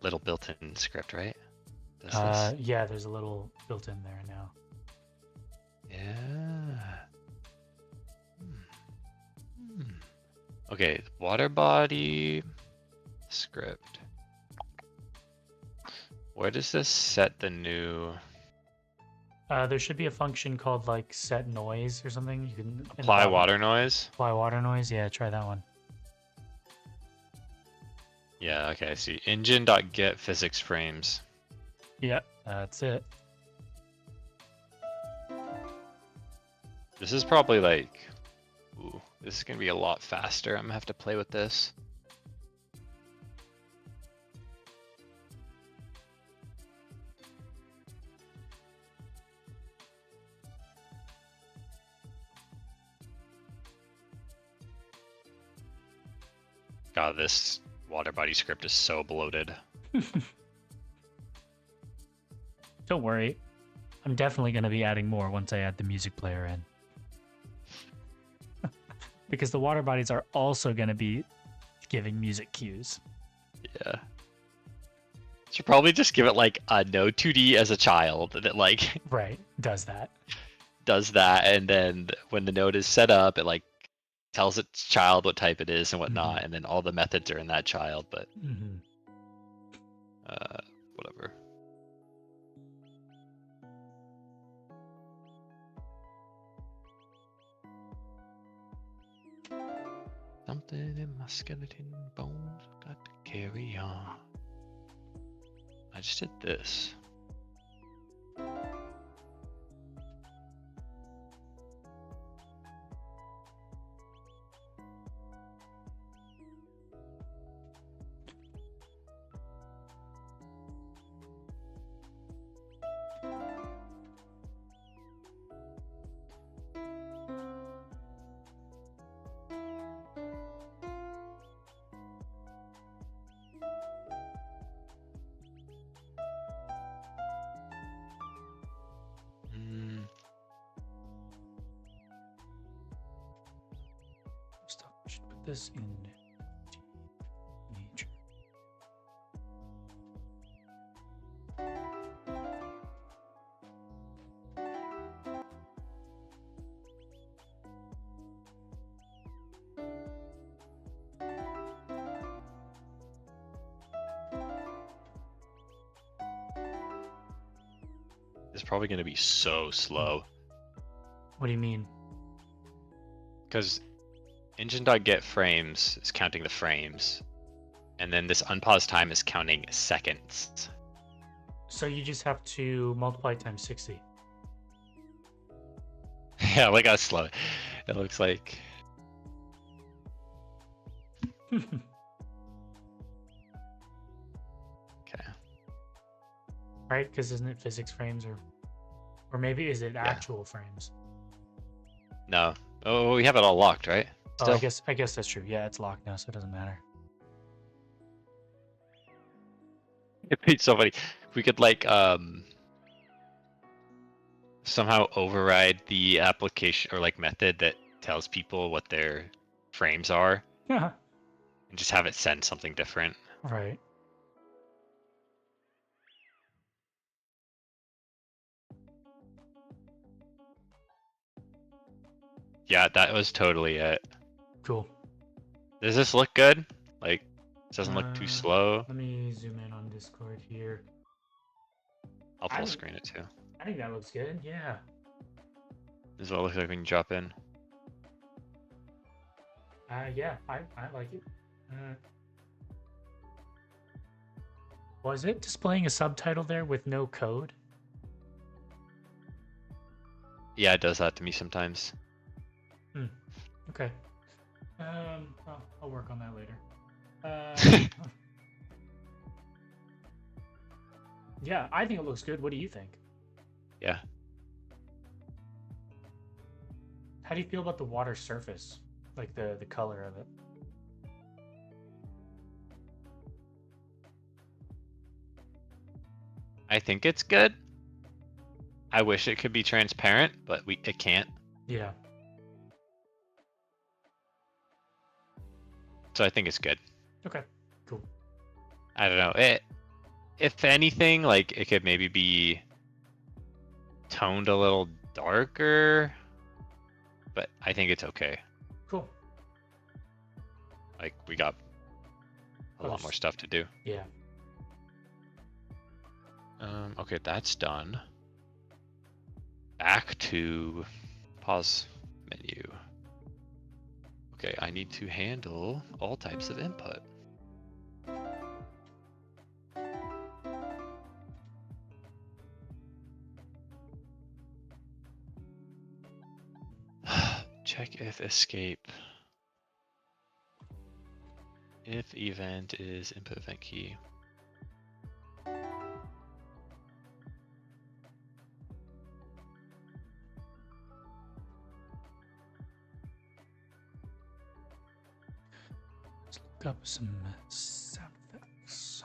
little built-in script, right? Yeah, there's a little built in there now. Yeah. Okay, water body script. Where does this set the new There should be a function called like set noise or something. You can in the apply bottom. water noise? Apply water noise. Yeah, try that one. Yeah, okay, I see. Engine.get physics frames. Yep, that's it. This is probably like, ooh, this is gonna be a lot faster. I'm gonna have to play with this. God, this water body script is so bloated. Don't worry. I'm definitely going to be adding more once I add the music player in. Because the water bodies are also going to be giving music cues. Yeah. Should probably just give it like a no 2D as a child that like Right, does that. does that, and then when the node is set up, it like tells its child what type it is and whatnot, and then all the methods are in that child, but whatever. Something in my skeleton bones got to carry on. I just did this. Should put this in nature. It's probably going to be so slow. What do you mean? Because engine.get frames is counting the frames, and then this unpause time is counting seconds. So you just have to multiply times 60. Yeah, look how slow it looks like. Okay. Right? Because isn't it physics frames or maybe is it actual frames? No. Oh, we have it all locked, right? Oh, I guess that's true. Yeah, it's locked now, so it doesn't matter. It'd be so funny. We could like somehow override the application or like method that tells people what their frames are Yeah. and just have it send something different. Right. Yeah, that was totally it. Cool. Does this look good? Like, it doesn't look too slow. Let me zoom in on Discord here. I'll full screen it too. I think that looks good. Yeah. This is what it looks like when you drop in. Yeah, I like it. Was it displaying a subtitle there with no code? Yeah, it does that to me sometimes. Okay. I'll work on that later. Yeah, I think it looks good. What do you think? Yeah. How do you feel about the water surface? Like the color of it? I think it's good. I wish it could be transparent, but it can't. Yeah. So I think it's good. Okay. Cool. I don't know. If anything, like it could maybe be toned a little darker, but I think it's okay. Cool. Like we got a lot more stuff to do. Yeah. Okay, that's done. Back to pause menu. Okay, I need to handle all types of input. Check if escape. If event is input event key. Let's look up some sound effects.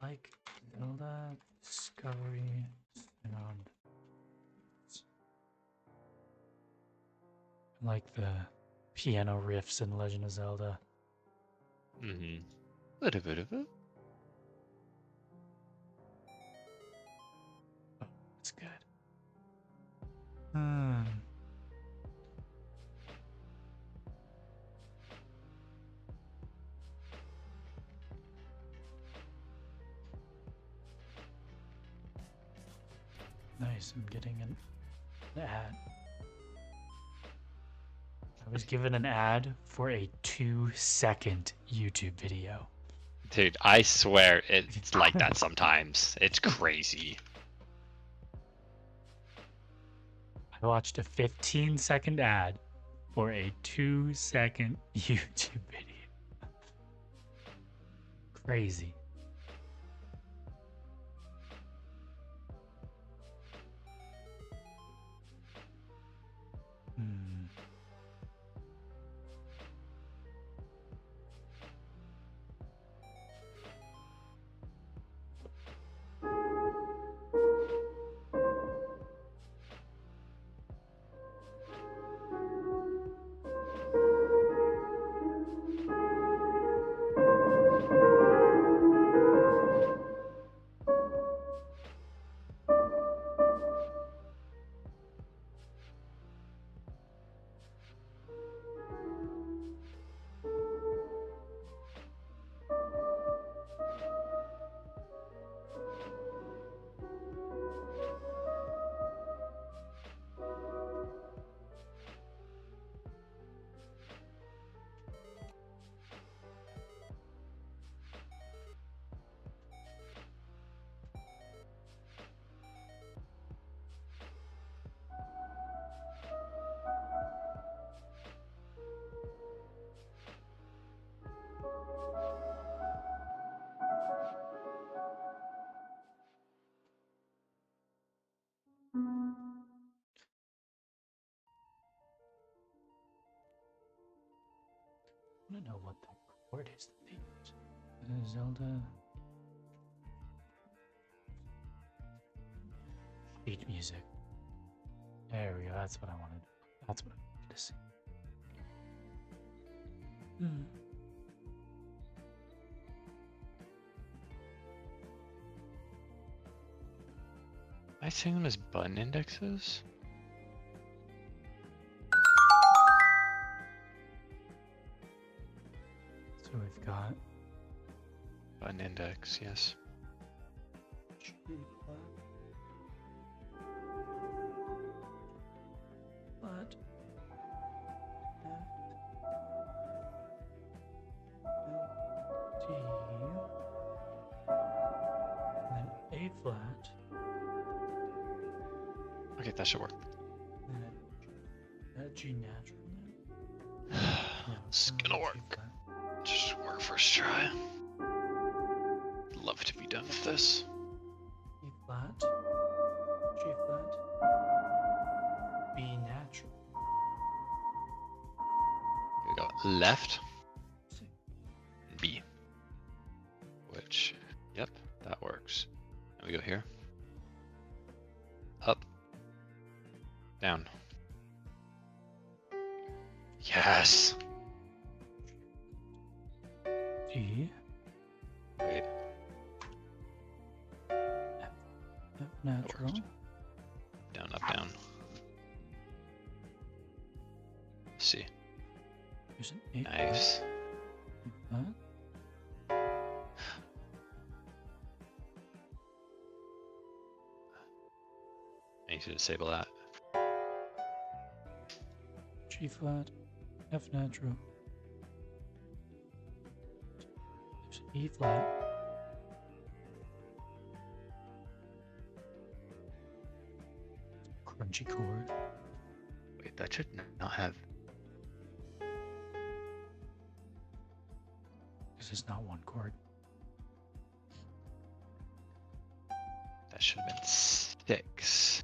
Like Zelda Discovery Sound. Like the piano riffs in Legend of Zelda. Mm-hmm. Little bit of it. Oh, that's good. Hmm. Nice, I'm getting an ad. I was given an ad for a 2-second YouTube video. Dude, I swear it's like that sometimes. It's crazy. I watched a 15-second ad for a 2-second YouTube video. Crazy. Hmm. I don't know what that chord is that they use. Zelda. Sheet music. There we go. That's what I wanted. That's what I wanted to see. Hmm. I seeing them as button indexes? So we've got Button index, yes. but D, and then A flat, Okay, that should work. and then a G natural. Yeah, It's gonna G work. flat. Just work first try. Love to be done with this. E flat, G flat, B natural. Here we go. Left, C. B. Which, yep, that works. And we go here. Up. Down. Yes. G. Wait. F natural. worked. Down, up, down. See. There's an A Nice. flat. I need to disable that. G flat. F natural. There's an E flat. Crunchy chord. Wait, that should not have. This is not one chord. That should have been 6.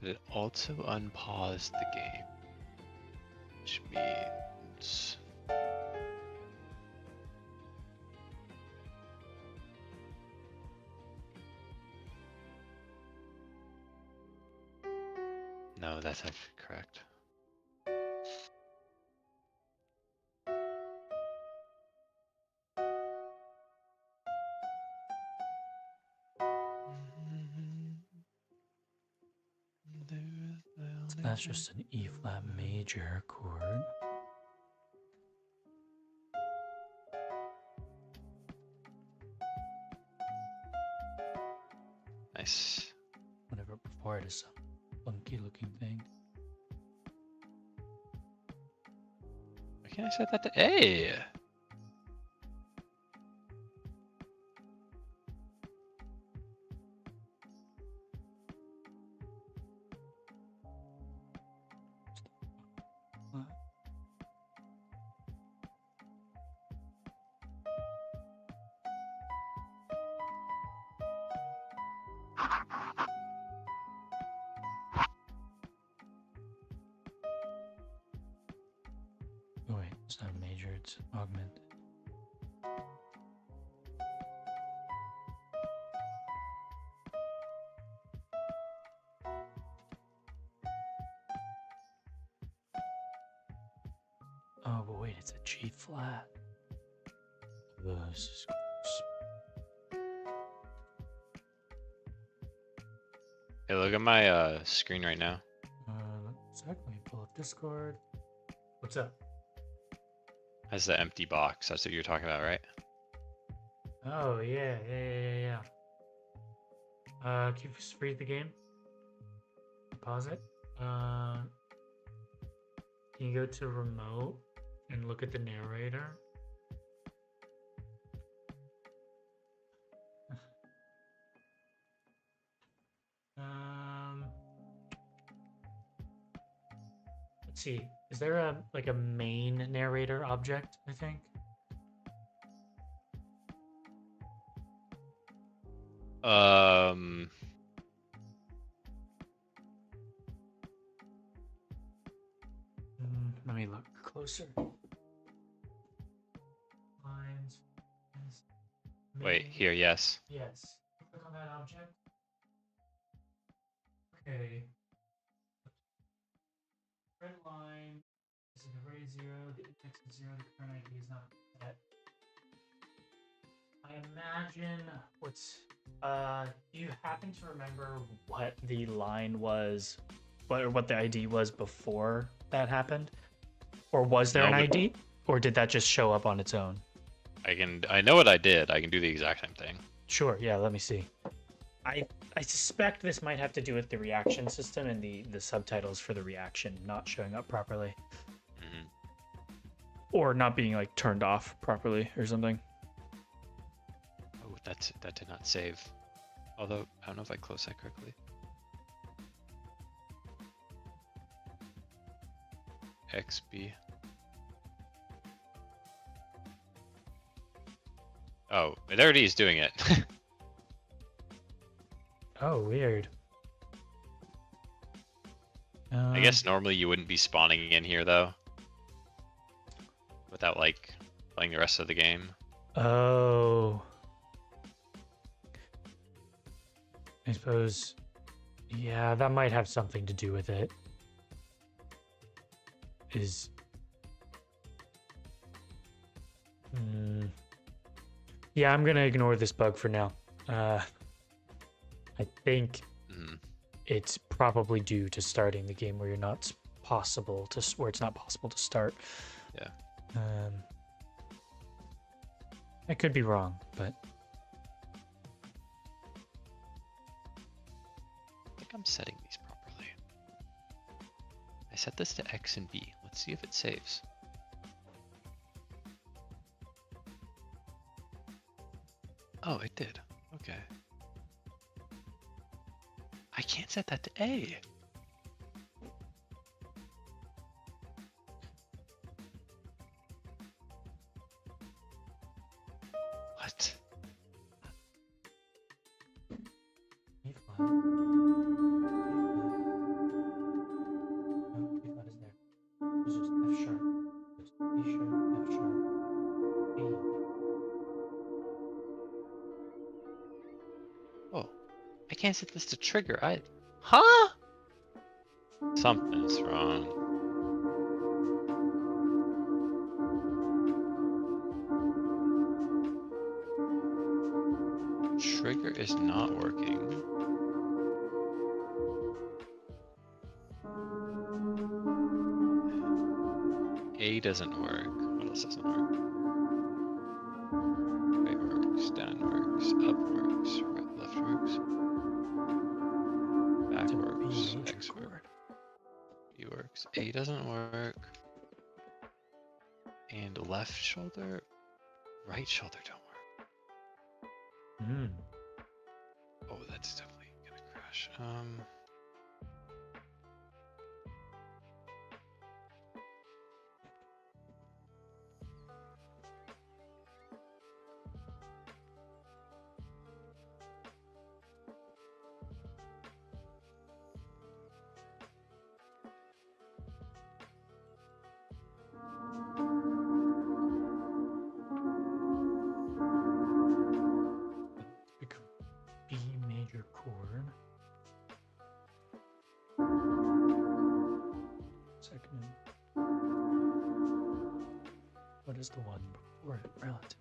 But it also unpaused the game. Which means. No, that's actually correct. So that's just an E flat major chord. Nice. Whatever before it is some funky looking thing. Why can't I set that to A? Flat. Oh wait, it's not major, it's augmented. Oh, but wait, it's a G flat. This is Hey, look at my screen right now. let me pull up Discord. What's up? Has the empty box. That's what you're talking about, right? Oh yeah. Can you just read the game? Pause it. Can you go to remote and look at the narrator? Let's see. Is there a main narrator object? I think. Let me look closer. Lines. Wait, main- here, yes. Yes. Click on that object. Okay. Red line is an array 0. The index is 0. The current ID is not set. I imagine what's. Do you happen to remember what the line was, what the ID was before that happened, or was there No, an but- ID, or did that just show up on its own? I know what I did. I can do the exact same thing. Sure. Yeah. Let me see. I suspect this might have to do with the reaction system and the subtitles for the reaction not showing up properly, Mhm. or not being like turned off properly or something. Oh, that did not save. Although, I don't know if I closed that correctly. XB. Oh, there it is doing it. Oh, weird. I guess normally you wouldn't be spawning in here though. Without like playing the rest of the game. Oh. I suppose. Yeah, that might have something to do with it. Yeah, I'm gonna ignore this bug for now. I think Mhm. it's probably due to starting the game where where it's not possible to start. Yeah. I could be wrong, but I think I'm setting these properly. I set this to X and B. Let's see if it saves. Oh, it did. Okay. I can't set that to A. What? E flat. No, E flat is there. It's just F sharp. Just E sharp, F sharp, B. Oh, I can't set this to trigger. Huh? Something's wrong. Trigger is not working. A doesn't work. What else doesn't work? Right works, down works, up works, right, left works, back It's a works, B major X chord. works, B works. A doesn't work. And left shoulder, right shoulder don't work. Hmm. Oh, that's definitely gonna crash. Become B major chord. Second. What is the one before it relative?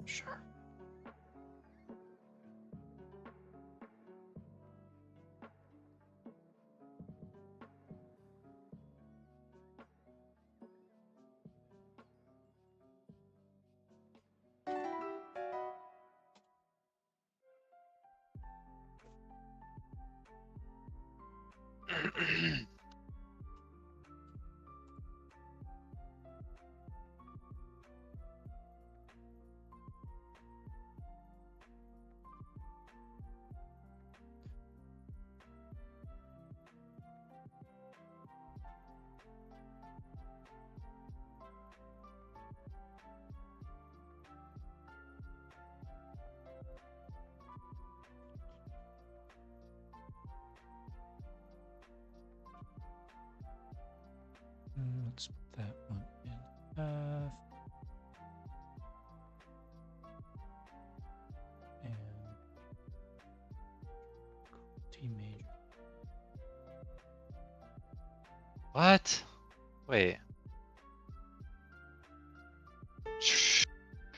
Sure. Let's put that one in F. And T major. What? Wait.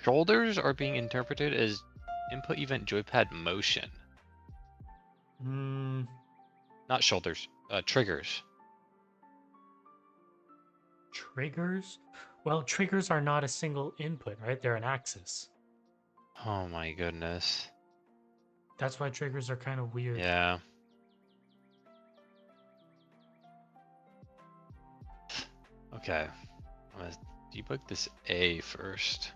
Shoulders are being interpreted as input event joypad motion. Hmm. Not shoulders, triggers. Triggers? Well, triggers are not a single input, right? They're an axis. Oh my goodness. That's why triggers are kind of weird. Yeah. Okay. I'm gonna debug this A first.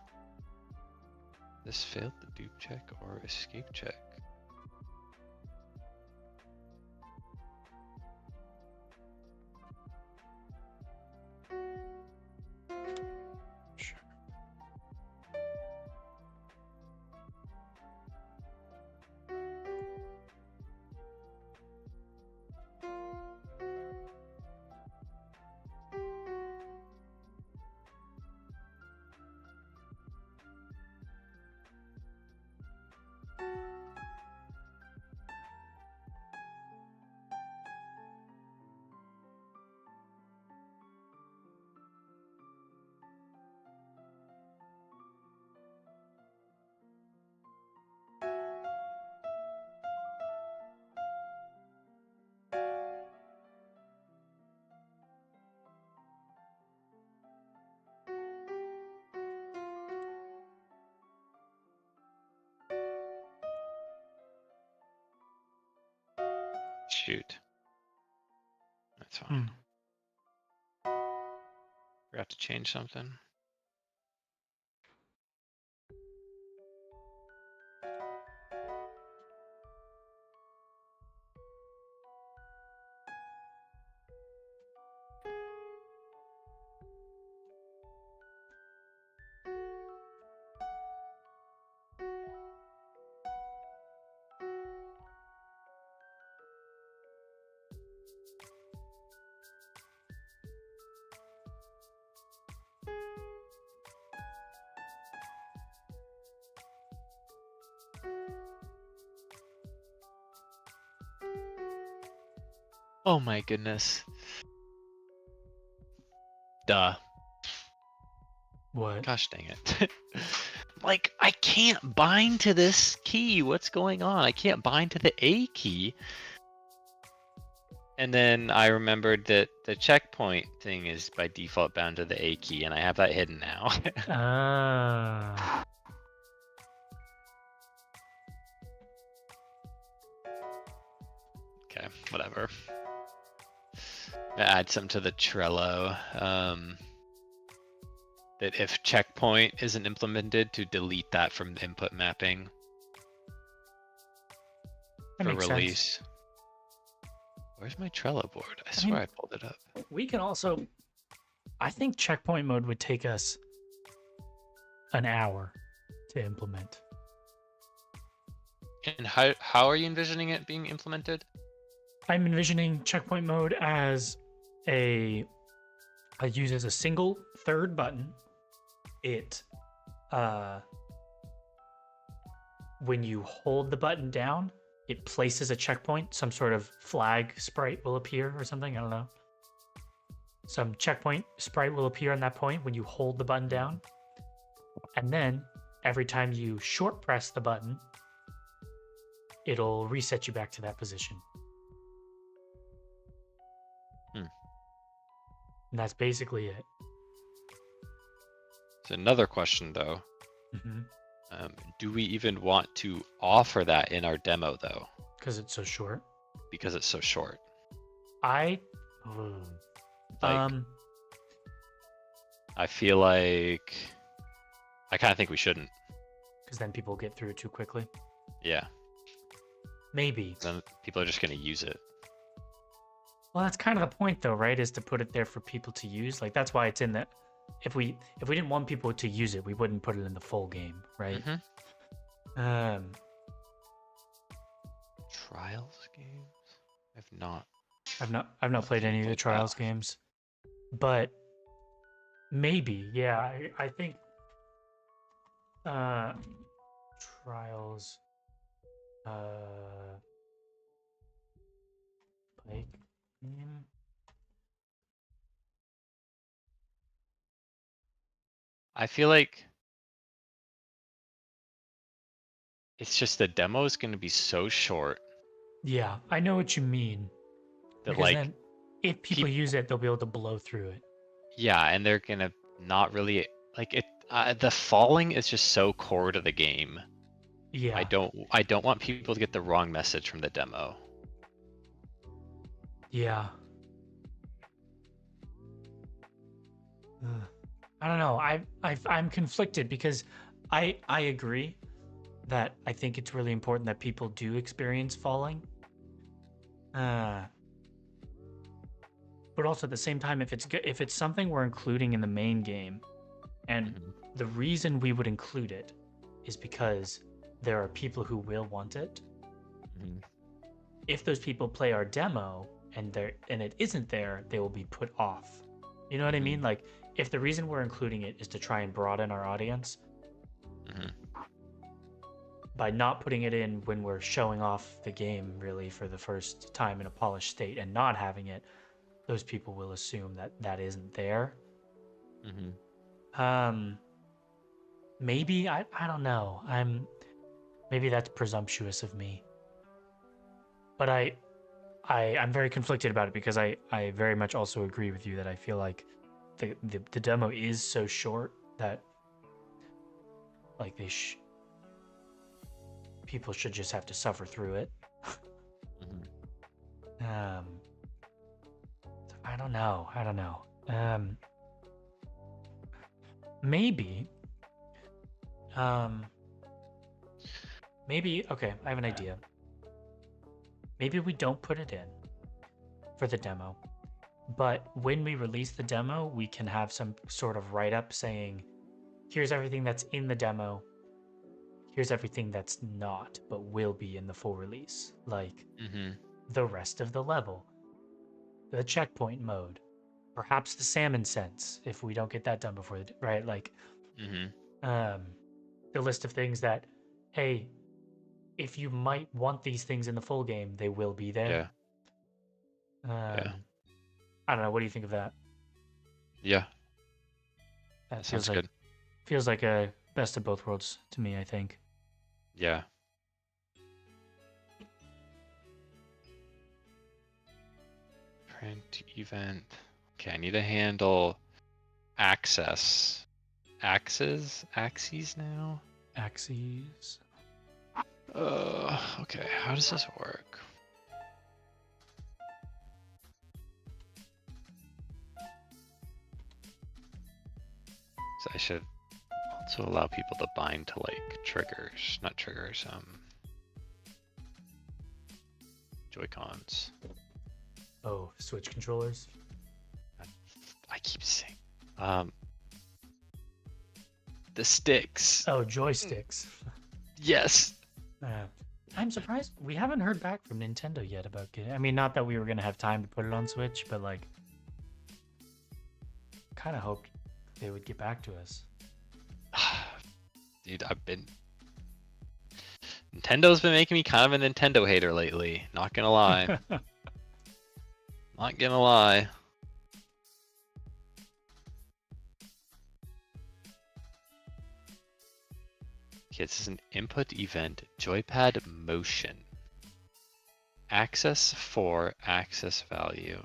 This failed the dupe check or escape check. Sure. Shoot. That's fine. Forgot to change something. Oh my goodness. Duh. What? Gosh dang it. Like, I can't bind to this key. What's going on? I can't bind to the A key. And then I remembered that the checkpoint thing is by default bound to the A key, and I have that hidden now. Ah. Okay, whatever. Add some to the Trello. That if checkpoint isn't implemented, to delete that from the input mapping That for makes release. sense. Where's my Trello board? I I swear mean- I pulled it up. We can also, I think checkpoint mode would take us an hour to implement. And how are you envisioning it being implemented? I'm envisioning checkpoint mode as I use as a single third button. It, when you hold the button down, it places a checkpoint. Some sort of flag sprite will appear or something. I don't know. Some checkpoint sprite will appear on that point when you hold the button down. And then every time you short press the button, it'll reset you back to that position. Hmm. And that's basically it. So another question though. Do we even want to offer that in our demo though? Because it's so short. Because it's so short. I feel like I kind of think we shouldn't. because then people get through it too quickly. Yeah. Maybe. Then people are just going to use it. Well, that's kind of the point, though, right? Is to put it there for people to use. Like that's why it's in the. If we didn't want people to use it, we wouldn't put it in the full game, right? Trials games? I've not. I've not played any of the Trials games, but maybe, yeah. I think Trials like I feel like it's just the demo is going to be so short yeah, I know what you mean. that Because like then if people use it, they'll be able to blow through it. yeah, and they're going to not really like it. The falling is just so core to the game. Yeah. I don't want people to get the wrong message from the demo. Yeah. I don't know. I'm conflicted because I agree that I think it's really important that people do experience falling. But but also at the same time, if it's something we're including in the main game, and Mhm. the reason we would include it is because there are people who will want it. Mhm. If those people play our demo and it isn't there, they will be put off. You know what I mean? Mhm. Like, if the reason we're including it is to try and broaden our audience, Mhm. by not putting it in when we're showing off the game really for the first time in a polished state and not having it, those people will assume that that isn't there. Mhm. Maybe I don't know. Maybe that's presumptuous of me. But I'm very conflicted about it because I very much also agree with you that I feel like the demo is so short that like people should just have to suffer through it. Mhm. Um, I don't know. I don't know. Maybe. Um, maybe. Okay, I have an idea. Maybe we don't put it in for the demo, but when we release the demo, we can have some sort of write up saying, "Here's everything that's in the demo. Here's everything that's not, but will be in the full release." Like Mhm. the rest of the level, the checkpoint mode, perhaps the salmon sense if we don't get that done before the right. Like Mhm. um, the list of things that, hey, if you might want these things in the full game, they will be there. Yeah. Yeah. I don't know. What do you think of that? Yeah. That That sounds good. feels like a best of both worlds to me. I think. Yeah. Print event. Okay, I need to handle access. Axes now? Axes. Okay, how does this work? So I should also allow people to bind to like triggers, not triggers, Joy-Cons. Oh, Switch controllers. I keep saying, the sticks. Oh, joysticks. Yes. I'm surprised we haven't heard back from Nintendo yet about getting. I mean, not that we were gonna have time to put it on Switch, but like, kind of hoped they would get back to us. Dude, Nintendo's been making me kind of a Nintendo hater lately. Not gonna lie. Not gonna lie. Okay, this is an input event, joypad motion. Access for access value.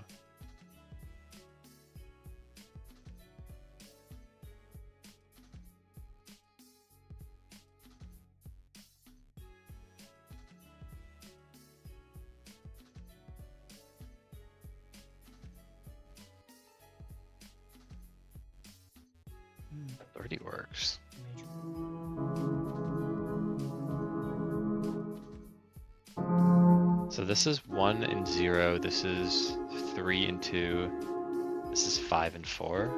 It already works. So this is 1 and 0, this is 3 and 2, this is 5 and 4.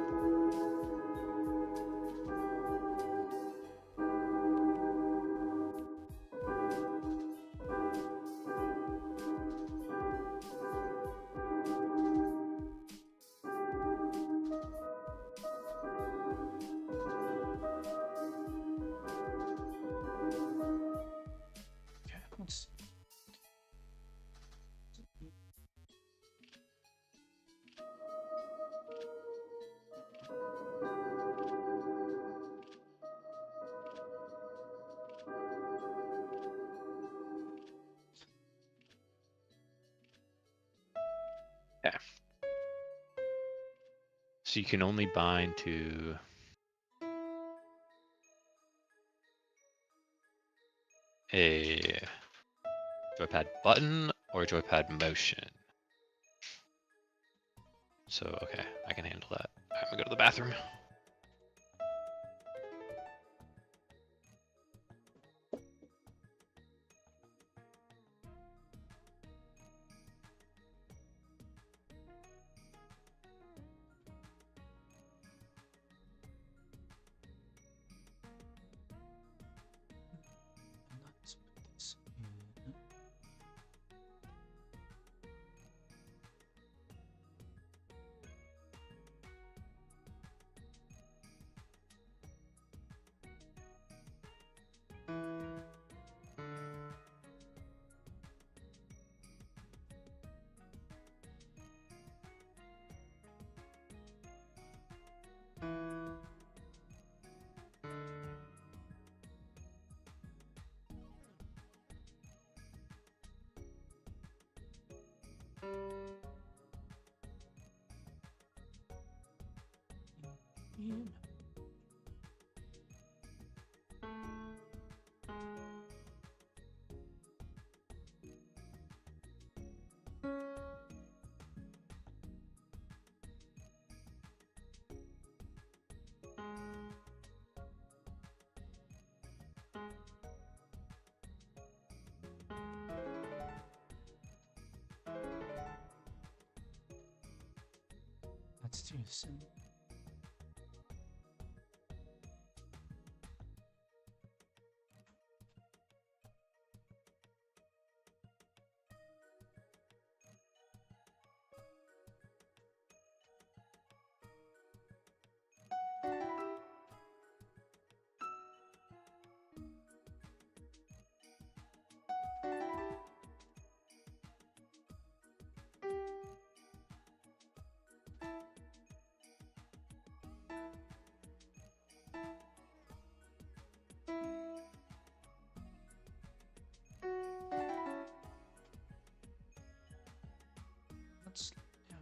Okay, let's. Yeah. So you can only bind to a joypad button or joypad motion. So, okay, I can handle that. I'm gonna go to the bathroom. in. Let's do some. Let's, yeah.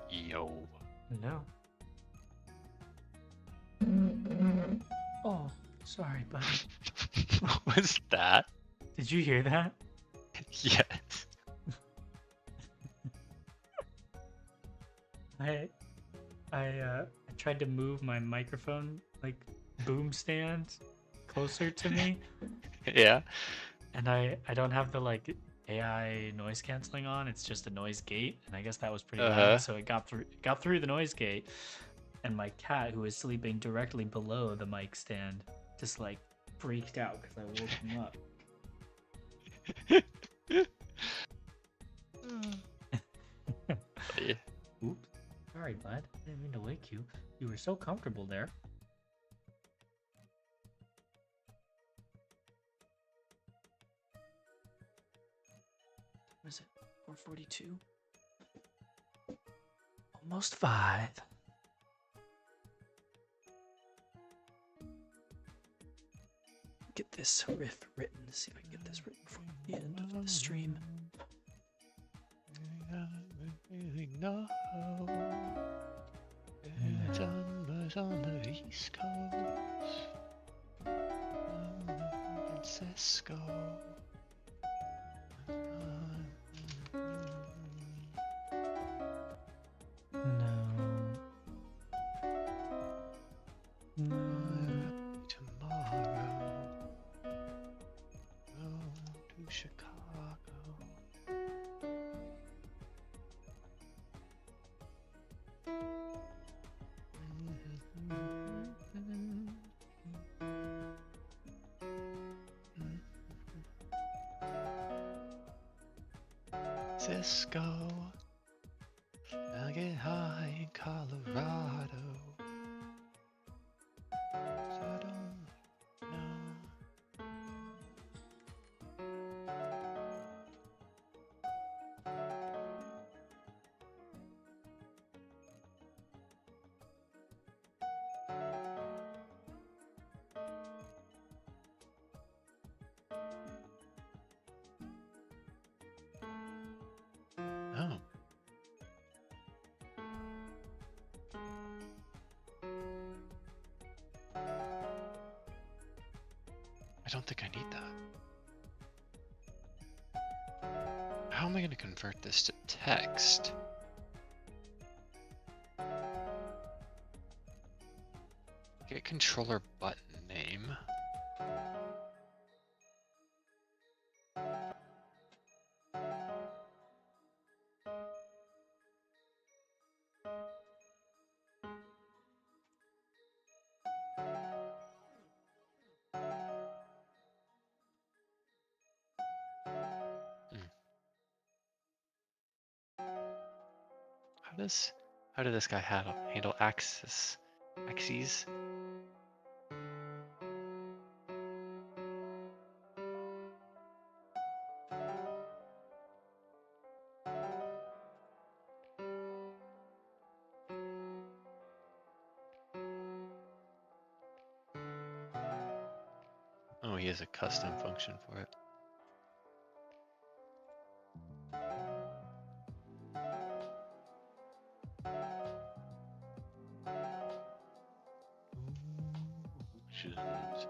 Yo. Hello. Oh, sorry, buddy. What was that? Did you hear that? Yes. I tried to move my microphone like boom stand closer to me, Yeah. and I don't have the like AI noise canceling on. It's just a noise gate, and I guess that was pretty loud, so it got through the noise gate, and my cat, who was sleeping directly below the mic stand, just like freaked out because I woke him up. Yeah. Oops. Sorry, bud. I didn't mean to wake you. You were so comfortable there. What is it? 4:42? Almost 5. Get this riff written. See if I can get this written before the end of the stream. Really know. Summer's on the East Coast. Francisco. No. Tomorrow. Go to Chicago. Cisco, I'll get high in Colorado. So I don't know. don't think I need that. How am I going to convert this to text? Get controller button name. How did this guy handle axes? Oh, he has a custom function for it. Oceans.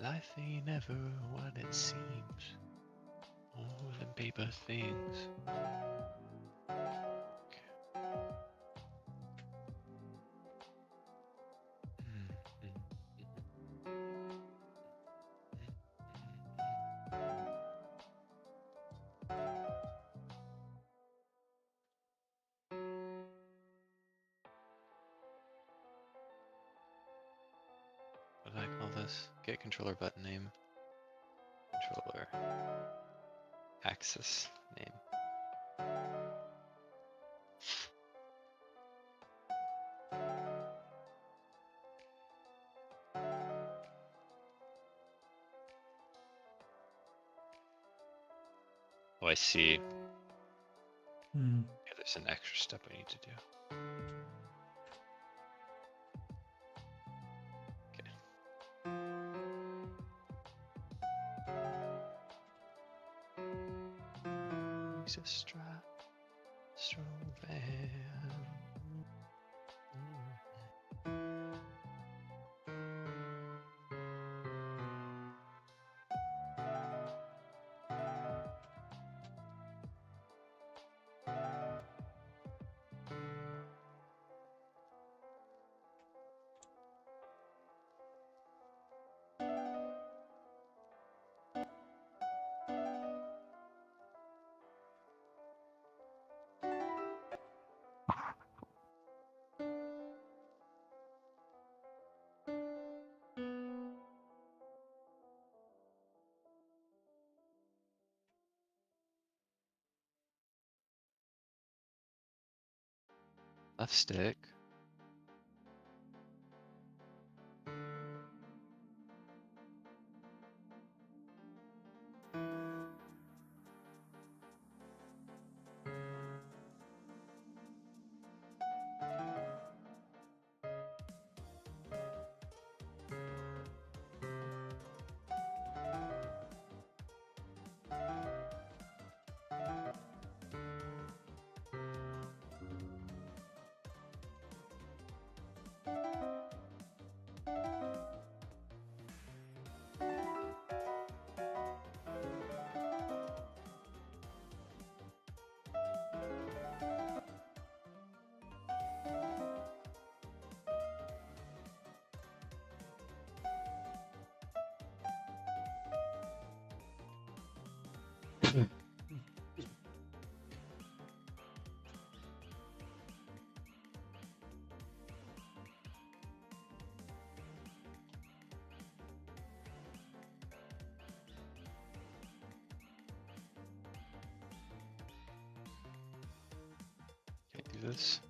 Life ain't ever what it seems. More than paper things. What do I call this? Get controller button name. Controller. Axis name. Oh, I see. Hmm. Yeah, there's an extra step I need to do. He's a Strovan. Left stick. Can I do this?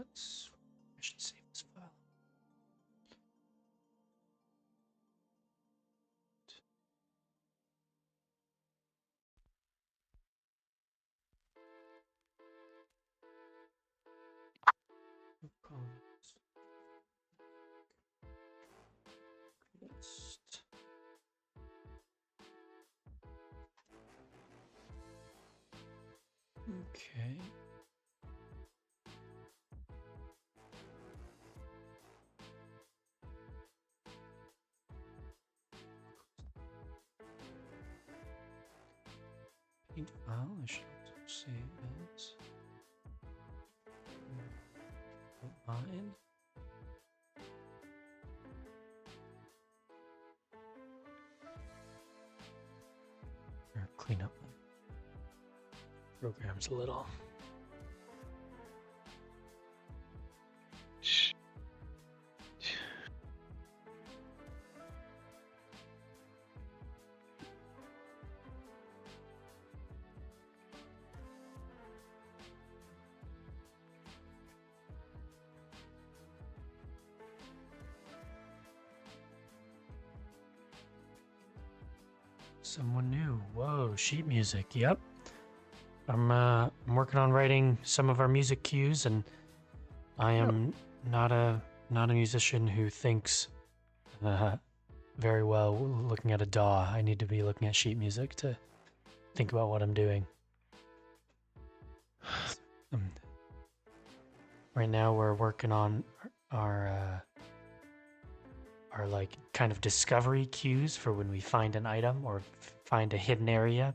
I should save this file. Okay. Paint file, I should also save as outline. Or clean up my programs a little. Someone new. Whoa, sheet music. Yep. I'm working on writing some of our music cues, and I am not a musician who thinks very well looking at a DAW. I need to be looking at sheet music to think about what I'm doing. Right now we're working on our like kind of discovery cues for when we find an item or find a hidden area.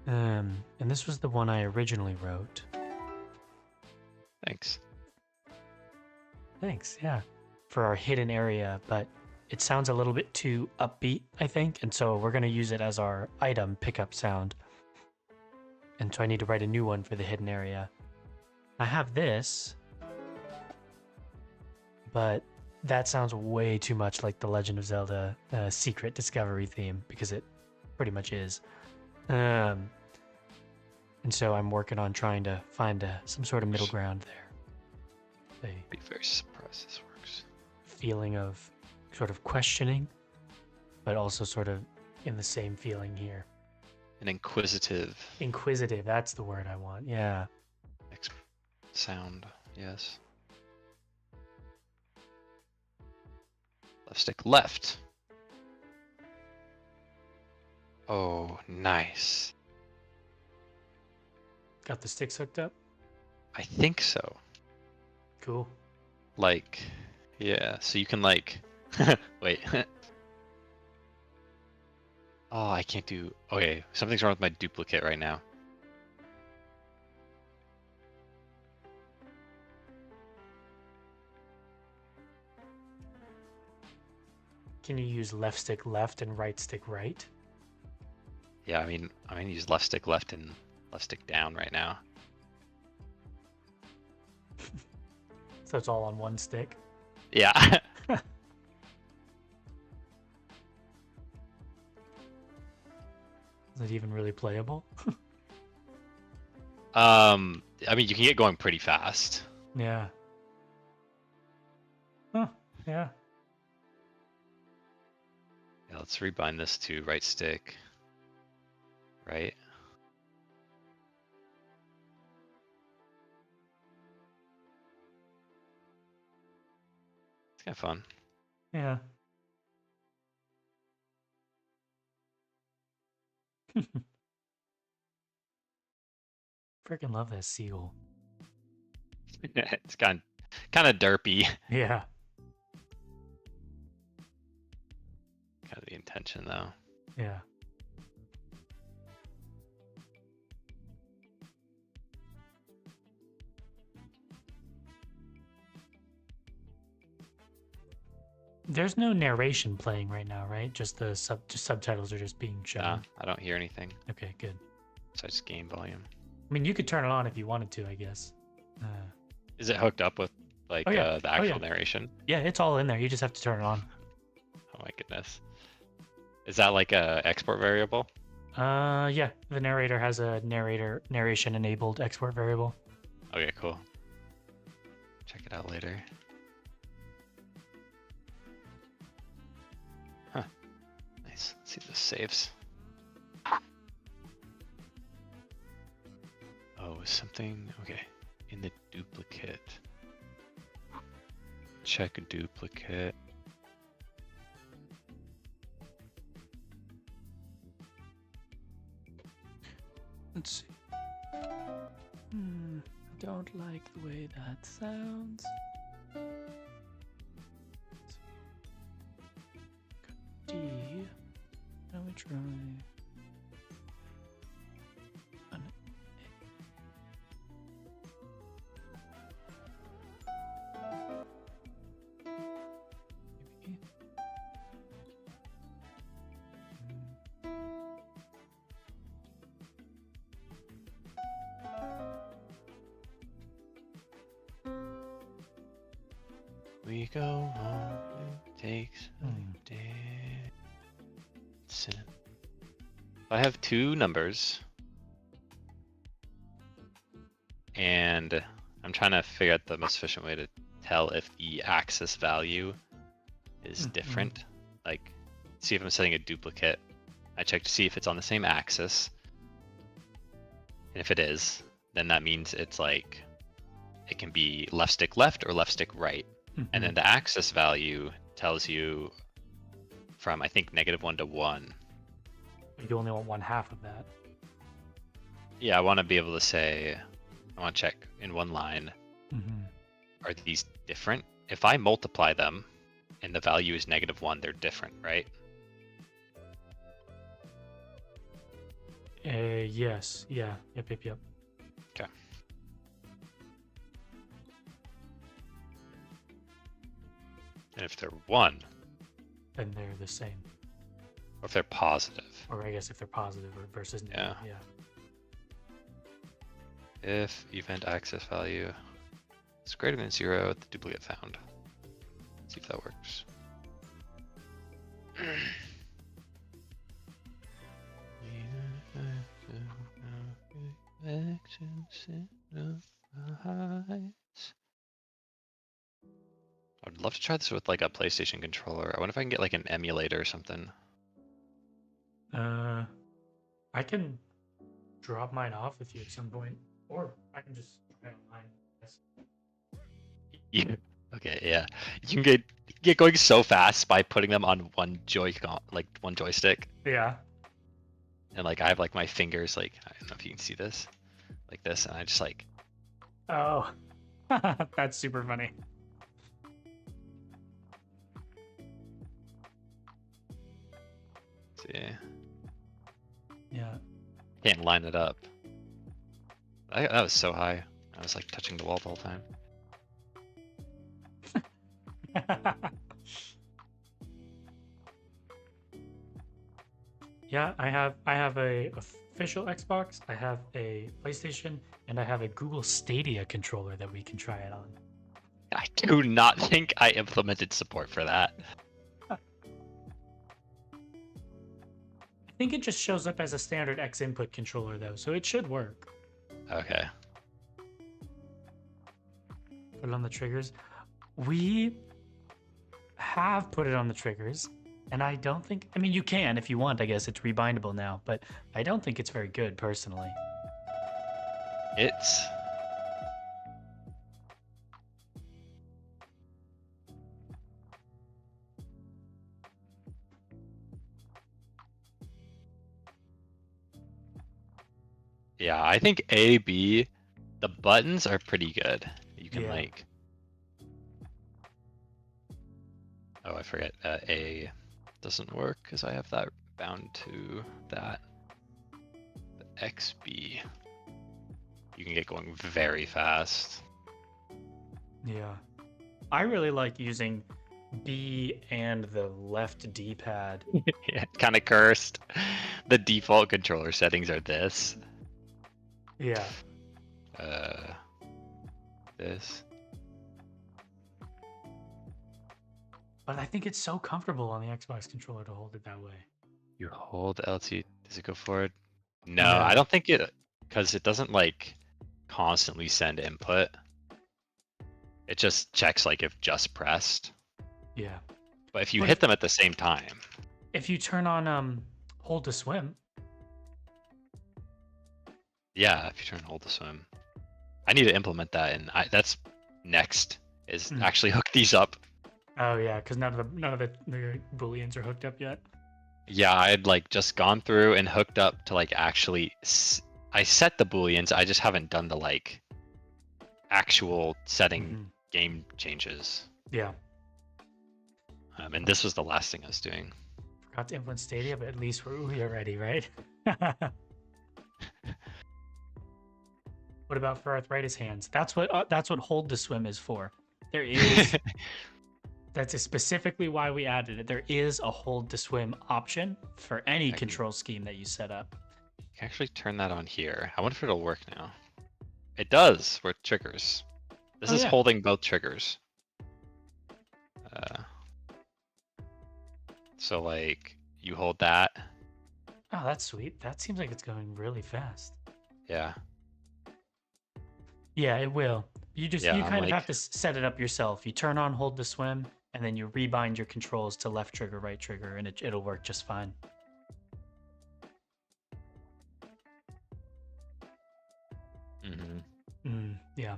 And this was the one I originally wrote. Thanks. Thanks, yeah. For our hidden area, but it sounds a little bit too upbeat, I think, and so we're going to use it as our item pickup sound. And so I need to write a new one for the hidden area. I have this, but that sounds way too much like the Legend of Zelda secret discovery theme, because it pretty much is. And so I'm working on trying to find some sort of middle ground there. I'd be very surprised this works. Feeling of sort of questioning, but also sort of in the same feeling here. An inquisitive. Inquisitive, that's the word I want, yeah. Sound, yes. Left stick left. Oh, nice. Got the sticks hooked up? I think so. Cool. Like, yeah, so you can like, wait. Oh, I can't do, okay, something's wrong with my duplicate right now. Can you use left stick left and right stick right? Yeah, I mean, I'm gonna use left stick left and left stick down right now. So it's all on one stick? Yeah. Is it even really playable? I mean, you can get going pretty fast. Yeah. Huh, yeah. Yeah, let's rebind this to right stick. Right? It's kind of fun. Yeah. Freaking love that seagull. It's kind of derpy. Yeah. Kind of the intention, though. Yeah. There's no narration playing right now, right? Just the subtitles are just being shown. Nah, I don't hear anything. Okay, good. Besides game volume. I mean, you could turn it on if you wanted to, I guess. Is it hooked up with like Oh, yeah. the actual narration? Yeah, it's all in there. You just have to turn it on. Oh my goodness. Is that like a export variable? Yeah. The narrator has a narration enabled export variable. Okay, cool. check it out later. Huh. Nice. Let's see if this saves. Oh, something. Okay. In the duplicate. Check a duplicate. Let's see. I don't like the way that sounds. D. Now we try. An A. Maybe. We go home, it takes a day. I have two numbers. And I'm trying to figure out the most efficient way to tell if the axis value is different. Like, see if I'm setting a duplicate. I check to see if it's on the same axis. And if it is, then that means it's like, it can be left stick left or left stick right. And then the axis value tells you from, I think, -1 to 1. You only want one half of that. Yeah, I want to be able to say, I want to check in one line, are these different? If I multiply them and the value is -1, they're different, right? Yes. Yeah. Yep. Okay. And if they're 1, Then they're the same. or if they're positive, Or I guess if they're positive or versus Yeah. negative. if event axis value is greater than 0, the duplicate found. Let's see if that works. I'd love to try this with like a PlayStation controller. I wonder if I can get like an emulator or something. I can drop mine off with you at some point, or I can just try online. Yes. Yeah. Okay, yeah. You can get going so fast by putting them on one Joy-Con, like one joystick. Yeah. And like I have like my fingers, like I don't know if you can see this, like this, and I just like Oh, that's super funny. see, Yeah. can't line it up. That was so high. I was like touching the wall the whole time. Yeah, I have a official Xbox, I have a PlayStation, and I have a Google Stadia controller that we can try it on. I do not think I implemented support for that. I think it just shows up as a standard X input controller though, so it should work. Okay. Put it on the triggers. We have put it on the triggers, and I don't think, I mean, you can if you want, I guess it's rebindable now, but I don't think it's very good personally. It's yeah, I think A, B, the buttons are pretty good. You can Yeah. like, oh, I forget, A doesn't work because I have that bound to that. But XB, you can get going very fast. Yeah. I really like using B and the left D-pad. Yeah, kind of cursed. The default controller settings are this. Yeah. This. But I think it's so comfortable on the Xbox controller to hold it that way. You hold LT, does it go forward? No, No. I don't think it, because it doesn't like constantly send input. It just checks like if just pressed. Yeah. But if you What hit them at the same time, if you turn on hold to swim? yeah, if you turn hold to swim. I need to implement that, and that's next is Mm. actually hook these up. Oh yeah, because none of the booleans are hooked up yet. Yeah, I had like just gone through and hooked up to like actually. I set the booleans. I just haven't done the like actual setting game changes. Yeah. And this was the last thing I was doing. Forgot to implement Stadia, but at least we are ready, right? What about for arthritis hands? That's what hold to swim is for. There is that's specifically why we added it. There is a hold to swim option for any control scheme that you set up. You can actually turn that on here. I wonder if it'll work now. It does with triggers. This is holding both triggers. So like you hold that. Oh, that's sweet. That seems like it's going really fast. Yeah. Yeah, it will. You kind of like, have to set it up yourself. You turn on hold to swim, and then you rebind your controls to left trigger, right trigger, and it'll work just fine. Yeah.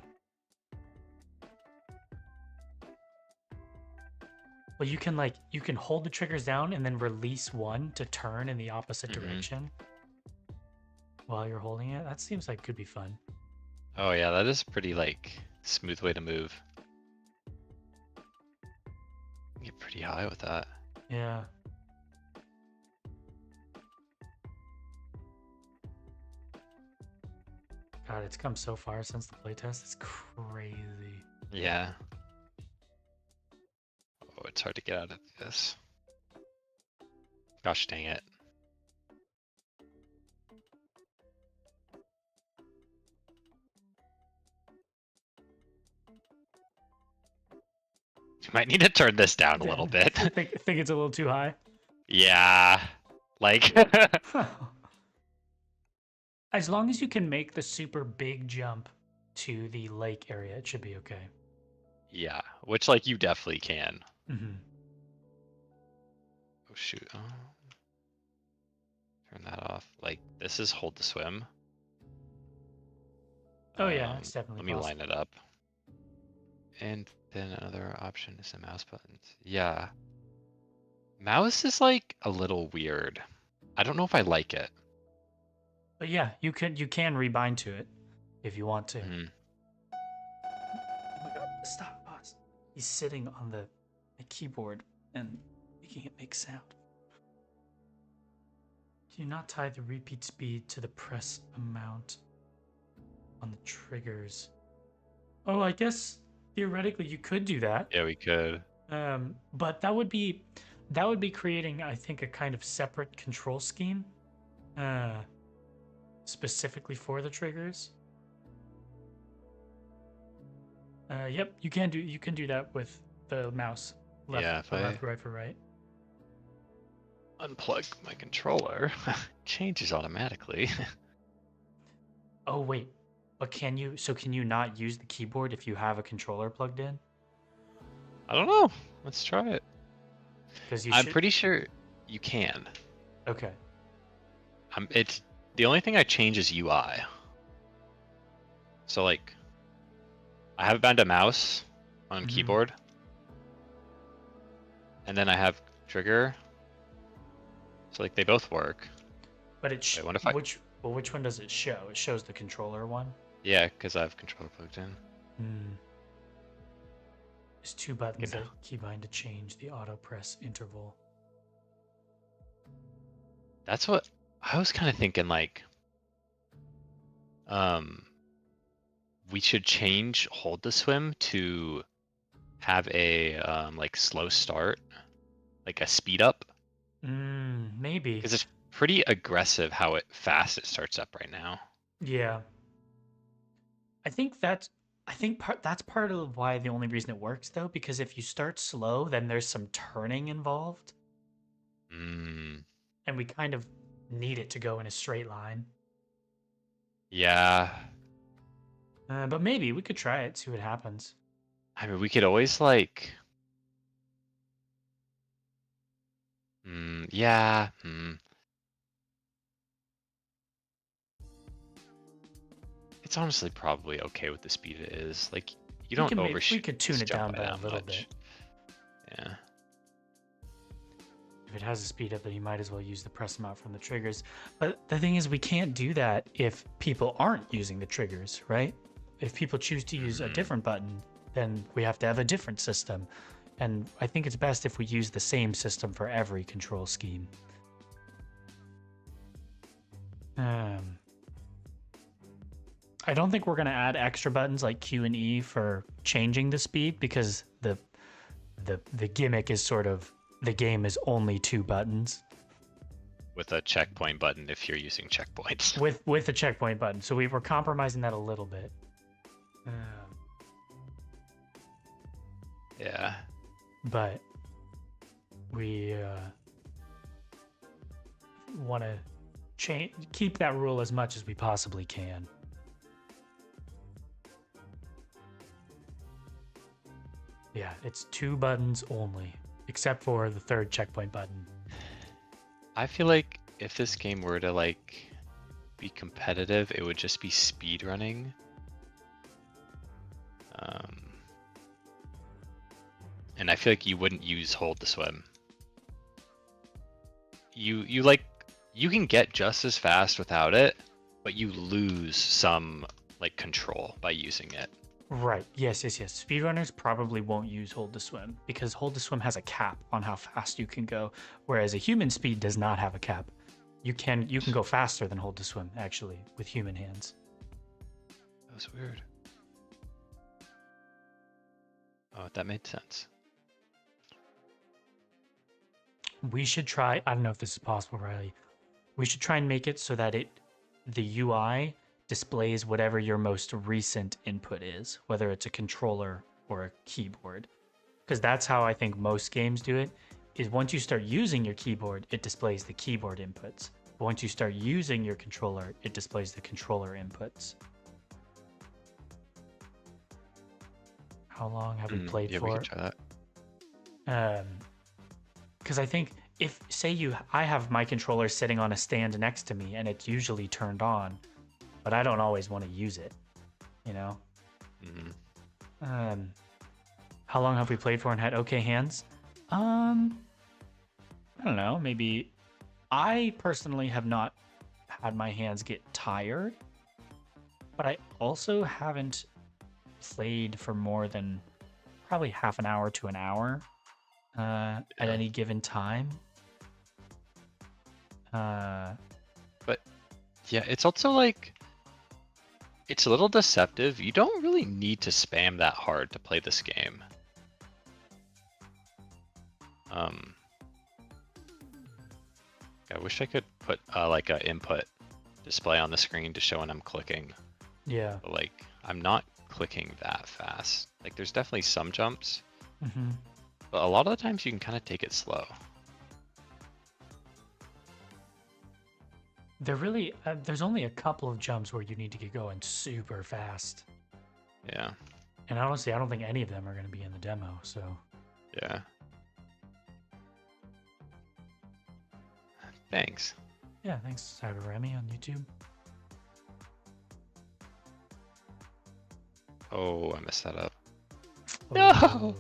Well, you can hold the triggers down and then release one to turn in the opposite direction while you're holding it. That seems like could be fun. Oh yeah, that is a pretty like smooth way to move. Get pretty high with that. Yeah. God, it's come so far since the playtest. It's crazy. Yeah. Oh, it's hard to get out of this. Gosh dang it. You might need to turn this down a little bit. think it's a little too high? Yeah. Like as long as you can make the super big jump to the lake area, it should be okay. Yeah, which like you definitely can. Mm-hmm. Oh shoot. Oh. Turn that off. Like this is hold to swim. Oh yeah, it's definitely Let me possible. line it up. And then another option is the mouse buttons. Yeah. Mouse is like a little weird. I don't know if I like it. But yeah, you can rebind to it if you want to. Oh my god, stop, pause. He's sitting on the keyboard and making it make sound. Do not tie the repeat speed to the press amount on the triggers. Oh, I guess theoretically you could do that. Yeah, we could. But that would be creating, I think, a kind of separate control scheme, specifically for the triggers. Yep, you can do that with the mouse. Left, Yeah, if left, right for right. Unplug my controller, changes automatically. Oh wait, but can you not use the keyboard if you have a controller plugged in? I don't know. Let's try it. Because I'm pretty sure you can. Okay. It's the only thing I change is UI. So like, I have bound a mouse on keyboard, and then I have trigger. So like they both work. But which one does it show? It shows the controller one. Yeah, because I have controller plugged in. There's two buttons that keybind to change the auto press interval. That's what I was kind of thinking. Like, we should change hold to swim to have a like slow start, like a speed up. Maybe. Because it's pretty aggressive how fast it starts up right now. Yeah. I think that's part of why the only reason it works though, because if you start slow, then there's some turning involved. And we kind of need it to go in a straight line. Yeah. But maybe we could try it, see what happens. I mean, we could always like. Yeah. It's honestly probably okay with the speed it is. Like, you don't we overshoot could this tune it jump down by by a that little much. bit. Yeah. If it has a speed up, then you might as well use the press amount from the triggers. But the thing is, we can't do that if people aren't using the triggers, right? If people choose to use a different button, then we have to have a different system. And I think it's best if we use the same system for every control scheme. I don't think we're going to add extra buttons like Q and E for changing the speed, because the gimmick is sort of the game is only 2 buttons With a checkpoint button if you're using checkpoints. with a checkpoint button. So we were compromising that a little bit. Yeah. But we want to keep that rule as much as we possibly can. Yeah, it's 2 buttons only, except for the 3rd checkpoint button. I feel like if this game were to like be competitive, it would just be speed running. And I feel like you wouldn't use hold to swim. You can get just as fast without it, but you lose some like control by using it. Right. Yes. Speedrunners probably won't use hold to swim, because hold to swim has a cap on how fast you can go, whereas a human speed does not have a cap. You can go faster than hold to swim, actually, with human hands. That was weird. Oh, that made sense. We should try, I don't know if this is possible, Riley. We should try and make it so that the UI displays whatever your most recent input is, whether it's a controller or a keyboard. Because that's how I think most games do it, is once you start using your keyboard, it displays the keyboard inputs. But once you start using your controller, it displays the controller inputs. How long have we played yeah, for? we could try that. Because I think if, say I have my controller sitting on a stand next to me and it's usually turned on, but I don't always want to use it, you know? How long have we played for and had okay hands? I don't know, maybe. I personally have not had my hands get tired, but I also haven't played for more than probably half an hour to an hour at any given time. But yeah, it's also like, it's a little deceptive. You don't really need to spam that hard to play this game. I wish I could put like a input display on the screen to show when I'm clicking. Yeah. But like, I'm not clicking that fast. Like, there's definitely some jumps, but a lot of the times you can kind of take it slow. There's only a couple of jumps where you need to get going super fast. Yeah. And honestly, I don't think any of them are going to be in the demo, so. Yeah. Thanks. Yeah, thanks, Cyber Remy on YouTube. Oh, I messed that up. No! Let's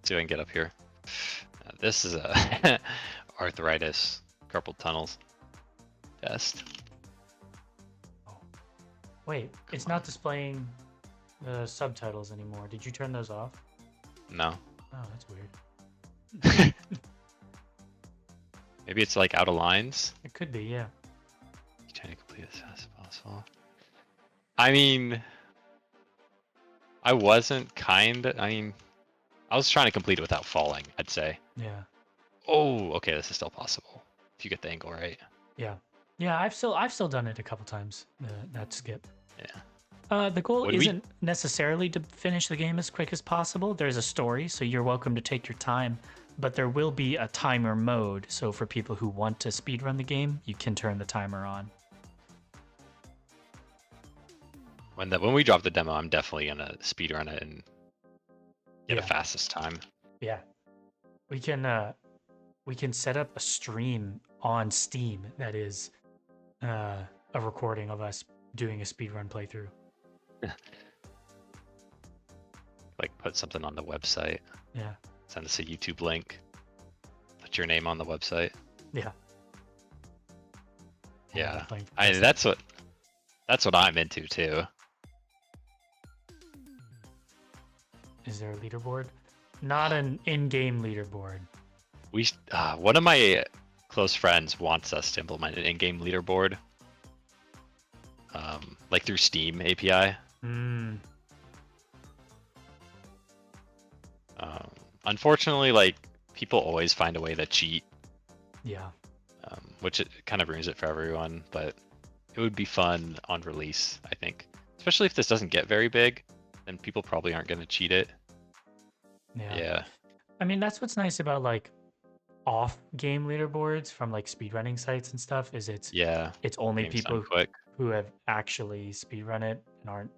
see if I can get up here. This is a arthritis, carpal tunnels test. Oh. Wait, it's not displaying the subtitles anymore. Did you turn those off? No. Oh, that's weird. Maybe it's like out of lines. It could be, yeah. You're trying to complete as fast as possible. I mean, I was trying to complete it without falling, I'd say. Yeah. Oh, okay, this is still possible. If you get the angle right. Yeah. Yeah, I've still done it a couple times, that skip. Yeah. The goal isn't necessarily to finish the game as quick as possible. There's a story, so you're welcome to take your time. But there will be a timer mode, so for people who want to speedrun the game, you can turn the timer on. When we drop the demo, I'm definitely gonna speedrun it and Get a Yeah. fastest time. Yeah. We can set up a stream on Steam that is a recording of us doing a speedrun playthrough. Like put something on the website. Yeah. Send us a YouTube link. Put your name on the website. Yeah. Yeah. Playing for I PlayStation. that's what I'm into too. Is there a leaderboard? Not an in-game leaderboard. One of my close friends wants us to implement an in-game leaderboard. Like through Steam API. Hmm. Unfortunately, like people always find a way to cheat, Yeah. which it kind of ruins it for everyone. But it would be fun on release, I think. Especially if this doesn't get very big, then people probably aren't going to cheat it. Yeah. Yeah. I mean, that's what's nice about like off-game leaderboards from like speedrunning sites and stuff is it's only Game's done people quick. who have actually speedrun it and aren't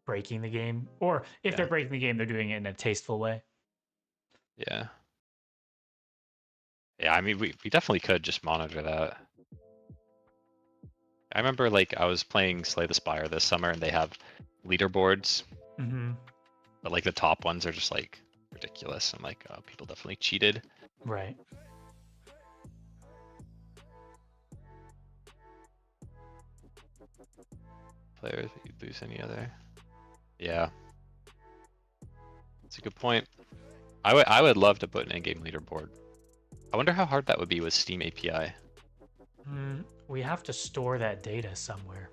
breaking the game, or if they're breaking the game, they're doing it in a tasteful way. Yeah. Yeah, I mean, we definitely could just monitor that. I remember like I was playing Slay the Spire this summer and they have leaderboards, Mm-hmm. but like the top ones are just like ridiculous. I'm like, oh, people definitely cheated. Right. Players, you lose any other. Yeah. That's a good point. I would love to put an in-game leaderboard. I wonder how hard that would be with Steam API. We have to store that data somewhere.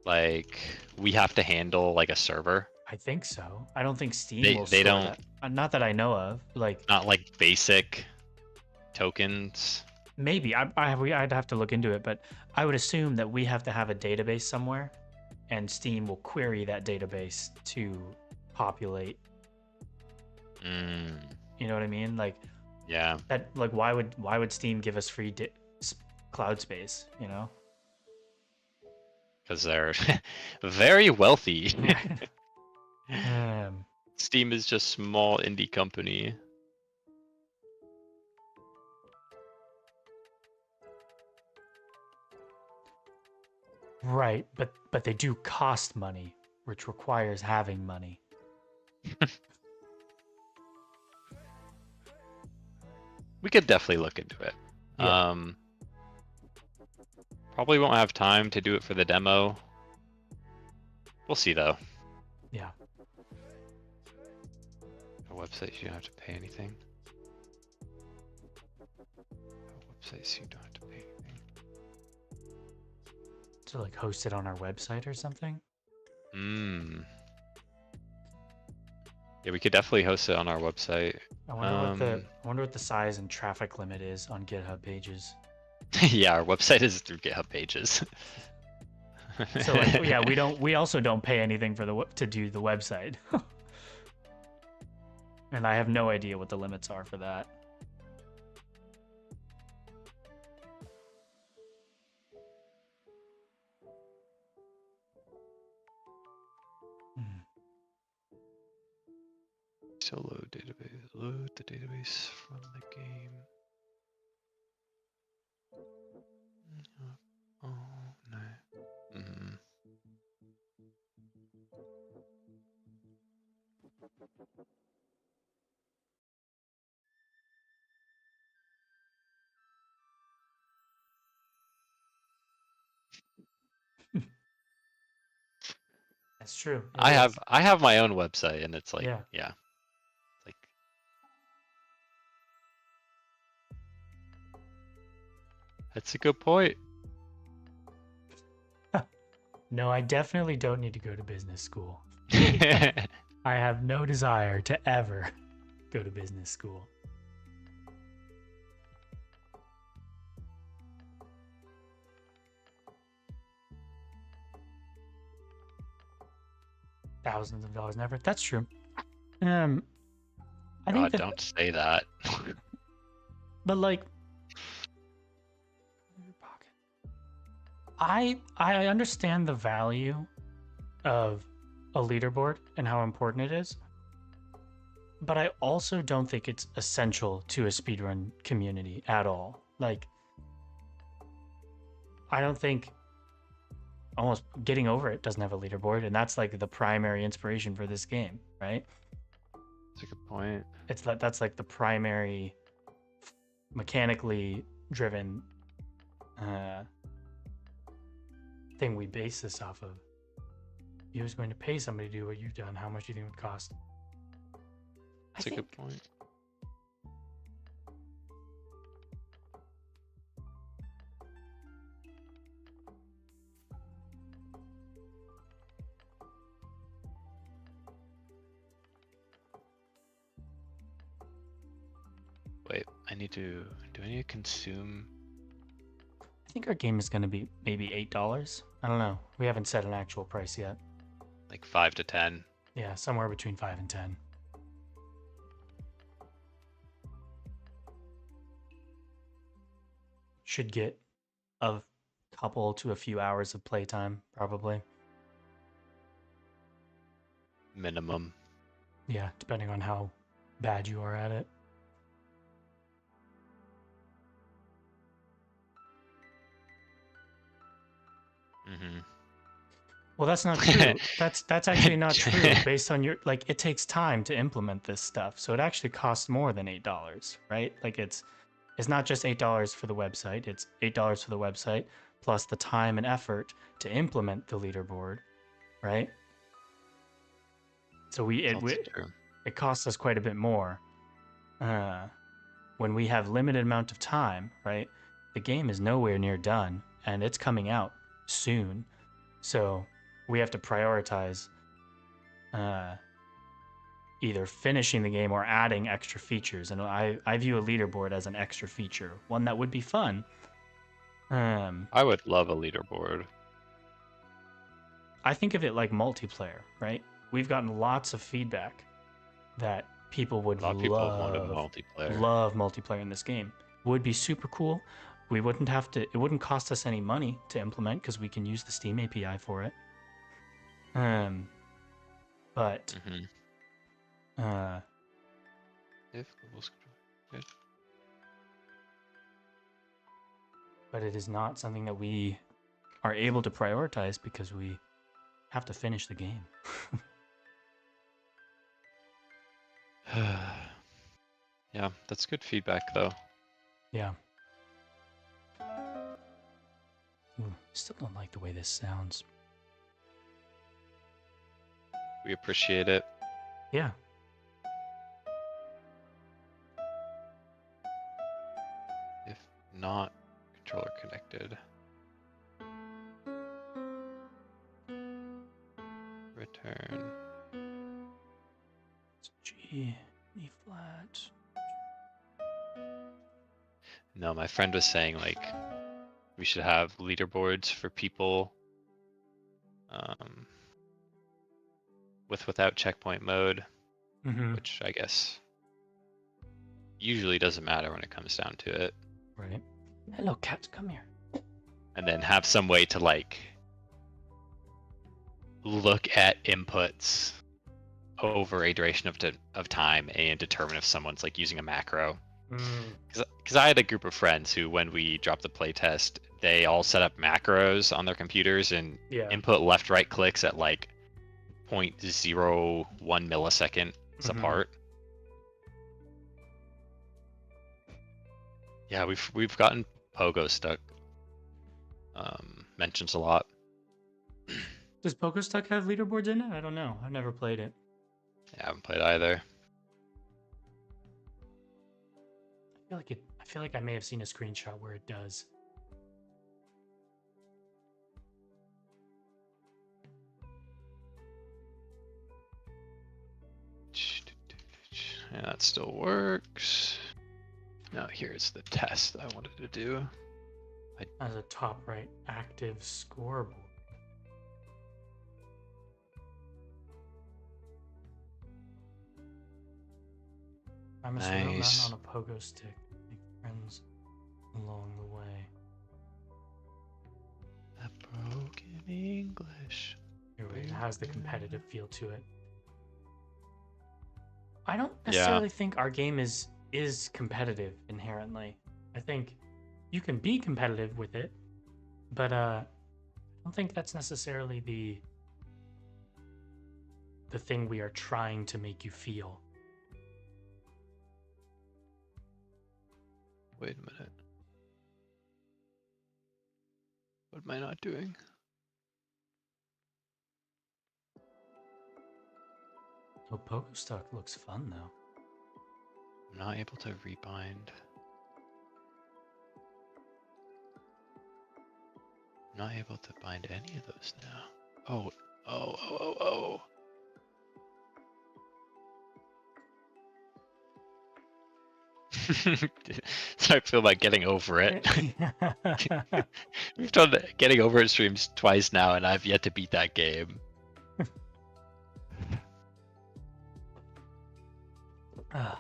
Like we have to handle like a server. I think so. I don't think Steam They will store don't- that. Not that I know of. Like Not like basic tokens. maybe I'd have to look into it, but I would assume that we have to have a database somewhere, and Steam will query that database to populate. You know what I mean? Like Yeah. that. Like why would Steam give us free cloud space? You know? Because they're very wealthy. um, Steam is just small indie company. right, but they do cost money, which requires having money. We could definitely look into it. Yeah. Probably won't have time to do it for the demo. We'll see though. Yeah. A website you don't have to pay anything. Websites you don't have to pay anything. To like host it on our website or something. Yeah, we could definitely host it on our website. I wonder what the size and traffic limit is on GitHub pages. Yeah, our website is through GitHub pages. So like, yeah, we also don't pay anything for to do the website. And I have no idea what the limits are for that. So load database, load the database from the game. Oh no. That's true. It I is. have my own website and it's like Yeah. Like that's a good point. No, I definitely don't need to go to business school. I have no desire to ever go to business school. Thousands of dollars never. That's true. I think God, that, don't say that. but like, I understand the value of a leaderboard and how important it is. But I also don't think it's essential to a speedrun community at all. Like, I don't think almost getting over it doesn't have a leaderboard, and that's like the primary inspiration for this game, right? That's a good point. It's that's like the primary mechanically driven thing we base this off of. You was going to pay somebody to do what you've done. How much do you think it would cost? That's a good point. Wait, I need to. Do I need to consume? I think our game is going to be maybe $8. I don't know. We haven't set an actual price yet. Like 5 to 10. Yeah, somewhere between 5 and 10. Should get a couple to a few hours of playtime, probably. Minimum. Yeah, depending on how bad you are at it. Mm-hmm. Well, that's not true. That's actually not true. Based on your like, it takes time to implement this stuff, so it actually costs more than $8, right? Like it's not just $8 for the website. It's $8 for the website plus the time and effort to implement the leaderboard, right? So it costs us quite a bit more. When we have limited amount of time, right? The game is nowhere near done, and it's coming out soon. So we have to prioritize either finishing the game or adding extra features. And I view a leaderboard as an extra feature, one that would be fun. I would love a leaderboard. I think of it like multiplayer, right? We've gotten lots of feedback that people would A lot of people wanted multiplayer. love multiplayer in this game. Would be super cool. We wouldn't have to. It wouldn't cost us any money to implement because we can use the Steam API for it. But If Google's good. but it is not something that we are able to prioritize because we have to finish the game. Yeah, that's good feedback though. Yeah. Ooh, still don't like the way this sounds. We appreciate it. Yeah. If not, controller connected. Return. G, E flat. No, my friend was saying like we should have leaderboards for people without checkpoint mode, Mm-hmm. which I guess usually doesn't matter when it comes down to it. Right. Hello, cat. Come here. And then have some way to like look at inputs over a duration of time and determine if someone's like using a macro. Because I had a group of friends who, when we dropped the playtest, they all set up macros on their computers and input left-right clicks at like 0.01 milliseconds apart. Yeah, we've gotten Pogo Stuck mentions a lot. Does Pogo Stuck have leaderboards in it? I don't know. I've never played it. Yeah, I haven't played either. I feel like I may have seen a screenshot where it does. Yeah, that still works. Now here's the test I wanted to do. As a top right active scoreboard. I'm a Nice. on a pogo stick. Make friends along the way. That broken English. It has the competitive feel to it. I don't Yeah. necessarily think our game is competitive inherently. I think you can be competitive with it, but I don't think that's necessarily the thing we are trying to make you feel. Wait a minute. What am I not doing? Oh, Pokestock looks fun though. I'm not able to rebind. I'm not able to bind any of those now. Oh. So I feel like getting over it. We've done getting over it streams twice now, and I've yet to beat that game. Ah.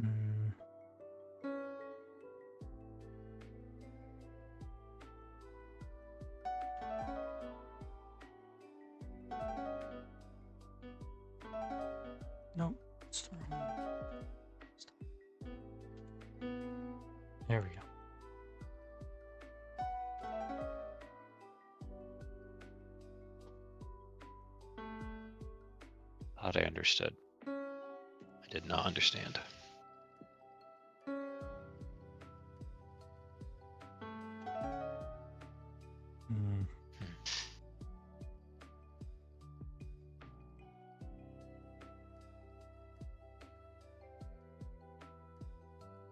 Mm. Nope. It's the wrong one. Stop. There we go. Thought I understood. I did not understand. Mm.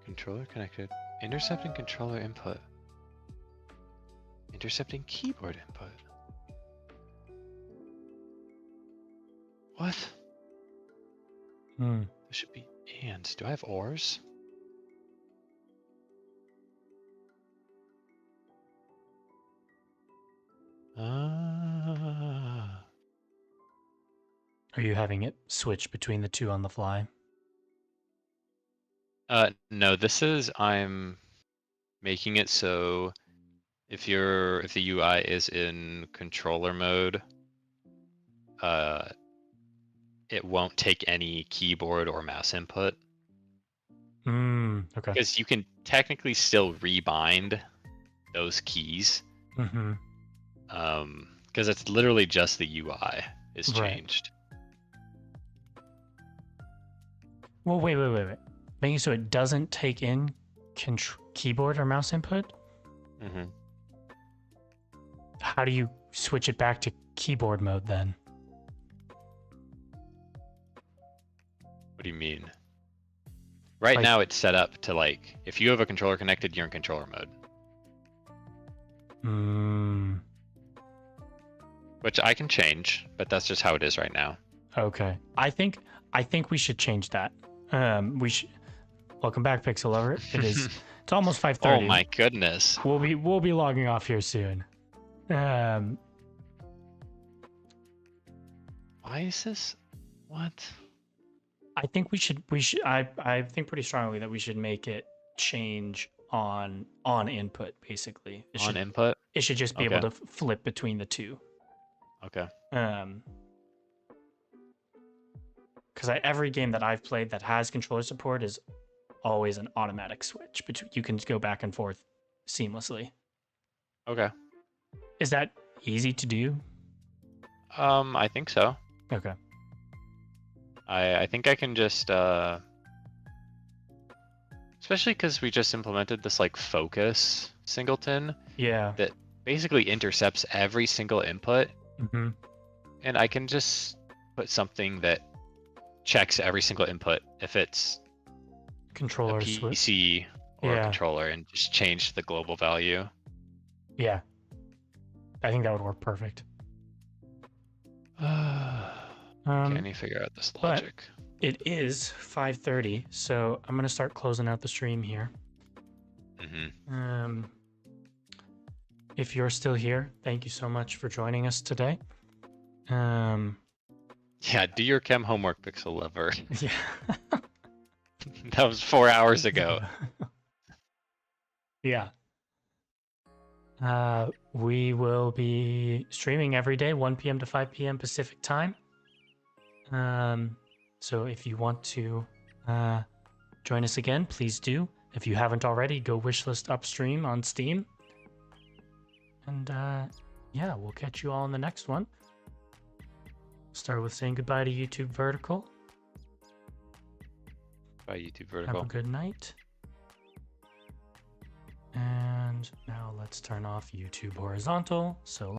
Controller connected. Intercepting controller input. Intercepting keyboard input. What? Hmm. There should be ands. Do I have ors? Ah. Are you having it switch between the two on the fly? No, this is I'm making it so if the UI is in controller mode, it won't take any keyboard or mouse input. Okay. Because you can technically still rebind those keys. Mm-hmm. Because it's literally just the UI is Right. changed. Well, wait. Making so it doesn't take in keyboard or mouse input? Mm-hmm. How do you switch it back to keyboard mode then? What do you mean? Right Like- now it's set up to like, if you have a controller connected, you're in controller mode. Which I can change, but that's just how it is right now. Okay. I think we should change that. We should. Welcome back, Pixel Lover. It's almost 5:30. Oh my goodness. We'll be logging off here soon. Why is this? What? I think we should. I think pretty strongly that we should make it change on input. Basically, On input? it should just be able to flip between the two. Okay. Because every game that I've played that has controller support is always an automatic switch. But you can go back and forth seamlessly. Okay. Is that easy to do? I think so. Okay. I think I can just especially because we just implemented this like focus singleton Yeah. that basically intercepts every single input, Mm-hmm. and I can just put something that checks every single input if it's a Controller switch. PC or a Yeah. controller, and just change the global value. Yeah. I think that would work perfect. Can't even figure out this logic. it is 5:30, so I'm gonna start closing out the stream here. Mm-hmm. If you're still here, thank you so much for joining us today. Yeah, do your chem homework, Pixel Lover. Yeah. That was 4 hours ago. Yeah. We will be streaming every day, 1 p.m. to 5 p.m. Pacific time. So if you want to join us again, please do. If you haven't already, go wishlist Upstream on Steam. And yeah, we'll catch you all in the next one. Start with saying goodbye to YouTube Vertical. Bye, YouTube Vertical. Have a good night. And now let's turn off YouTube Horizontal. So